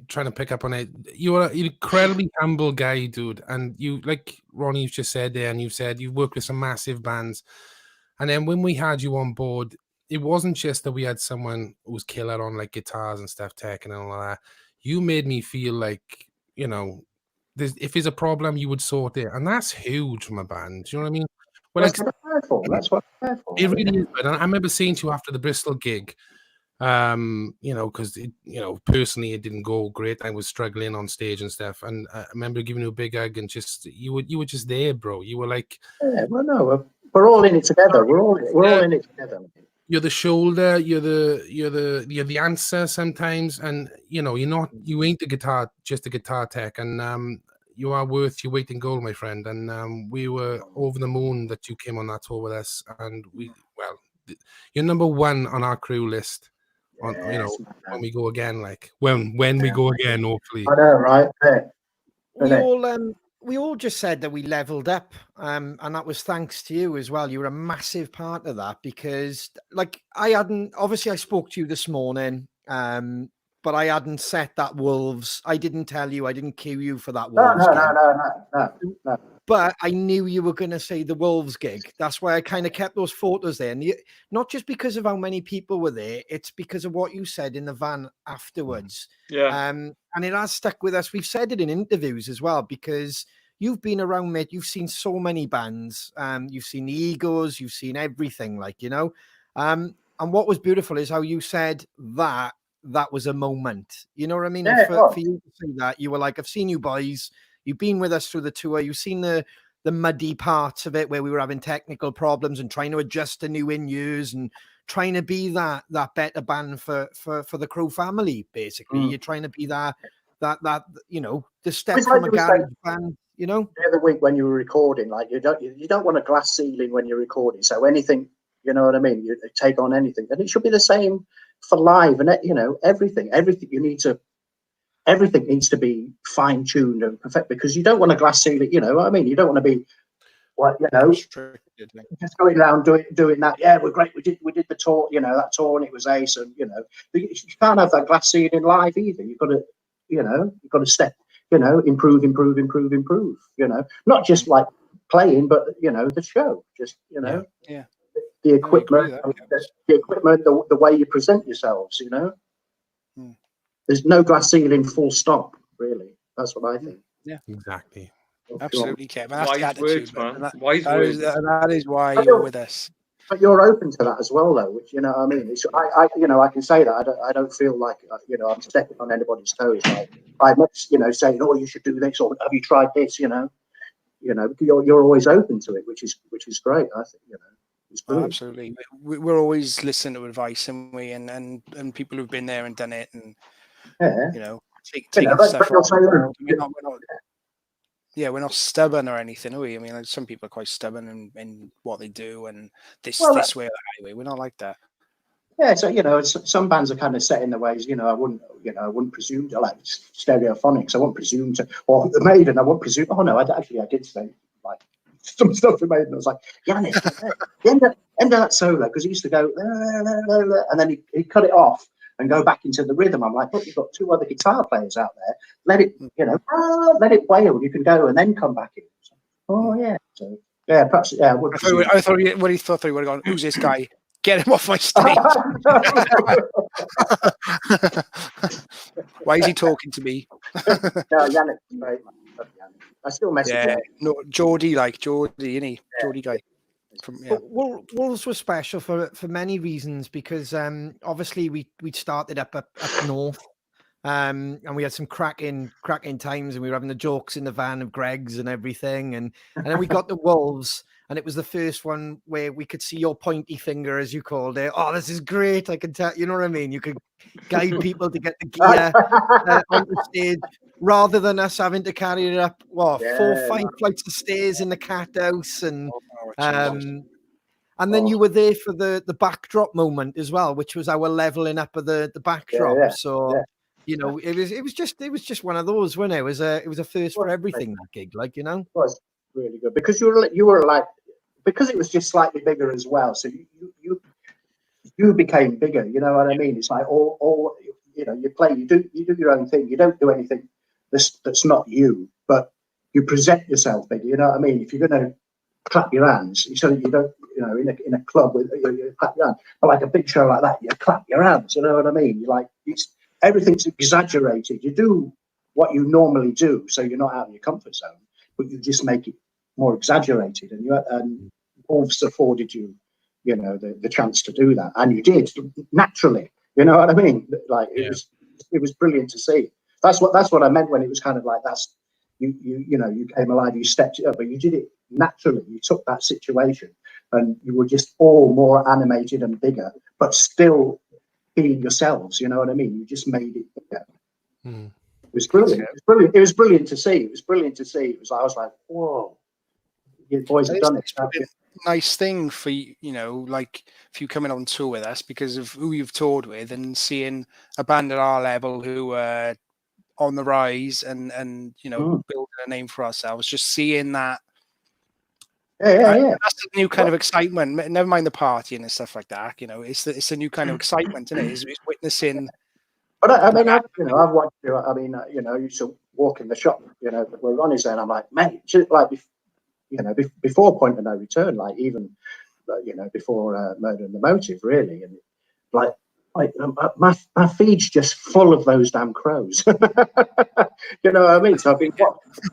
A: trying to pick up on it. You are an incredibly humble guy, dude, and you, like Ronnie just said there, and you said you worked with some massive bands, and then when we had you on board, it wasn't just that we had someone who was killer on like guitars and stuff, tech and all that. You made me feel like, if there's a problem, you would sort it, and that's huge from a band. Do you know what I mean? Well,
G: that's what I'm there for.
A: It really is. But I remember saying to you after the Bristol gig, because personally it didn't go great. I was struggling on stage and stuff, and I remember giving you a big hug, and just you were just there, bro. You were like,
G: yeah, well, no, we're all in it together. We're all in it together.
A: You're the shoulder. You're the answer sometimes, and you ain't just a guitar tech, and you are worth your weight in gold, my friend. And we were over the moon that you came on that tour with us, and you're number one on our crew list. When we go again, like when we go again, hopefully.
G: I know, right?
D: We all just said that we leveled up, and that was thanks to you as well. You were a massive part of that, because like I spoke to you this morning, but I hadn't set that Wolves. I didn't tell you. I didn't cue you for that Wolves game. No. But I knew you were going to say the Wolves gig. That's why I kind of kept those photos there. And not just because of how many people were there, it's because of what you said in the van afterwards.
C: Yeah.
D: And it has stuck with us. We've said it in interviews as well, because you've been around, mate. You've seen so many bands. You've seen the Egos. You've seen everything, And what was beautiful is how you said that was a moment. You know what I mean?
G: Yeah,
D: for you to say that, you were like, I've seen you boys. You've been with us through the tour. You've seen the muddy parts of it where we were having technical problems and trying to adjust to new in-use and trying to be that better band for the CrowFamily, basically. You're trying to be that the step from a garage band, The
G: other week when you were recording, like you don't want a glass ceiling when you're recording. So anything, you know what I mean? You take on anything. And it should be the same for live and everything you need to. Everything needs to be fine-tuned and perfect, because you don't want a glass ceiling. You know what I mean? You don't want to be Well, you know,
B: restricted.
G: just going around doing that. Yeah, we're great. We did the tour. You know, that tour, and it was ace. And you know, you can't have that glass ceiling in life either. You've got to, you know, you've got to step. You know, improve. You know, not just like playing, but you know, the show. Just you know,
B: Yeah.
G: the equipment, the way you present yourselves. You know, there's no glass ceiling. Full stop. Really, that's what I think.
B: Yeah,
A: Exactly.
B: absolutely, Kevin. That's the
C: Wise
B: attitude,
C: words, man.
B: and
C: Wise words.
B: that is why you're with us.
G: But you're open to that as well, though. Which you know, what I mean, it's, you know, I can say that I don't feel like you know I'm stepping on anybody's toes. Like I'm not, you know, saying, oh, you should do this or have you tried this? You know, you're always open to it, which is great. I think you know, it's brilliant.
B: Absolutely, we're always listening to advice, and people who've been there and done it, and you know, taking stuff off. We're not stubborn or anything, are we? I mean, like, some people are quite stubborn in what they do, and this way or that way. We're not like that.
G: Yeah, so you know, some bands are kind of set in their ways. You know, I wouldn't presume to like Stereophonics. I wouldn't presume to, or the Maiden. I wouldn't presume. Oh no, I did say like some stuff with Maiden. I was like, Yannick, the end of that solo, because he used to go, and then he cut it off and go back into the rhythm. I'm like, look, you've got two other guitar players out there. Let it, you know, let it wail. You can go and then come back in. So, oh yeah. So yeah, perhaps yeah.
B: I thought he would have gone, who's this guy? Get him off my stage. Why is he talking to me?
G: No, Yannick's great, man. I still message him.
B: No, Geordie, isn't he? Geordie guy.
D: Wolves were special for many reasons, because obviously we'd started up north, and we had some cracking times, and we were having the jokes in the van of Greg's and everything, and then we got the Wolves, and it was the first one where we could see your pointy finger, as you called it. Oh, this is great! I can tell. You know what I mean? You could guide people to get the gear on the stage, rather than us having to carry it up 4 or 5 flights of stairs in the cat house, and then you were there for the backdrop moment as well, which was our leveling up of the backdrop. You know, it was just one of those, wasn't it? It was a first for everything, that gig, like, you know. It was really good because you were like, because it was just slightly bigger as well. So you became bigger. You know what I mean? It's like all you know, you play, you do your own thing. You don't do anything that's not you, but you present yourself bigger. You know what I mean? If you're going to clap your hands, so that you don't, you know, in a club with you clap your hands, but like a big show like that, you clap your hands. You know what I mean? You like everything's exaggerated. You do what you normally do, so you're not out of your comfort zone, but you just make it more exaggerated. And Wolves afforded you, you know, the chance to do that, and you did naturally. You know what I mean? Like it was brilliant to see. That's what I meant when it was kind of like that's you know, you came alive, you stepped it up, but you did it naturally. You took that situation, and you were just all more animated and bigger, but still being yourselves. You know what I mean? You just made it bigger. It was brilliant. It was brilliant. It was brilliant to see. It was brilliant to see. It was. I was like, whoa, you boys have done it.
B: Nice thing for you know, like if you coming on tour with us because of who you've toured with and seeing a band at our level who are on the rise and you know, building a name for ourselves. Just seeing that. Yeah. That's a new kind of excitement. Never mind the partying and stuff like that. You know, it's a new kind of excitement, isn't it? It's witnessing.
G: But I mean, I've watched you. I mean, you know, I used to walk in the shop. You know, where Ronnie's there, and I'm like, mate, like, you know, before Point of No Return, like even, you know, before Murder and the Motive, really, and like my feed's just full of those damn CROWS. You know what I mean? So I've been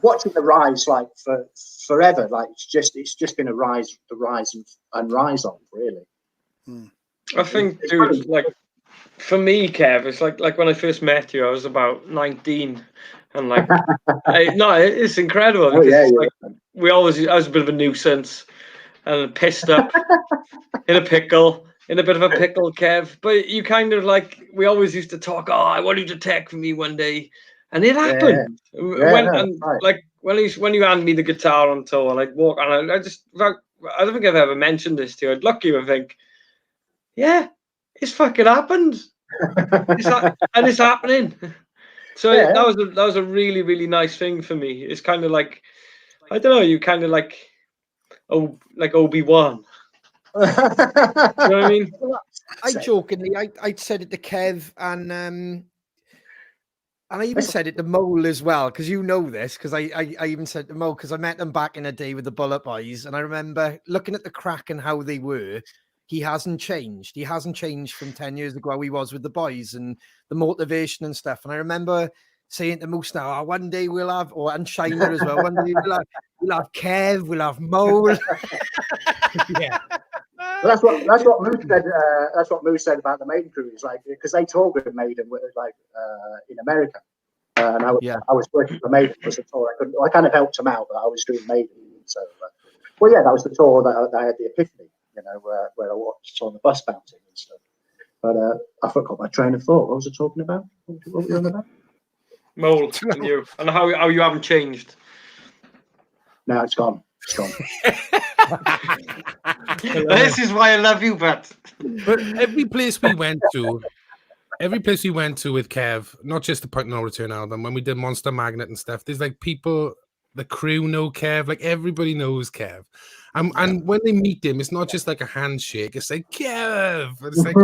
G: watching the rise like for forever. Like it's just been a rise and rise on, really.
C: I think, dude, like for me, Kev, it's like when I first met you, I was about 19, and like, it's incredible because like, I was a bit of a nuisance and pissed up in a bit of a pickle, Kev. But you kind of like, we always used to talk. Oh, I want you to tech for me one day, and it happened. Like when you hand me the guitar on tour, like walk, and I don't think I've ever mentioned this to you. I'd look at you and think, yeah, it's fucking happened. It's happening. So that was a really, really nice thing for me. It's kind of like, I don't know, you kind of like, like Obi-Wan. You know what I mean?
D: I jokingly, I said it to Kev and I even said it to Mole as well, because you know this, because I even said to Mole, because I met them back in the day with the Bullet Boys, and I remember looking at the crack and how they were. He hasn't changed. He hasn't changed from 10 years ago how he was with the boys and the motivation and stuff. And I remember saying to Moose now, one day we'll have, and Shiner as well, one day we'll have Kev, we'll have Mole.
A: Yeah.
G: Well, that's what Moose said. That's what Moose said about the Maiden crew. It's like, because they toured with Maiden, like in America, and I was working for Maiden. Was a tour I kind of helped them out, but I was doing Maiden. So, well, yeah, that was the tour that I had the epiphany. You know, where I watched on the bus bouncing and stuff. But I forgot my train of thought. What was I talking about? What were we on about?
C: Mole and you, and how you haven't changed.
G: No, it's gone. It's gone.
C: This is why I love you, Pat.
A: But every place we went to with Kev, not just the Point No Return album, when we did Monster Magnet and stuff, there's like people, the crew know Kev, like everybody knows Kev. And when they meet him, it's not just like a handshake, it's like Kev. It's like,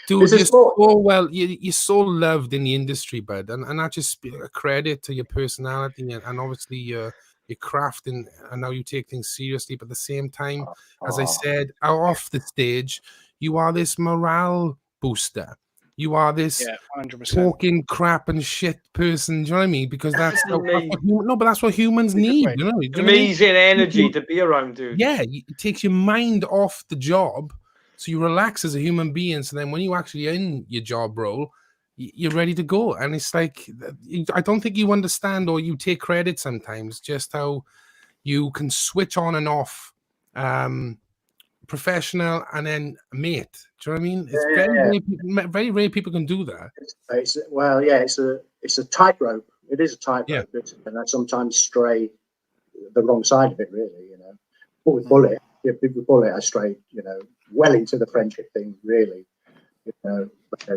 A: dude, you're so well, you're so loved in the industry, bud. And that just a credit to your personality and obviously your craft and how you take things seriously. But at the same time, as I said, off the stage, you are this morale booster. You are this
B: 100%.
A: talking crap and shit person. Do you know what I mean? Because that's that's what humans need. You know,
C: amazing energy to be around, dude.
A: Yeah, it takes your mind off the job, so you relax as a human being. So then, when you actually in your job role, you're ready to go. And it's like, I don't think you understand, or you take credit sometimes, just how you can switch on and off. Professional and then mate. Do you know what I mean? It's very rare people can do that.
G: It's a tightrope. It is a tightrope, and I sometimes stray the wrong side of it. Really, you know. But with Bullet, I strayed, you know, well into the friendship thing. Really, you know. But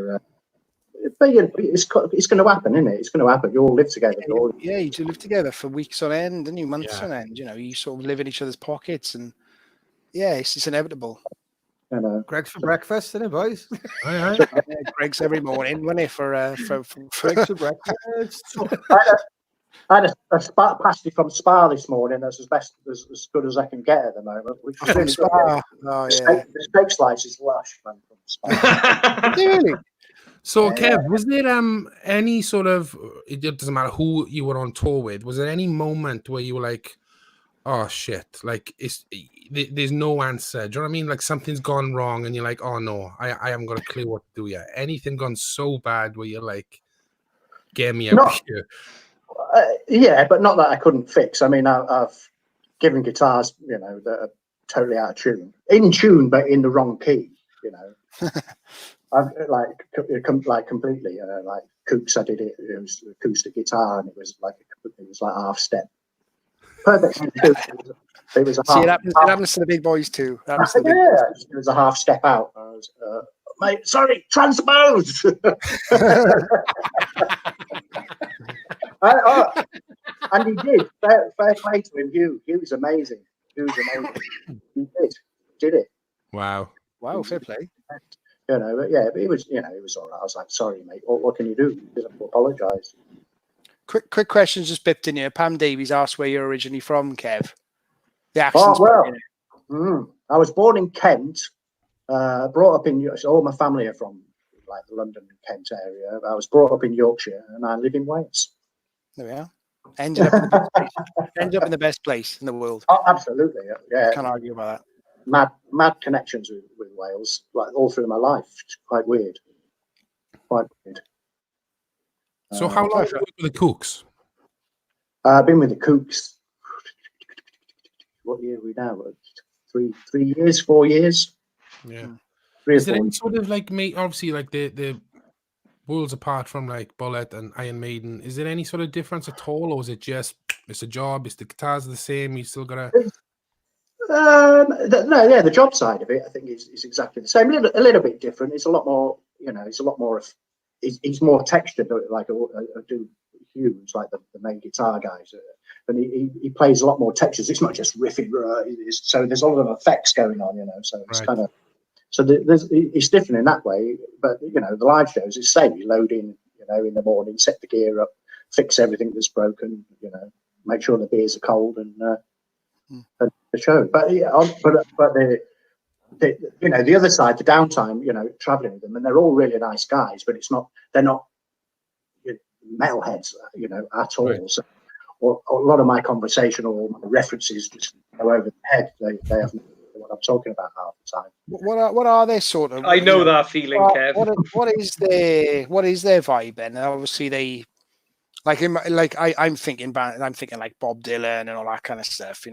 G: it's going to happen, isn't it? It's going to happen. You all live together.
B: You do live together for weeks on end, and months on end. You know, you sort of live in each other's pockets and. Yeah, it's inevitable.
D: Greg's for breakfast, isn't it, boys?
B: Greg's every morning, wasn't it? For
D: Greg's for breakfast.
G: I had a pasty from Spa this morning. That's as good as I can get at the moment. Which is really
B: Spa.
G: The steak slice is lush, man, from Spa.
B: Really?
A: So, Kev, was there any sort of? It doesn't matter who you were on tour with. Was there any moment where you were like, oh shit, like there's no answer? Do you know what I mean? Like something's gone wrong and you're like, oh no, I haven't got a clue what to do yet. Anything gone so bad where you're like, get me out of here?
G: Yeah, but not that I couldn't fix. I mean, I've given guitars, you know, that are totally out of tune. In tune, but in the wrong key, you know. I've like completely, like Kooks, I did it. It was acoustic guitar and it was like half step. Perfect. It was a half.
B: It happens to the big boys too. It
G: was a half step out. I was, mate, sorry, transpose. And he did. Fair play to him. He was amazing. He did it.
A: Wow,
B: fair play.
G: You know, but it was all right. I was like, sorry, mate. What can you do? You just have to apologise.
B: Quick questions just bipped in here. Pam Davies asked where you're originally from, Kev. The accent's
G: I was born in Kent, brought up in Yorkshire. All my family are from like the London and Kent area. I was brought up in Yorkshire and I live in Wales.
B: There we are. Ended up in the best place in the world.
G: Oh, absolutely. Yeah.
B: Can't argue about that.
G: Mad connections with Wales, like all through my life. It's quite weird.
A: So how long have you been with the Kooks?
G: I've been with the Kooks. What year are we now? 3 years, 4 years.
A: Yeah.
G: Is
A: there any sort of like, obviously, like the worlds apart from like Bullet and Iron Maiden? Is there any sort of difference at all, or is it just it's a job? Is the guitars the same? You still gotta.
G: The job side of it, I think, is exactly the same. A little bit different. It's a lot more, you know. It's a lot more. It's more textured, like I do Hughes, like the main guitar guys. and he plays a lot more textures. It's not just riffing, so there's a lot of effects going on, so it's kind of, so it's different in that way. But the live shows, it's same. You load in, in the morning, set the gear up, fix everything that's broken, make sure the beers are cold, and the show. But the other side, the downtime, traveling with them, and they're all really nice guys, but they're not metalheads, at all. Right. So, or a lot of my conversation or my references just go over the head. They have no idea what I'm talking about half the time.
B: What are their sort of?
C: I know that feeling, Kev.
B: What is their vibe then? And obviously they I'm thinking like Bob Dylan and all that kind of stuff.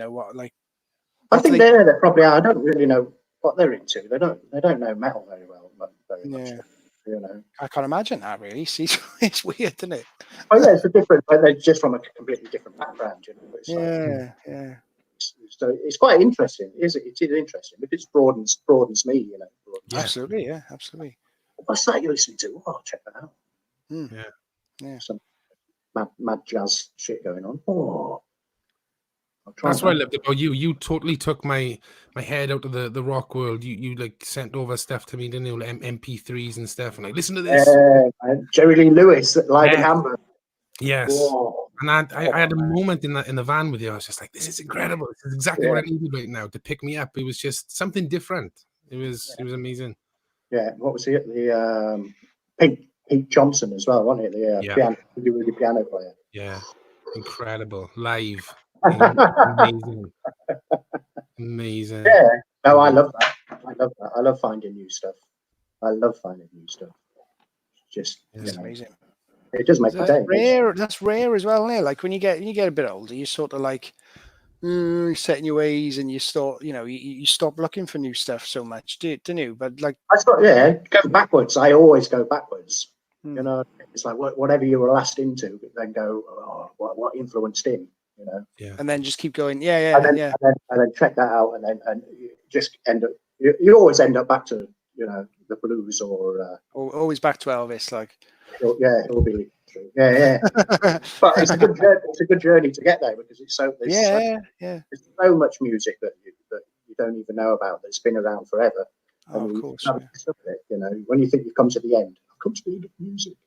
G: I think they're probably. I don't really know what they're into. They don't know metal very well, very much.
B: I can't imagine that really. See, it's weird, isn't it?
G: Oh yeah, it's a different. But they're just from a completely different background.
B: Yeah.
G: So it's quite interesting. It is interesting because it broadens me.
B: Absolutely, yeah, absolutely.
G: What's that you're listening to? Oh, check that out.
B: Yeah.
G: Some mad jazz shit going on. Oh.
A: That's what I loved about you. You totally took my head out of the rock world. You like sent over stuff to me, didn't you? Like MP3s and stuff, and like listen to this.
G: Jerry Lee Lewis live in Hamburg.
A: Yes.
G: Whoa.
A: And I had a moment in the van with you. I was just like, this is incredible. This is exactly what I needed right now to pick me up. It was just something different. It was amazing.
G: Yeah. What was it? The Pete Johnson as well, wasn't it? The piano player.
A: Yeah. Incredible. Live. Amazing.
G: Yeah. No, I love that. I love finding new stuff. Just
B: amazing.
G: It does make the day.
B: That's rare as well, isn't it? Like when you get a bit older, you sort of like set in your ways, and you start, you stop looking for new stuff so much, don't you? But like
G: go backwards. I always go backwards. It's like whatever you were last into, then go, what influenced him.
B: And then just keep going.
G: And then check that out, and you just end up. You always end up back to the blues or
B: always back to Elvis, like.
G: It'll be true. Yeah. But it's a good journey to get there because it's so. There's so much music that you don't even know about that's been around forever.
B: Oh, of course.
G: When you think you've come to the end, I've come to the end of music.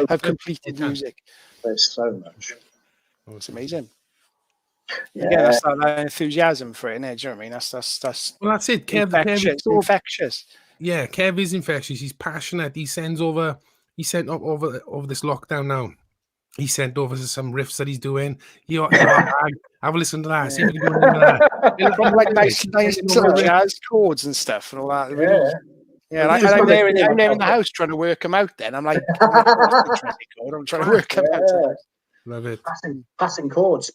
B: I've completed music.
G: There's so much.
B: It's amazing.
G: Yeah,
B: again, that's that enthusiasm for it, isn't it? Do you know what I mean? That's
A: well, that's it. Kev,
B: infectious.
A: Kev
B: Infectious.
A: Yeah, Kev is infectious. He's passionate. He sent over this lockdown now. He sent over some riffs that he's doing. Have a listen to that. See if you can do that.
B: From like nice jazz chords and stuff and all that. Really, yeah. I'm there in the house trying to work them out. Then I'm like, I'm trying to work them out.
A: Love it.
G: Passing chords,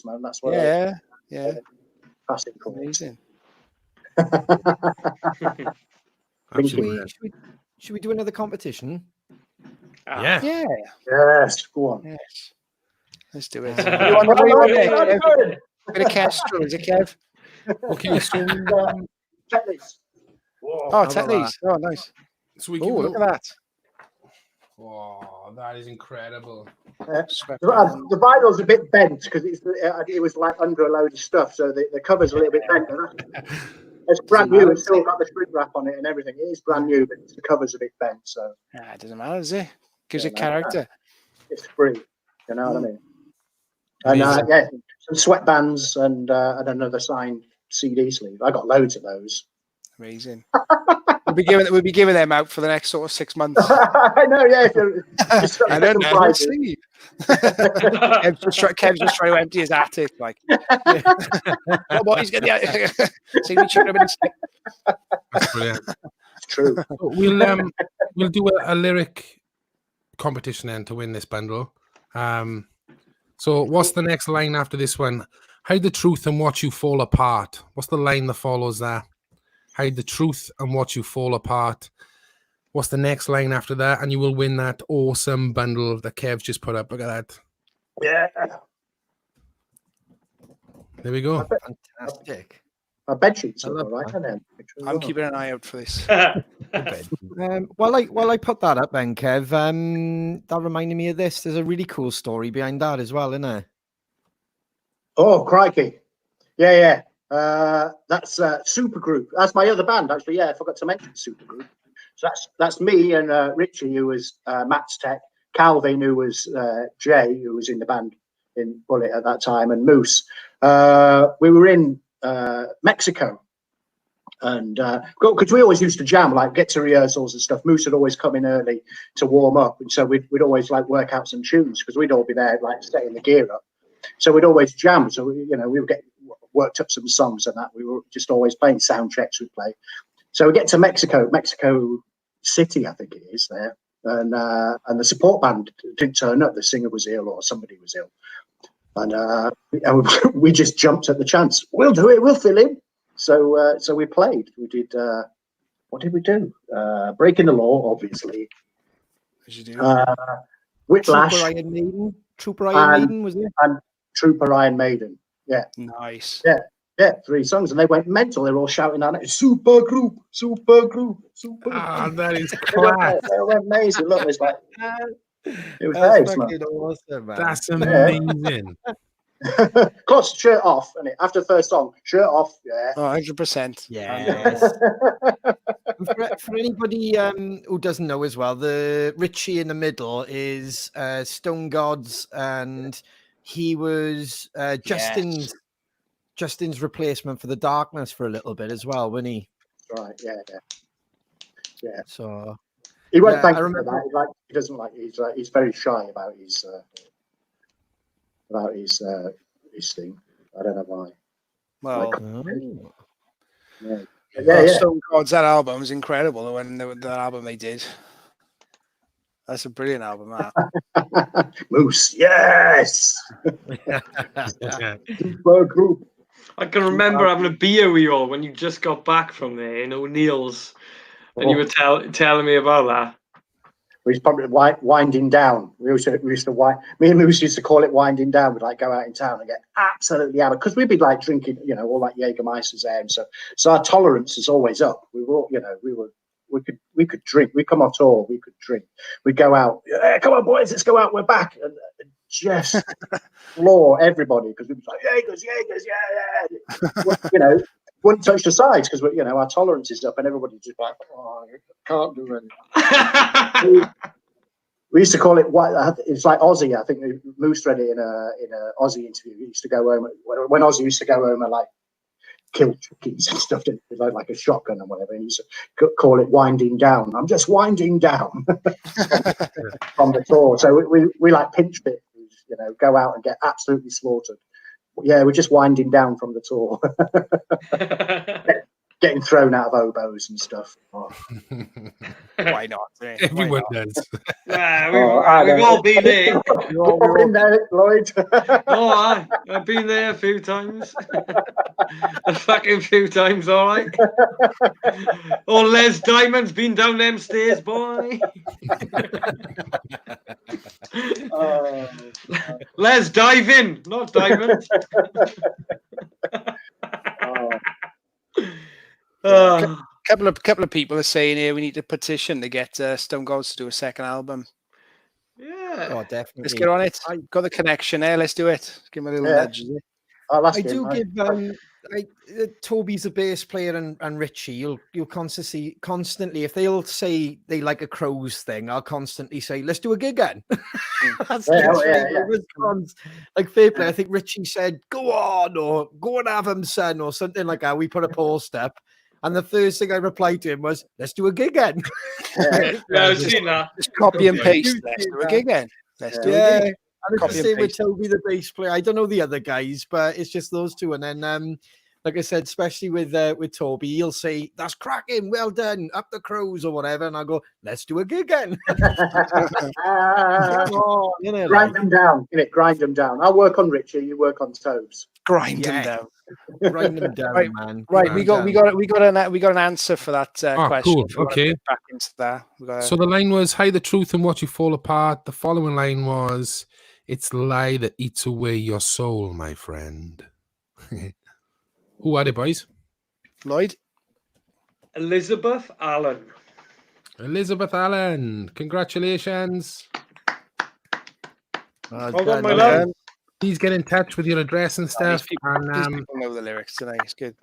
G: man. That's what.
B: Yeah.
G: Passing chords.
B: Amazing.
D: Should we do another competition?
A: Yeah.
G: Yes. Go on.
B: Yes. Let's do it. Bit of Kestrel, is it, Kev?
A: Okay, so
G: Tetley's.
B: Tetley's. Oh, nice.
A: So we
B: look at that.
A: Oh, that is incredible.
G: The vinyl's a bit bent because it was like under a load of stuff, so the cover's a little bit bent. It's brand new. It's still got the shrink wrap on it and everything. It is brand new, but the cover's a bit bent. So
B: it doesn't matter, does it? Gives it character.
G: It's free. You know what I mean? And some sweatbands and another signed CD sleeve. I got loads of those.
B: Amazing. We'll be giving them out for the next sort of 6 months.
G: I know, yeah.
B: I don't know. We'll see. Kev's just trying to empty his attic, like. What he's gonna see me chipping him in.
A: That's brilliant.
G: It's true.
A: We'll do a lyric competition then to win this bundle. So what's the next line after this one? Hide the truth and watch you fall apart. What's the line that follows that? Hide the truth and watch you fall apart. What's the next line after that? And you will win that awesome bundle that Kev just put up. Look at that.
G: Yeah.
A: There we go.
D: Fantastic.
G: My bed sheets
D: I
G: look
D: love
G: all right,
D: that.
G: aren't they?
B: I'm keeping an eye out for this.
D: While I put that up then, Kev, that reminded me of this. There's a really cool story behind that as well, isn't there?
G: Oh, crikey. Yeah. That's Supergroup. That's my other band, actually. Yeah, I forgot to mention Supergroup. So that's me and Richie, who was Matt's tech, Calvin, who was Jay, who was in the band in Bullet at that time, and Moose. We were in Mexico. And because we always used to jam, like get to rehearsals and stuff. Moose would always come in early to warm up, and so we'd always like work out some tunes because we'd all be there like setting the gear up. So we'd always jam. So we would get worked up some songs and that. We were just always playing sound checks. We'd play. So we get to Mexico City, I think it is there, and the support band didn't turn up. The singer was ill or somebody was ill, and we just jumped at the chance. We'll do it. We'll fill in. So we played. We did. What did we do? Breaking the Law, obviously.
B: As you do.
G: Whiplash.
D: Trooper Iron Maiden, was it?
G: And Trooper Iron Maiden. Yeah.
B: Nice.
G: Yeah, 3 songs, and they went mental. They were all shouting on it. Supergroup.
A: Ah, that is class.
G: They went amazing. Look, it's like it was
D: That's
G: nice, man.
D: fucking awesome, man.
A: That's amazing.
G: Plus, shirt off, and after the first song, shirt off. Yeah.
B: Oh, 100%.
D: Yes. for anybody who doesn't know as well, the Richie in the middle is Stone Gods, and he was Justin's replacement for the Darkness for a little bit as well, wasn't he?
G: Right. Yeah.
D: So
G: he won't thank
D: I
G: me for that. He doesn't like. He's very shy about his thing. I don't know why.
B: Well,
G: Yeah.
B: Stone Gods, that album was incredible. When that album they did, that's a brilliant album. That
G: Moose, yes. Supergroup.
C: I can remember having a beer with you all when you just got back from there in O'Neill's, and you were telling me about that.
G: He's probably winding down. We used to wind. Me and Moose used to call it winding down. We'd like go out in town and get absolutely hammered because we'd be like drinking, all that Jägermeister's there, and so our tolerance is always up. We were, we could drink. We come off tour, we could drink. We'd go out. Come on, boys, let's go out. We're back, and just floor everybody because we'd be like Jaegers, yeah. Wouldn't touch the sides because our tolerance is up, and everybody's just like, oh, I can't do anything. We used to call it it's like Ozzy. I think Moose read it in a Ozzy interview. He used to go home when Ozzy used to go home and like kill chickens and stuff, like a shotgun or whatever. And he used to call it winding down. I'm just winding down from the tour. So we like pinch it, go out and get absolutely slaughtered. Yeah, we're just winding down from the tour. Getting thrown out of oboes and stuff. Oh.
B: Why not?
A: Everyone does.
C: We've all been there.
G: You've all been there, Lloyd.
C: Oh, I've been there a few times. A fucking few times, all right. Oh, Les Diamond's been down them stairs, boy. Les diving, not Diamond.
B: Couple of people are saying here we need a petition to get Stone Gods to do a second album.
C: Yeah.
D: Oh, definitely.
B: Let's get on it. Got the connection there. Let's do it. Give him a little nudge.
D: I do give Toby's a bass player and Richie. You'll constantly if they'll say they like a CROWS thing, I'll constantly say let's do a gig again. That's the response. Like fair play. I think Richie said go on or go and have him, son, or something like that. We put a post up. And the first thing I replied to him was, let's do a gig again.
C: I've seen that.
B: Just copy and paste. Let's do a gig again. Let's do a gig.
D: And it's the same with Toby, the bass player. I don't know the other guys, but it's just those two. And then, like I said, especially with Toby, he'll say, that's cracking, well done, up the CROWS or whatever. And I'll go, let's do a gig again.
G: Grind them down. Grind them down. I'll work on Richie, you work on Tobes.
B: Grind them down.
D: Grind them down,
B: right,
D: man.
B: Right, we got an answer for that question.
A: Cool. Okay.
B: Back into that. So
A: the line was, hide the truth and watch you fall apart. The following line was, it's the lie that eats away your soul, my friend. Who are they, boys?
B: Lloyd?
C: Elizabeth Allen.
A: Elizabeth Allen, congratulations.
D: Well
C: Hold
D: done,
C: on, my
D: well
C: love.
D: done.
A: Please get in touch with your address and
B: These
A: stuff,
B: people,
A: and
B: these people know the lyrics tonight. It's good.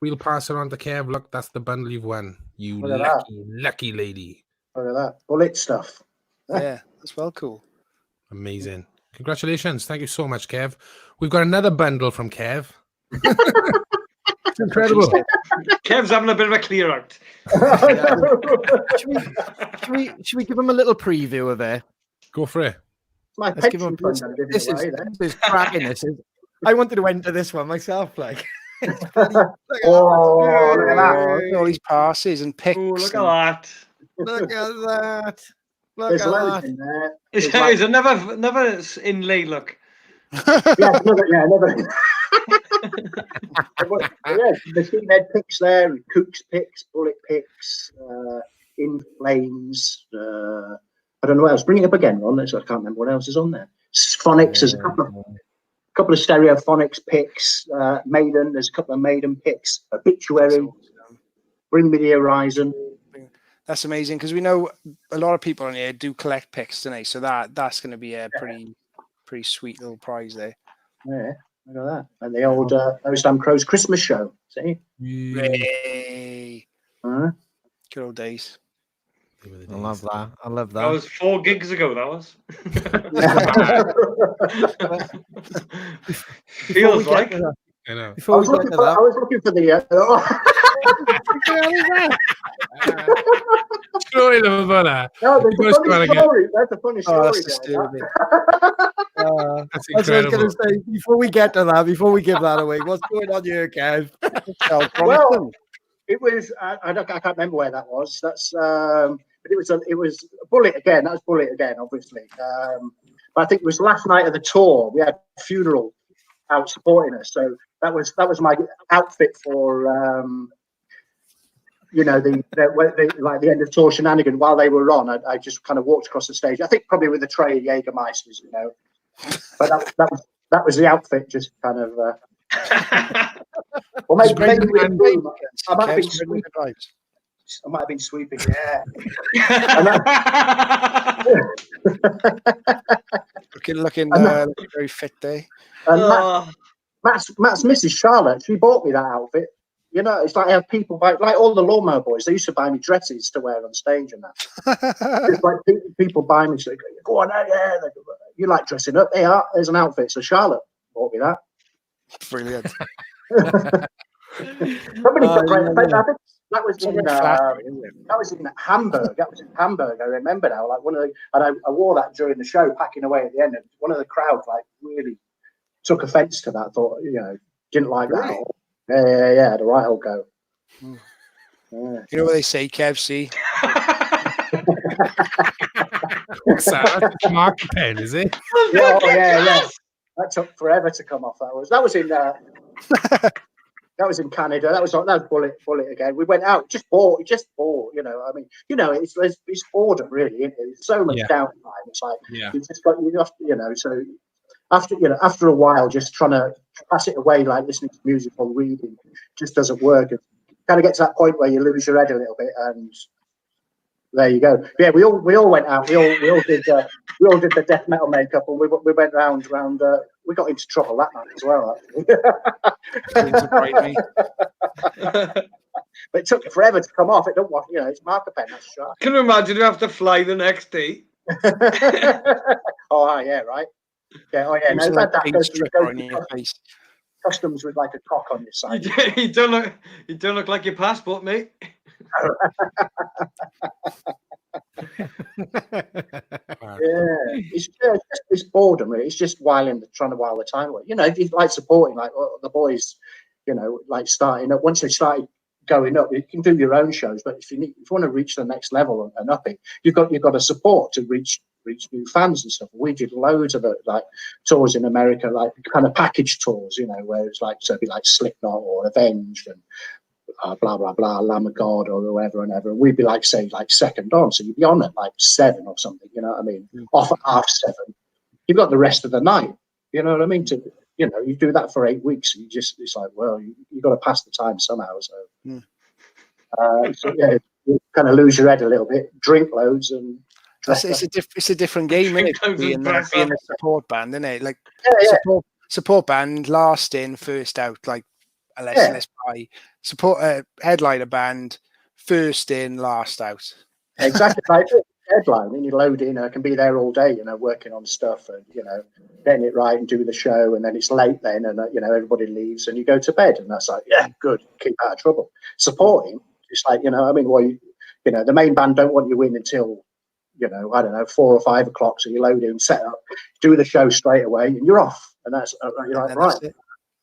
A: we'll pass it on to Kev. Look, that's the bundle you've won. You
G: Look at that.
A: lucky lady.
G: Look at that. Bullet stuff.
B: Yeah, that's well cool.
A: Amazing. Congratulations. Thank you so much, Kev. We've got another bundle from Kev. It's incredible.
C: Kev's having a bit of a clear out.
D: Should we give him a little preview of it?
A: Go for it.
G: My
D: Let's give
G: pension
D: him
G: fund I'm giving
D: this is,
G: away then.
D: this is cracking. This is. I wanted to enter this one myself. Like, it's bloody,
G: Oh, look at that.
B: Oh, look at all these passes and picks.
C: Oh, look
B: and-
C: at that.
D: look at that. Look
G: There's
D: at
G: loads
D: that.
G: in there.
C: It's
G: There's like-
C: another inlay look.
G: yeah, another. Yeah, machine head picks there, Kooks picks, bullet picks, in flames. I don't know what else. Bring it up again, Ron. I can't remember what else is on there. Phonics. There's a couple of stereophonics picks. Maiden. There's a couple of Maiden picks. Obituary. Bring Me the Horizon.
B: That's amazing because we know a lot of people on here do collect picks tonight, so that's going to be a pretty sweet little prize there.
G: Yeah, look at that. And the old Those Damn Crows Christmas show. See?
B: Yay.
G: Uh-huh.
B: Good old days.
D: I love that. I love
C: That
D: that.
C: was 4 gigs ago, that was. Feels like.
A: I know.
G: I
D: Before we
G: was
D: get
G: looking
D: to
G: for,
D: that,
G: I was looking for the.
A: Story of that.
G: No, there's
A: You
G: a
A: must
G: funny
A: wanna
G: story. That's a funny
B: Oh,
G: story.
B: that's
G: there,
B: disturbing.
A: That's
D: that's what I was
A: incredible.
D: going to say. Before we get to that, before we give that away, what's going on here, Kev?
G: Well, it was. I can't remember where that was. That's. But it was Bullet again. That was Bullet again, obviously. But I think it was last night of the tour. We had a funeral out supporting us, so that was my outfit for. You know, the like the end of tour shenanigan. While they were on, I just kind of walked across the stage. I think probably with a tray of Jägermeisters, you know. But that was the outfit. Just kind of. Or maybe I might have been sweeping. I might have been sweeping. Yeah.
B: looking very fit there.
G: And Matt's Mrs. Charlotte, she bought me that outfit. You know, it's like I have people buy, like all the Lawnmower boys. They used to buy me dresses to wear on stage and that. It's like people buy me. So they go on, yeah. You like dressing up? Hey, there's an outfit. So Charlotte bought me that.
B: Brilliant.
G: Somebody I think that was in
B: That
G: was in Hamburg. That was in Hamburg. I remember now. Like one of the, and I wore that during the show, packing away at the end. And one of the crowd like really took offence to that. Thought didn't like that. Really? Yeah. Had a right old go.
B: Yeah. You know what they say, Kev? See.
A: What's that? That's a marker pen, is it?
G: Yeah. That took forever to come off. That was in. That was in Canada. That was Bullet again. We went out, just bought. You know, I mean, it's boredom really. Isn't it? It's so much downtime. It's like you just got So after a while, just trying to pass it away, like listening to music or reading, just doesn't work. It kind of gets to that point where you lose your head a little bit, and there you go. Yeah, we all went out. We all did the death metal makeup, and we went round. We got into trouble that night as well. Actually. But it took forever to come off. It don't want, it's marker pen. That's sharp.
C: Can you imagine you have to fly the next day?
G: Oh yeah, right. Yeah. Oh yeah. No, that customs with like a cock on your side.
C: You don't look like your passport, mate.
G: It's boredom really. It's just trying to while the time away. If you like supporting like the boys, like starting up. Once they started going up, you can do your own shows. But if you want to reach the next level and up it, you've got to support to reach new fans and stuff. We did loads of like tours in America, like kind of package tours, where it's like so it'd be like Slipknot or Avenged and blah blah blah, Lamb of God or whoever and ever. And we'd be like second on, so you'd be on at like 7 or something. You know what I mean? Off at 7:30. You've got the rest of the night. You know what I mean? You do that for 8 weeks. And it's like, well, you got to pass the time somehow. So So yeah, you kind of lose your head a little bit, drink loads, and dress up.
B: It's a different game, isn't it?
C: Drink loads and
B: Being
C: dress
B: a support band, isn't it? Like
G: Yeah.
B: support band, last in, first out. Like let's buy support headliner band, first in, last out.
G: Exactly like it. Deadline, and you load in. I can be there all day, working on stuff and getting it right and do the show, and then it's late then, and everybody leaves and you go to bed, and that's like, yeah, good, keep out of trouble. Supporting, it's like the main band don't want you in until I don't know, 4 or 5 o'clock, so you load in, set up, do the show straight away, and you're off, and that's you're like, right.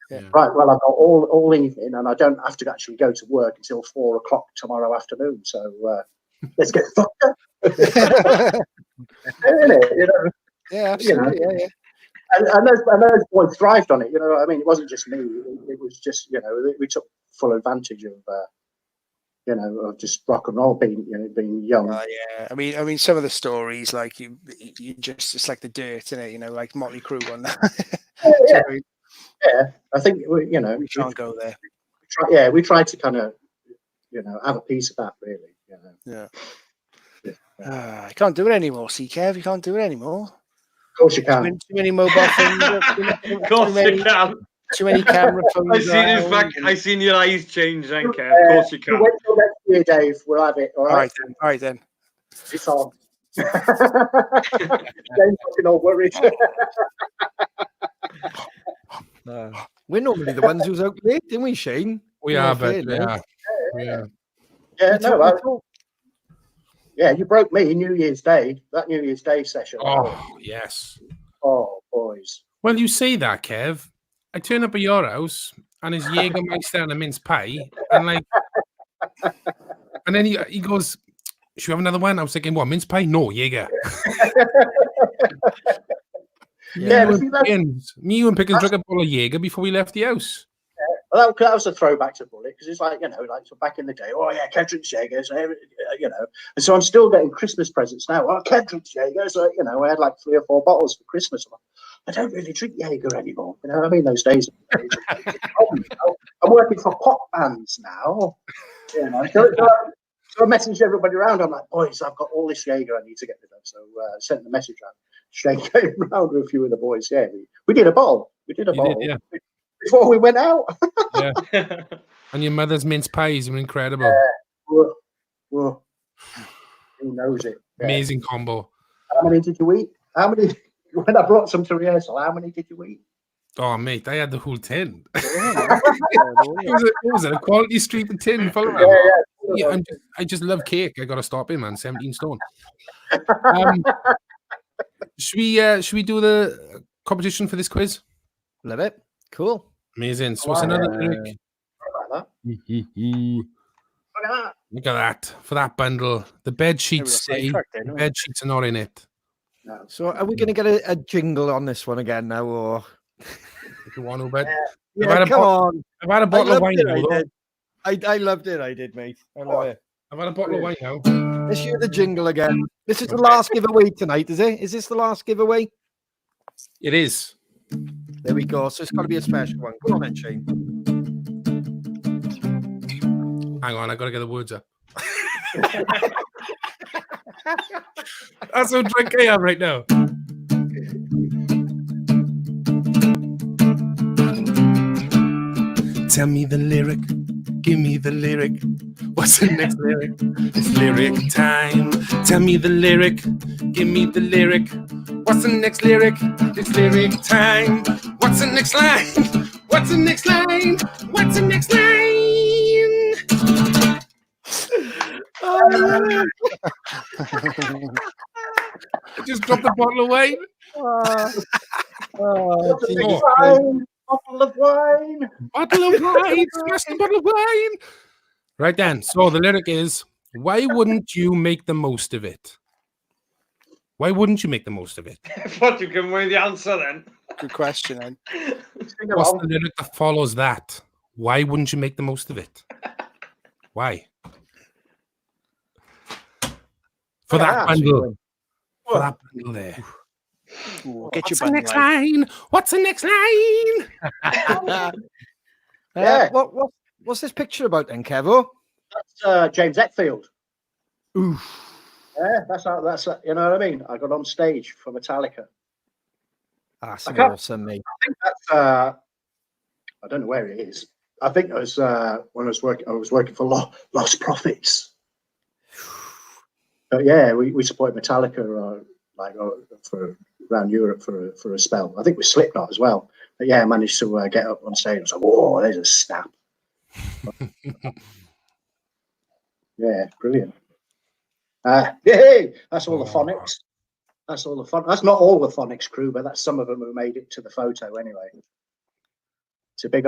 B: Yeah.
G: Right, well, I've got all evening, and I don't have to actually go to work until 4 o'clock tomorrow afternoon. So let's get fucked up. Isn't it?
B: Yeah, absolutely. Yeah.
G: And those boys thrived on it. It wasn't just me. It was just we took full advantage of of just rock and roll being young.
B: Yeah. I mean, some of the stories, like you just, it's like the dirt, isn't it? Like Motley Crue on that.
G: Yeah, I think we
B: can't go
G: We
B: there.
G: we tried to kind of have a piece of that, really.
B: Yeah. I can't do it anymore, Kev. You can't do it anymore.
G: Of course you can.
B: Too many mobile phones.
C: Of course you can.
B: Too many camera phones.
C: I seen your eyes change then, Kev. Of course you can.
G: Wait till next year, Dave. We'll have it. All right
B: then.
G: It's on. Don't fucking all worried.
D: We're normally the ones who's out late, didn't we, Shane?
A: We are, but yeah.
G: Yeah, you broke me New Year's Day. That New Year's Day session.
A: Oh, yes.
G: Oh, boys.
A: Well, you say that, Kev. I turn up at your house and his Jägermeister and a mince pie, and then he goes, "Should we have another one?" I was thinking, what, mince pie? No, Jaeger. Me, you and Pickens drank a bottle of Jaeger before we left the house.
G: Well, that was a throwback to Bullet, because it's like, so back in the day, oh yeah, Kev drinks Jaeger, so, and so I'm still getting Christmas presents now. Oh, Kev drinks Jaeger, so, I had like 3 or 4 bottles for Christmas. I don't really drink Jaeger anymore. Those days. I'm working for pop bands now. So I messaged everybody around. I'm like, boys, I've got all this Jaeger I need to get rid of. So I sent the message around. Shane came around with a few of the boys. Yeah, we did a bottle.
A: Yeah.
G: Before we went out.
A: Yeah. And your mother's mince pies were incredible.
G: Whoa. Who knows it? Yeah.
A: Amazing combo.
G: How many did you eat? When I brought some to rehearsal, how many did you eat?
A: Oh, mate, I had the whole tin. It was a quality street of tin full of them. Yeah, I just love cake. I got to stop in, man. 17 stone. Should we do the competition for this quiz?
D: Love it. Cool.
A: Amazing. So what's another lyric? Look at that. For that bundle. The bed sheets say the bed sheets are not in it.
D: No. So are we going to get a jingle on this one again now, or
A: if you want to, but
D: come on.
A: I've had a bottle of wine now.
D: I loved it. I did, mate. I love it.
A: I've had a bottle of wine now.
D: Let's hear the jingle again. This is the last giveaway tonight, is it? Is this the last giveaway?
A: It is.
D: There we go. So it's got to be a special one. Go on then, Shane.
A: Hang on, I got to get the words up. That's how drunk I am right now. Tell me the lyric. Give me the lyric. What's the next lyric? It's lyric time. Tell me the lyric. Give me the lyric. What's the next lyric? It's lyric time. What's the next line? What's the next line? What's the next line? I just dropped a bottle of wine.
G: Bottle of wine.
A: Bottle of wine. Smash the bottle of wine. Right then. So the lyric is, why wouldn't you make the most of it? Why wouldn't you make the most of it?
C: What, you give away the answer then?
B: Good question, then.
A: What's the lyric that follows that? Why wouldn't you make the most of it? Why? For that bundle. For that bundle there.
B: Ooh,
A: What's the next line? What's the next line?
D: What's this picture about then, Kevo?
G: That's James Hetfield.
D: Oof.
G: Yeah, that's you know what I mean. I got on stage for Metallica.
D: That's awesome, mate.
G: I think that's I don't know where it is. I think it was when I was working for Lost Profits. But yeah, we supported Metallica for around Europe for a spell. I think with Slipknot as well. But yeah, I managed to get up on stage. I was like, whoa, there's a snap. Yeah, brilliant. Yay! That's all the phonics. That's all the fun. That's not all the phonics crew, but that's some of them who made it to the photo anyway. It's a big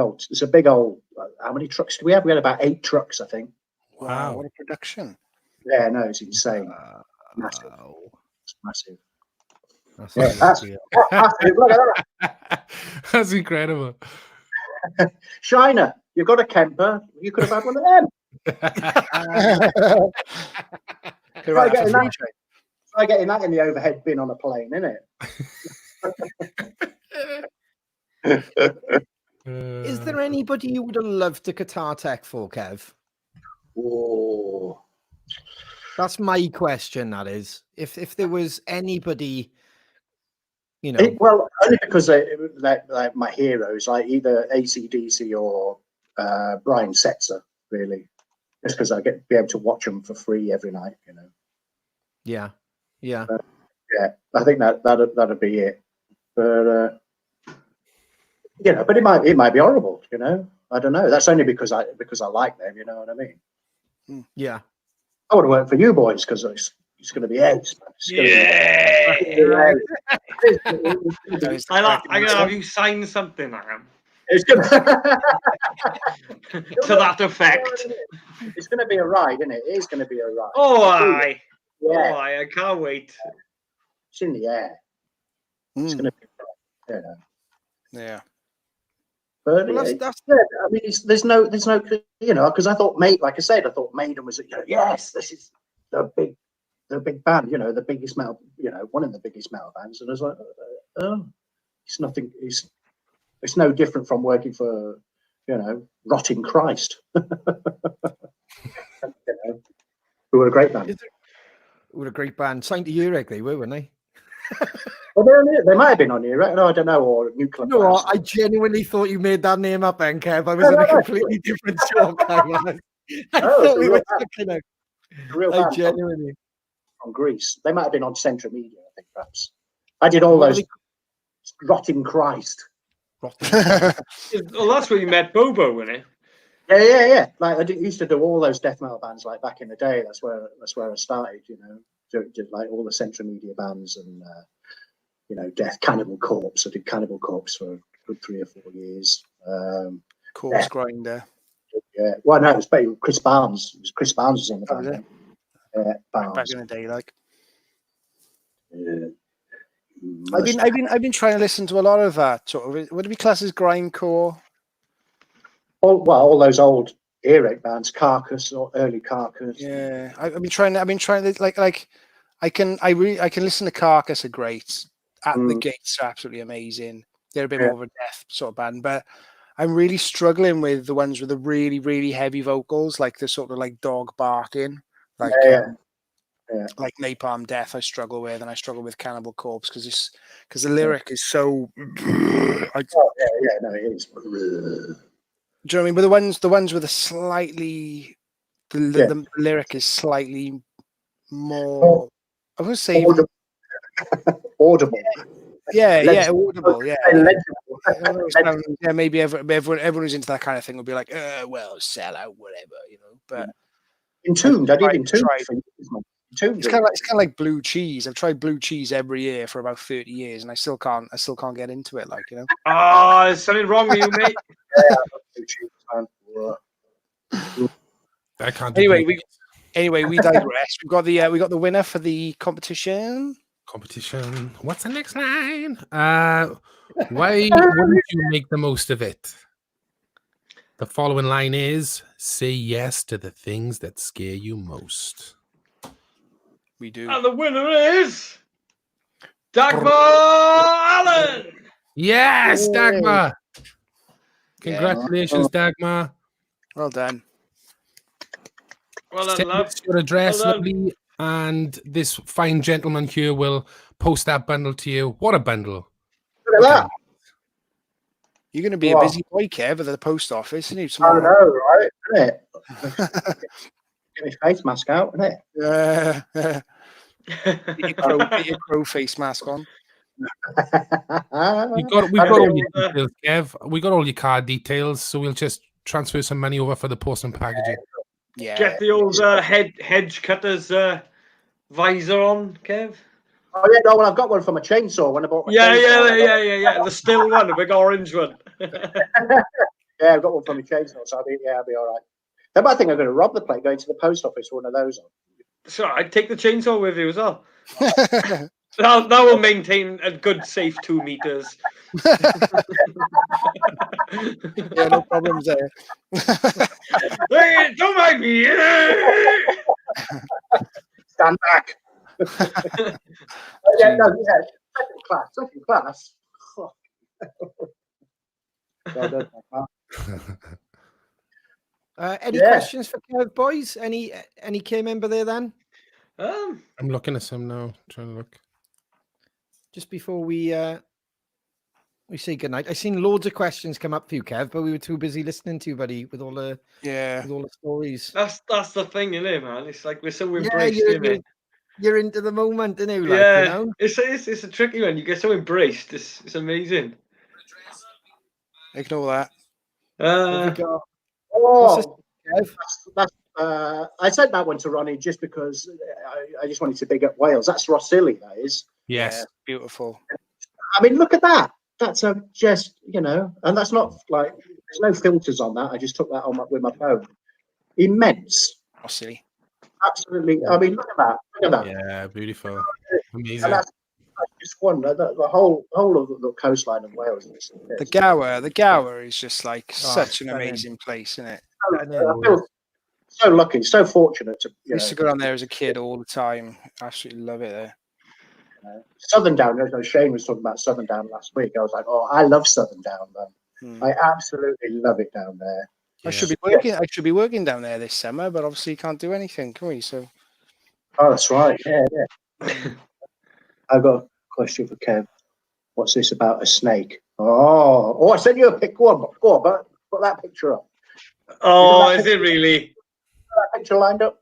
G: old. How many trucks do we have? We had about 8 trucks, I think.
B: Wow, what a production!
G: Yeah, no, it's insane. Massive. It's massive.
D: That's
G: massive. Look at that.
A: That's incredible.
G: Shiner, you've got a Kemper. You could have had one of them. Try getting that in the overhead bin on a plane, innit?
D: Is there anybody you would have loved to guitar tech for, Kev?
G: Oh,
D: that's my question. That is, if there was anybody, you know,
G: well, only because they like my heroes, like either AC/DC or Brian Setzer, really, just because I be able to watch them for free every night, you know.
D: Yeah. Yeah,
G: I think that'd be it. But you know, but it might be horrible. You know, I don't know. That's only because I like them. You know what I mean?
D: Yeah.
G: I would have worked for you boys because it's going to be ace.
C: I'm gonna have you sign something, I am.
G: It's going
C: to that effect.
G: It's going to be a ride, isn't it? It is going to be a ride.
C: Oh, aye.
G: Yeah.
C: Oh, I can't wait.
G: It's in the air. It's going to be, you know.
B: Yeah.
G: But
D: Well,
G: that's I mean, there's no, you know, because I thought like I said, I thought Maiden was, you know, yes, this is the big band, you know, the biggest metal, you know, one of the biggest metal bands, and I was like, oh, it's nothing. It's no different from working for, you know, Rotting Christ. You know, who were a great band.
D: Who were a great band. Signed to Ureg, they were, weren't they?
G: Well, they might have been on here, right? No, I don't know, or Nuclear.
D: You know what? I genuinely thought you made that name up, then, Kev. I was in a completely different shock. I thought we were talking about.
G: Real
D: I
G: band
D: genuinely.
G: from Greece. They might have been on Central Media, I think, perhaps. I did all those. Rotting Christ.
C: Well, that's where you met Bobo, wasn't it?
G: Yeah. Like I used to do all those death metal bands, like back in the day. That's where I started. You know, did like all the Central Media bands and you know, Deth, Cannibal Corpse. I did Cannibal Corpse for a good 3 or 4 years.
B: Corpse Grinder.
G: Yeah. Well, no, it was basically Chris Barnes. Chris Barnes was in the band. Yeah, Barnes.
B: Back in the day, like.
G: Yeah.
B: I've been trying to listen to a lot of that sort of. Would it be classed as grindcore?
G: All those old earache bands, Carcass or early Carcass.
B: Yeah, I've been trying to like I can listen to Carcass are great. At the Gates are absolutely amazing. They're a bit more of a death sort of band, but I'm really struggling with the ones with the really, really heavy vocals, like the sort of like dog barking, like like Napalm Death. I struggle with, and I struggle with Cannibal Corpse because the lyric is so.
G: No, it is.
B: Do you know what I mean? But the ones with a slightly, the lyric is slightly more. I would say
G: audible.
B: Yeah, audible. Yeah, yeah. Maybe everyone who's into that kind of thing will be like, well, sell out, whatever, you know. But
G: Entombed, I did Entombed.
B: It's kind of like Blue Cheese. I've tried Blue Cheese every year for about 30 years, and I still can't get into it. Like, you know.
C: Oh, there's something wrong with you, mate.
G: Blue Cheese, man.
A: I can't.
B: Anyway, we digress. We got the winner for the competition.
A: What's the next line? Why wouldn't you make the most of it? The following line is: say yes to the things that scare you most.
B: We do.
C: And the winner is Dagmar Allen.
A: Yes, Dagmar. Congratulations, Dagmar.
B: Well done.
C: Well done,
A: Send
C: love.
A: us your address,
C: Well done.
A: lovely, and this fine gentleman here will post that bundle to you. What a bundle!
G: Look at that.
B: You're going to be a
G: Wow.
B: busy boy, Kev, at the post office, isn't you?
G: I
B: Tomorrow.
G: know, right? Isn't it? Get my face mask out, isn't it?
B: Get your crow face mask on.
A: We've got all your details, Kev. We got all your card details, so we'll just transfer some money over for the post and packaging.
B: Yeah.
C: Get the old hedge cutter's visor on, Kev.
G: Oh yeah, no, well I've got one from a chainsaw when I bought my chainsaw.
C: Yeah. The still one, the big orange one.
G: Yeah, I've got one from a chainsaw, so I'll be all right. Then I think I'm going to rob the place, going to the post office, one of those on.
C: So I'd take the chainsaw with you as well. That will maintain a good, safe 2 meters.
B: Yeah, no problems there.
C: Hey, don't mind me.
G: Stand back. Yeah, second class. Oh. Well done,
D: Any questions for Kev, boys? Any K member there then?
A: I'm looking at some now, trying to look.
D: Just before we say goodnight, I seen loads of questions come up for you, Kev, but we were too busy listening to you, buddy, with all the stories.
C: That's the thing, isn't it, man? It's like we're so embraced,
D: you're into the moment, isn't it?
C: Yeah,
D: you know?
C: it's a tricky one. You get so embraced. It's amazing.
B: Ignore that.
D: What have we got?
G: Oh,
D: What's this, Kev?
G: I sent that one to Ronnie just because I just wanted to big up Wales. That's Rossilli, that is.
A: Yes.
B: Yeah, beautiful.
G: I mean, look at that. That's just, and that's not like, there's no filters on that. I just took that on with my phone. Immense.
B: Oh, silly.
G: Absolutely. I mean, look at that.
A: Yeah, beautiful. Amazing.
G: And that's just one. The whole of the coastline of Wales.
B: The Gower is just like such an
D: stunning.
B: amazing place, isn't it?
G: I feel so lucky, so fortunate to.
B: I used to go down there as a kid all the time. Absolutely love it there.
G: Southern Down. Shane was talking about Southern Down last week. I was like, oh, I love Southern Down, man. I absolutely love it down there.
B: I should be working down there this summer, but obviously can't do anything, can we? So.
G: Oh, that's right. Yeah. I've got a question for Kev. What's this about a snake? Oh! I sent you a pic. Go on, but put that picture up.
C: Oh, is it really?
G: That picture lined up.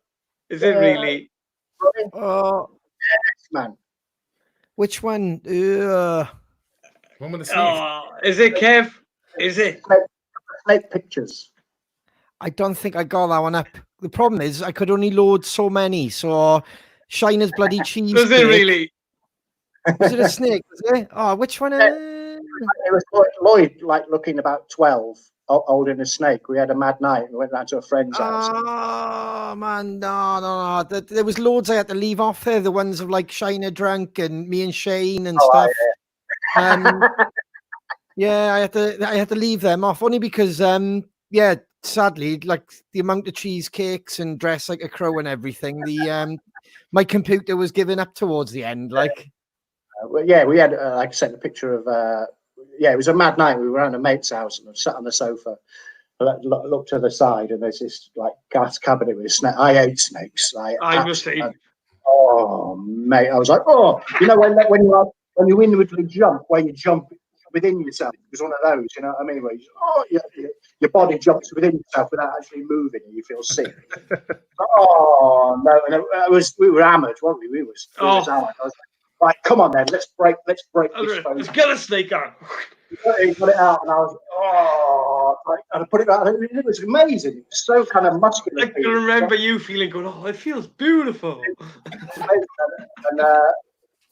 C: Is it really?
D: Oh,
G: yes, man.
D: which one?
A: One with the snake.
C: Oh, is it, Kev? Is it?
G: Snake pictures.
D: I don't think I got that one up. The problem is I could only load so many. So Shiner's bloody cheese.
C: Was it really?
D: Was it a snake? Was it? Oh, which one?
G: It was Lloyd, like looking about 12, holding a snake. We had a mad night and we went round to a friend's house.
D: Oh man, no. There was loads I had to leave off there. The ones of like Shiner drunk and me and Shane and stuff. Yeah, I had to leave them off only because sadly, like the amount of cheesecakes and dress like a crow and everything, my computer was giving up towards the end. Like,
G: we had like I sent a picture of it was a mad night. We were around a mate's house and I sat on the sofa. I looked to the side and there's this like gas cabinet with a snake. I hate snakes.
C: I must say.
G: Oh mate, I was like, when you inwardly jump, where you jump within yourself, it was one of those, you know what I mean? Where your body jumps within yourself without actually moving, and you feel sick. Oh no! And we were hammered, weren't we? We was hammered. I was like, right, come on then, let's break this phone.
C: Let's get a snake on.
G: He got it out, and I was and I put it out, and it was amazing. It was so kind of muscular.
C: I can remember you feeling good. Oh, it feels beautiful.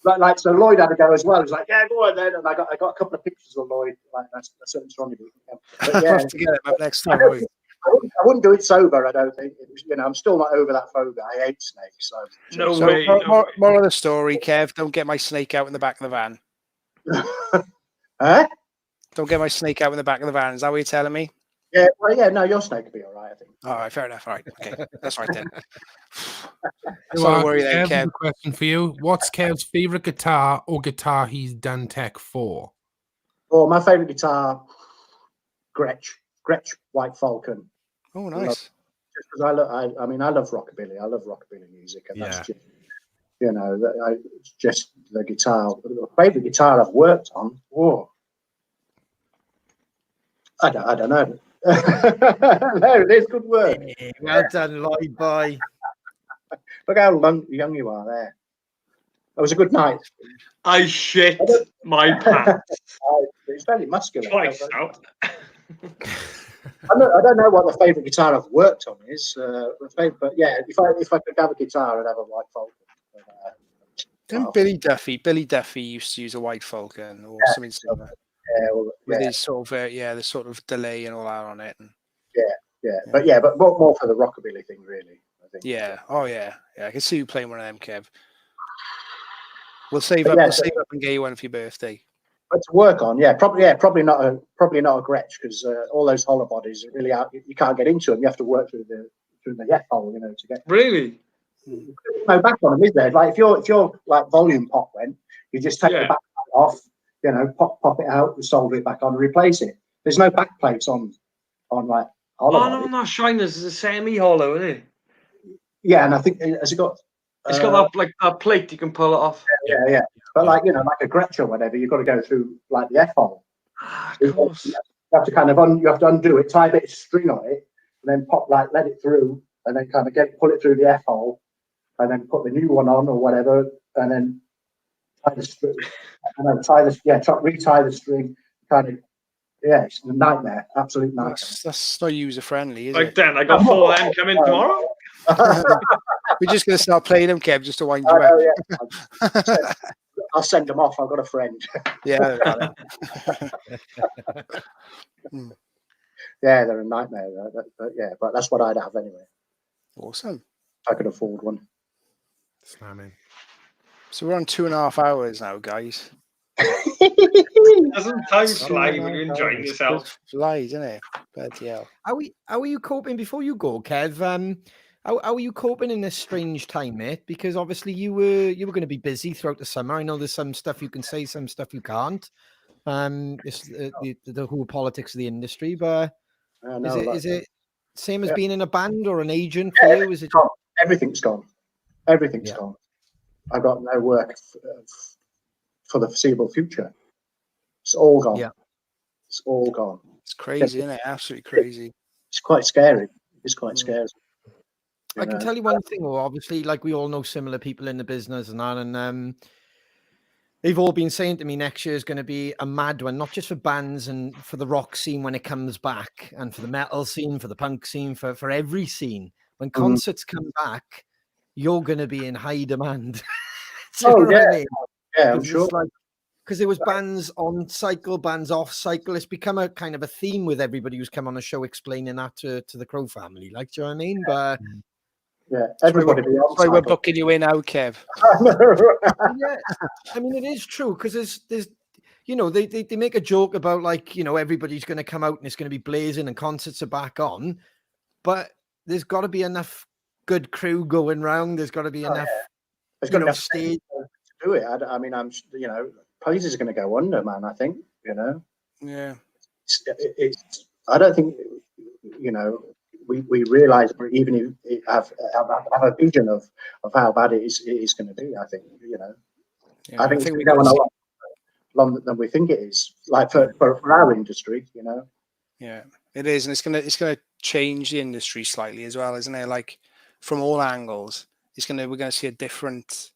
G: And so Lloyd had to go as well. He was like, "Yeah, go on then." And I got a couple of pictures of Lloyd. Like that's something strong. But yeah,
B: to get it up next time.
G: I wouldn't do it sober. I don't think. It was, I'm still not over that phobia. I hate snakes. So
C: way.
B: More of the story, Kev. Don't get my snake out in the back of the van.
G: Huh?
B: Don't get my snake out in the back of the van. Is that what you're telling me?
G: Yeah. Well, yeah. No, your snake will be all right. I think.
B: All right, fair enough. All right, okay, that's right then.
A: Well,
B: worry then,
A: Kev,
B: Kev.
A: a question for you. What's Kev's favourite guitar or guitar he's done tech for?
G: Oh, my favourite guitar, Gretsch White Falcon.
B: Oh, nice.
G: Just because I mean, I love rockabilly. I love rockabilly music, and that's just, you know, just the guitar. The favorite guitar I've worked on. Whoa. I don't know. No, there's good work.
D: Hey, well done, Lloyd boy.
G: Look how young you are there. It was a good night.
C: I shit my pants
G: It's very muscular.
C: twice out.
G: I don't know what the favourite guitar I've worked on is, but yeah, if I could have a guitar, I'd have a White Falcon.
B: Didn't Billy Duffy used to use a White Falcon or something similar? With his sort of the sort of delay and all that on it. And,
G: but more for the rockabilly thing, really. I think.
B: Yeah. Oh yeah. I can see you playing one of them, Kev. We'll save up and get you one for your birthday.
G: But to work on, probably not a Gretsch, because all those hollow bodies really are, you can't get into them. You have to work through the F hole, you know, to get.
C: Really?
G: No back on them, is there? Like if your like volume pop went, you just take the back off, you know, pop it out, solder it back on, and replace it. There's no back plates on like hollow.
C: Oh no, not Shiners. It's a semi-hollow, isn't it?
G: Yeah, and I think has it got?
C: It's got that like a plate you can pull it off.
G: Yeah. But like, you know, like a Gretsch or whatever, you've got to go through like the F hole.
C: Of course.
G: You have to kind of undo it, tie a bit of string on it, and then let it through, and then kind of pull it through the F hole, and then put the new one on or whatever, and then tie the string, and then retie the string, kind of. Yeah, it's a nightmare, absolute nightmare.
B: That's not user friendly, is it?
C: Like then I got 4 of them coming tomorrow.
B: We're just going to start playing them, Kev, just to wind you up.
G: Yeah. I'll send them off. I've got a friend.
B: Yeah.
G: Yeah, they're a nightmare. But that's what I'd have anyway.
B: Awesome.
G: If I could afford one.
A: Slamming.
B: So we're on 2.5 hours now, guys.
C: Doesn't time fly when you're enjoying yourself?
B: Flies, isn't it? But yeah.
D: How are you coping before you go, Kev? How are you coping in this strange time, mate? Because obviously you were going to be busy throughout the summer. I know there's some stuff you can say, some stuff you can't. It's the whole politics of the industry, but is it same as being in a band or an agent for you? Is it
G: gone? Everything's gone. Everything's gone. I've got no work for the foreseeable future. It's all gone. Yeah. It's all gone.
B: It's crazy, isn't it? Absolutely crazy.
G: It's quite scary. It's quite scary.
D: I can tell you one thing, or obviously, like we all know similar people in the business and that, and they've all been saying to me next year is going to be a mad one, not just for bands and for the rock scene when it comes back, and for the metal scene, for the punk scene, for every scene. When concerts come back, you're going to be in high demand. I mean?
G: Yeah, I'm sure.
D: Because there was bands on cycle, bands off cycle. It's become a kind of a theme with everybody who's come on the show explaining that to the CrowFamily. Like, do you know what I mean? But
G: yeah, everybody.
B: That's why we're booking you in now, Kev.
D: Yeah, I mean, it is true because there's you know, they make a joke about like, you know, everybody's going to come out and it's going to be blazing and concerts are back on, but there's got to be enough good crew going round. There's got to be enough.
G: There's got enough stage to do it. I mean, you know, places are going to go under, man. I think, you know.
B: Yeah.
G: It's I don't think, you know, we realise, even if have a vision of how bad it is going to be. I think, you know, I think we're going a lot longer than we think it is. Like for our industry, you know.
B: Yeah, it is, and it's gonna change the industry slightly as well, isn't it? Like from all angles, we're gonna see a different.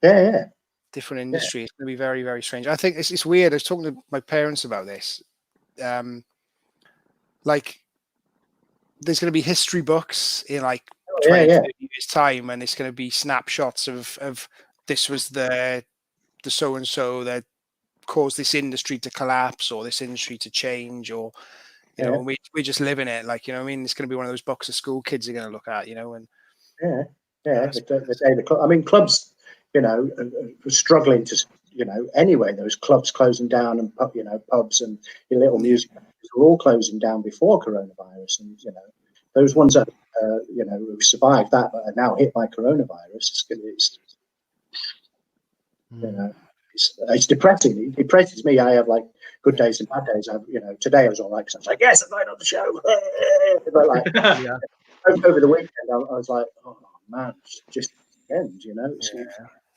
B: Different industry. It's going to be very, very strange. I think it's weird. I was talking to my parents about this. Like, there's going to be history books in like 20, 30 years' time, and it's going to be snapshots of this was the so-and-so that caused this industry to collapse or this industry to change, or, you know, we just live in it. Like, you know what I mean? It's going to be one of those books that school kids are going to look at, you know, and
G: I mean, clubs, you know, struggling to, you know, anyway, those clubs closing down and, you know, pubs and your little music were all closing down before coronavirus. And, you know, those ones that, you know, who survived that but are now hit by coronavirus, you know, it's depressing. It depresses me. I have like good days and bad days. Today I was all right because I was like, yes, I'm right on the show. But like over the weekend, I was like, oh man, it's just ends.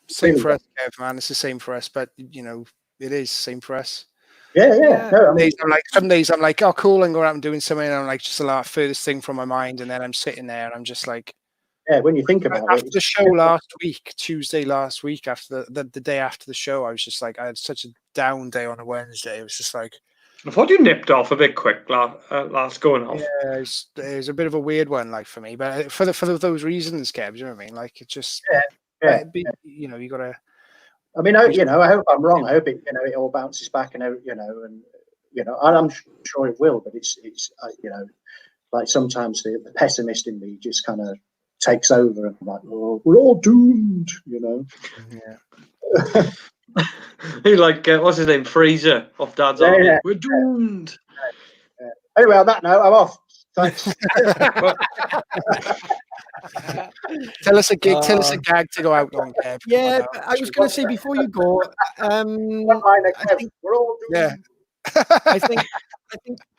B: Same for us, Kev, man. It's the same for us, but it is same for us.
G: Yeah. No,
B: some days I'm like, oh, cool, and go out and doing something, and I'm like, just the furthest thing from my mind, and then I'm sitting there, and I'm just like,
G: yeah. When you think about
B: after
G: it,
B: the show last week, Tuesday last week, after the day after the show, I was just like, I had such a down day on a Wednesday. It was just like,
C: I thought you nipped off a bit quick last going off.
B: Yeah, it was a bit of a weird one, like for me, but for those reasons, Kev, you know what I mean? Like it just, you gotta.
G: I mean, I hope I'm wrong. I hope it all bounces back, and I'm sure it will. But it's like sometimes the pessimist in me just kind of takes over, and I'm like, oh, we're all doomed,
B: Yeah.
C: He like what's his name, Fraser off Dad's Army.
G: Yeah.
C: We're doomed.
G: Yeah. Anyway, on that note, I'm off. Thanks.
B: Tell us a gag to go out on, Kev.
D: Yeah, I was going to say before you go, I think
G: we're all doomed.
D: I think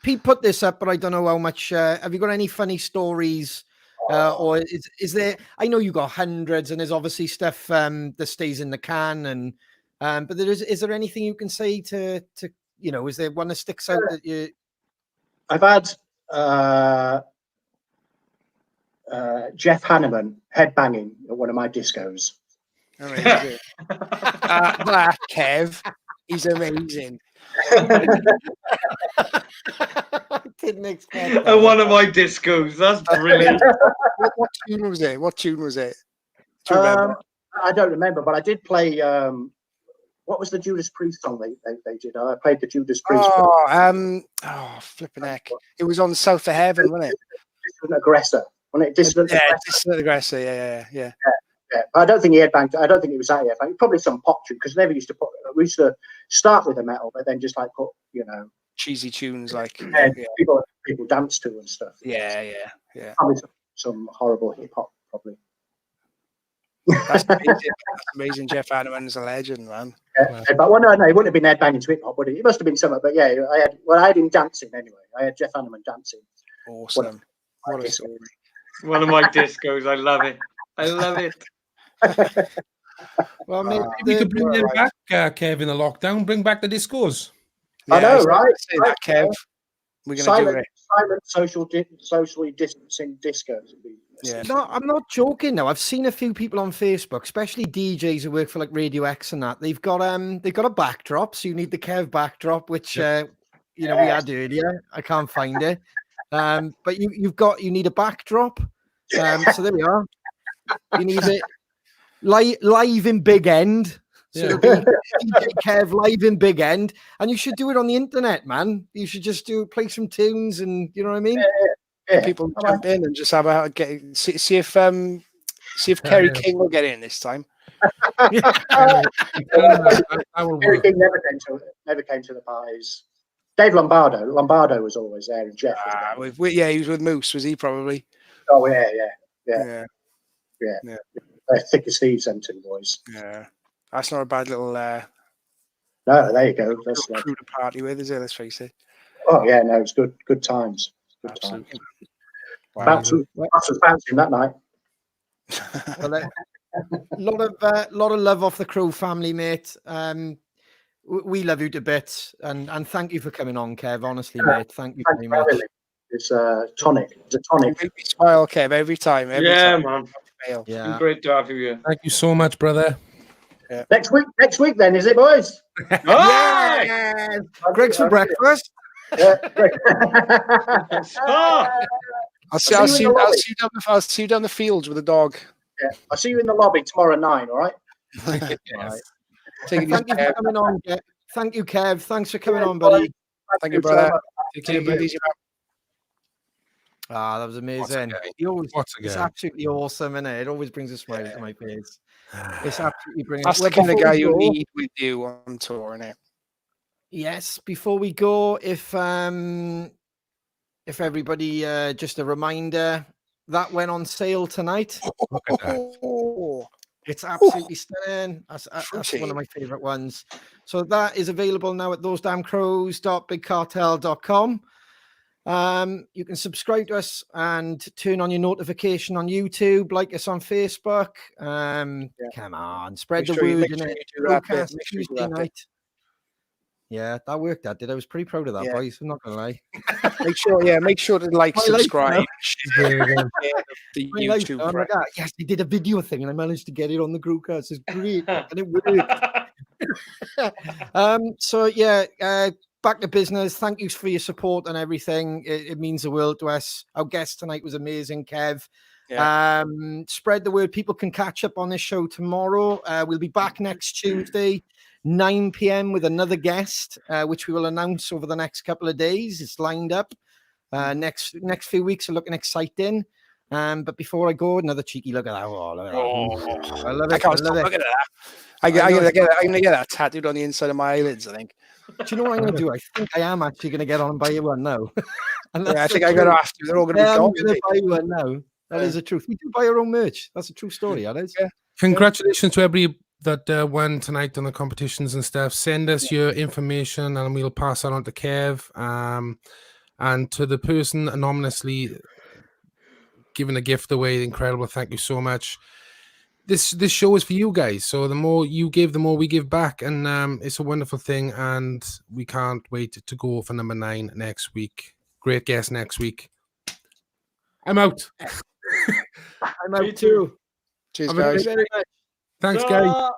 D: Pete put this up, but I don't know how much. Have you got any funny stories, or is there? I know you got hundreds, and there's obviously stuff that stays in the can, and but is there anything you can say to is there one that sticks out that you?
G: I've had Jeff Hanneman headbanging at one of my discos.
B: Amazing. Kev, he's amazing.
D: I didn't expect that.
C: At one of my discos. That's brilliant.
B: What tune was it? What tune was it?
G: Do you remember? I don't remember, but I did play. What was the Judas Priest song they did? I played the Judas Priest.
B: Flipping heck! It was on South of Heaven, wasn't it?
G: Dissident Aggressor. Wasn't it? Dissident
B: Aggressor. Yeah.
G: But I don't think he headbanged. I don't think it was that yet. Probably some pop tune because we used to start with the metal, but then just like put
B: cheesy tunes like
G: people dance to and stuff.
B: Yeah.
G: Probably some horrible hip hop, probably.
B: That's amazing. Jeff Hanneman's a legend, man.
G: Yeah. But no, he wouldn't have been headbanging to hip hop, would he? It must have been something. But yeah, I had him dancing anyway. I had Jeff Hanneman dancing.
B: Awesome. What a story.
C: One of my discos. I love it.
D: Well, maybe
A: we could bring them back, Kev, in the lockdown. Bring back the discos.
G: I know, right?
B: Say that, Kev. We're going to do it.
G: Silent, socially distancing discos.
B: Yeah.
D: No, I'm not joking. Now, I've seen a few people on Facebook, especially DJs who work for like Radio X and that. They've got a backdrop, so you need the Kev backdrop, which we had earlier. I can't find it. But you need a backdrop. So there we are. You need it live in Big End. So it'll be DJ Kev live in Big End, and you should do it on the internet, man. You should just play some tunes, and you know what I mean.
G: Yeah.
B: People jump in and just have see if Kerry King will get in this time.
G: Kerry King never came to the parties. Dave Lombardo was always there, and Jeff was there.
B: He was with Moose, was he probably?
G: Oh yeah. They're thick as thieves, them two boys.
B: Yeah, that's not a bad little.
G: No, there you go. That's
B: crew to party with, is it? Let's face it.
G: Oh yeah, no, it's good times. Good times. Babs was bouncing that night.
D: lot of love off the Crow family, mate. We love you to bits, and thank you for coming on, Kev. Honestly, mate, thank you very much.
G: It's a tonic. It's a tonic.
B: Make me smile, Kev, every time. Every time.
C: Man.
D: Yeah.
C: It's great to have you here.
A: Thank you so much, brother.
G: Yeah. Next week then, is it, boys?
D: Yeah. Greg's for breakfast.
G: Yeah.
B: I'll see you down the fields with the dog.
G: Yeah. I'll see you in the lobby tomorrow at 9, all right?
D: Yes. Right. Thank you for coming on, Kev. Thank you, Kev. Thanks for coming on, buddy.
B: Thank you, brother. Take care.
D: That was amazing. It's absolutely awesome, isn't it? It always brings a smile to my face. It's absolutely brilliant.
B: That's the kind of guy you need with you on tour, isn't it?
D: Yes. Before we go, if everybody, just a reminder, that went on sale tonight. It's absolutely stunning. That's one
B: Fruity.
D: of my favorite ones. So that is available now at thosedamncrows.bigcartel.com. You can subscribe to us and turn on your notification on YouTube, like us on Facebook. Come on, spread
B: Make
D: the
B: sure you-
D: word
B: make
D: in
B: sure
D: it.
B: you do that bit.
D: CrowCast
B: Make sure you do
D: Tuesday
B: that bit.
D: night. Yeah, that worked. That did. I was pretty proud of that,
B: Yeah.
D: boys. I'm not gonna lie.
B: Make sure to like,
D: My life
B: subscribe,
D: now.
B: share the
D: My life,
B: YouTube.
D: I'm like,
B: thread.
D: yes, they did a video thing, and I managed to get it on the CrowCast. It's great, and it worked. So yeah, back to business. Thank you for your support and everything. It means the world to us. Our guest tonight was amazing, Kev.
B: Yeah.
D: Spread the word. People can catch up on this show tomorrow. We'll be back next Tuesday, 9 p.m. with another guest, which we will announce over the next couple of days. It's lined up. Next few weeks are looking exciting. But before I go, another cheeky look at that. Oh, look at that. I love it.
B: I can't
D: I love
B: stop
D: it.
B: looking at that. I'm gonna get that tattooed on the inside of my eyelids, I think.
D: Do you know what I'm going to do? I think I am actually going to get on and buy you one now. And
B: Yeah, I
D: that's
B: think
D: the
B: I'm gonna
D: truth.
B: have to. They're all gonna be
D: I'm
B: gone.
D: going to buy you one now. That is the truth. We do buy our own merch. That's a true story, that is.
B: Yeah.
A: Congratulations to everybody that won tonight on the competitions and stuff. Send us your information and we'll pass that on to Kev. And to the person anonymously giving a gift away, incredible. Thank you so much. This show is for you guys. So the more you give, the more we give back. And it's a wonderful thing. And we can't wait to go for number 9 next week. Great guest next week. I'm out.
D: I'm out
C: Me too.
B: Cheers,
A: Have a
B: guys.
A: great day. Thanks, guys.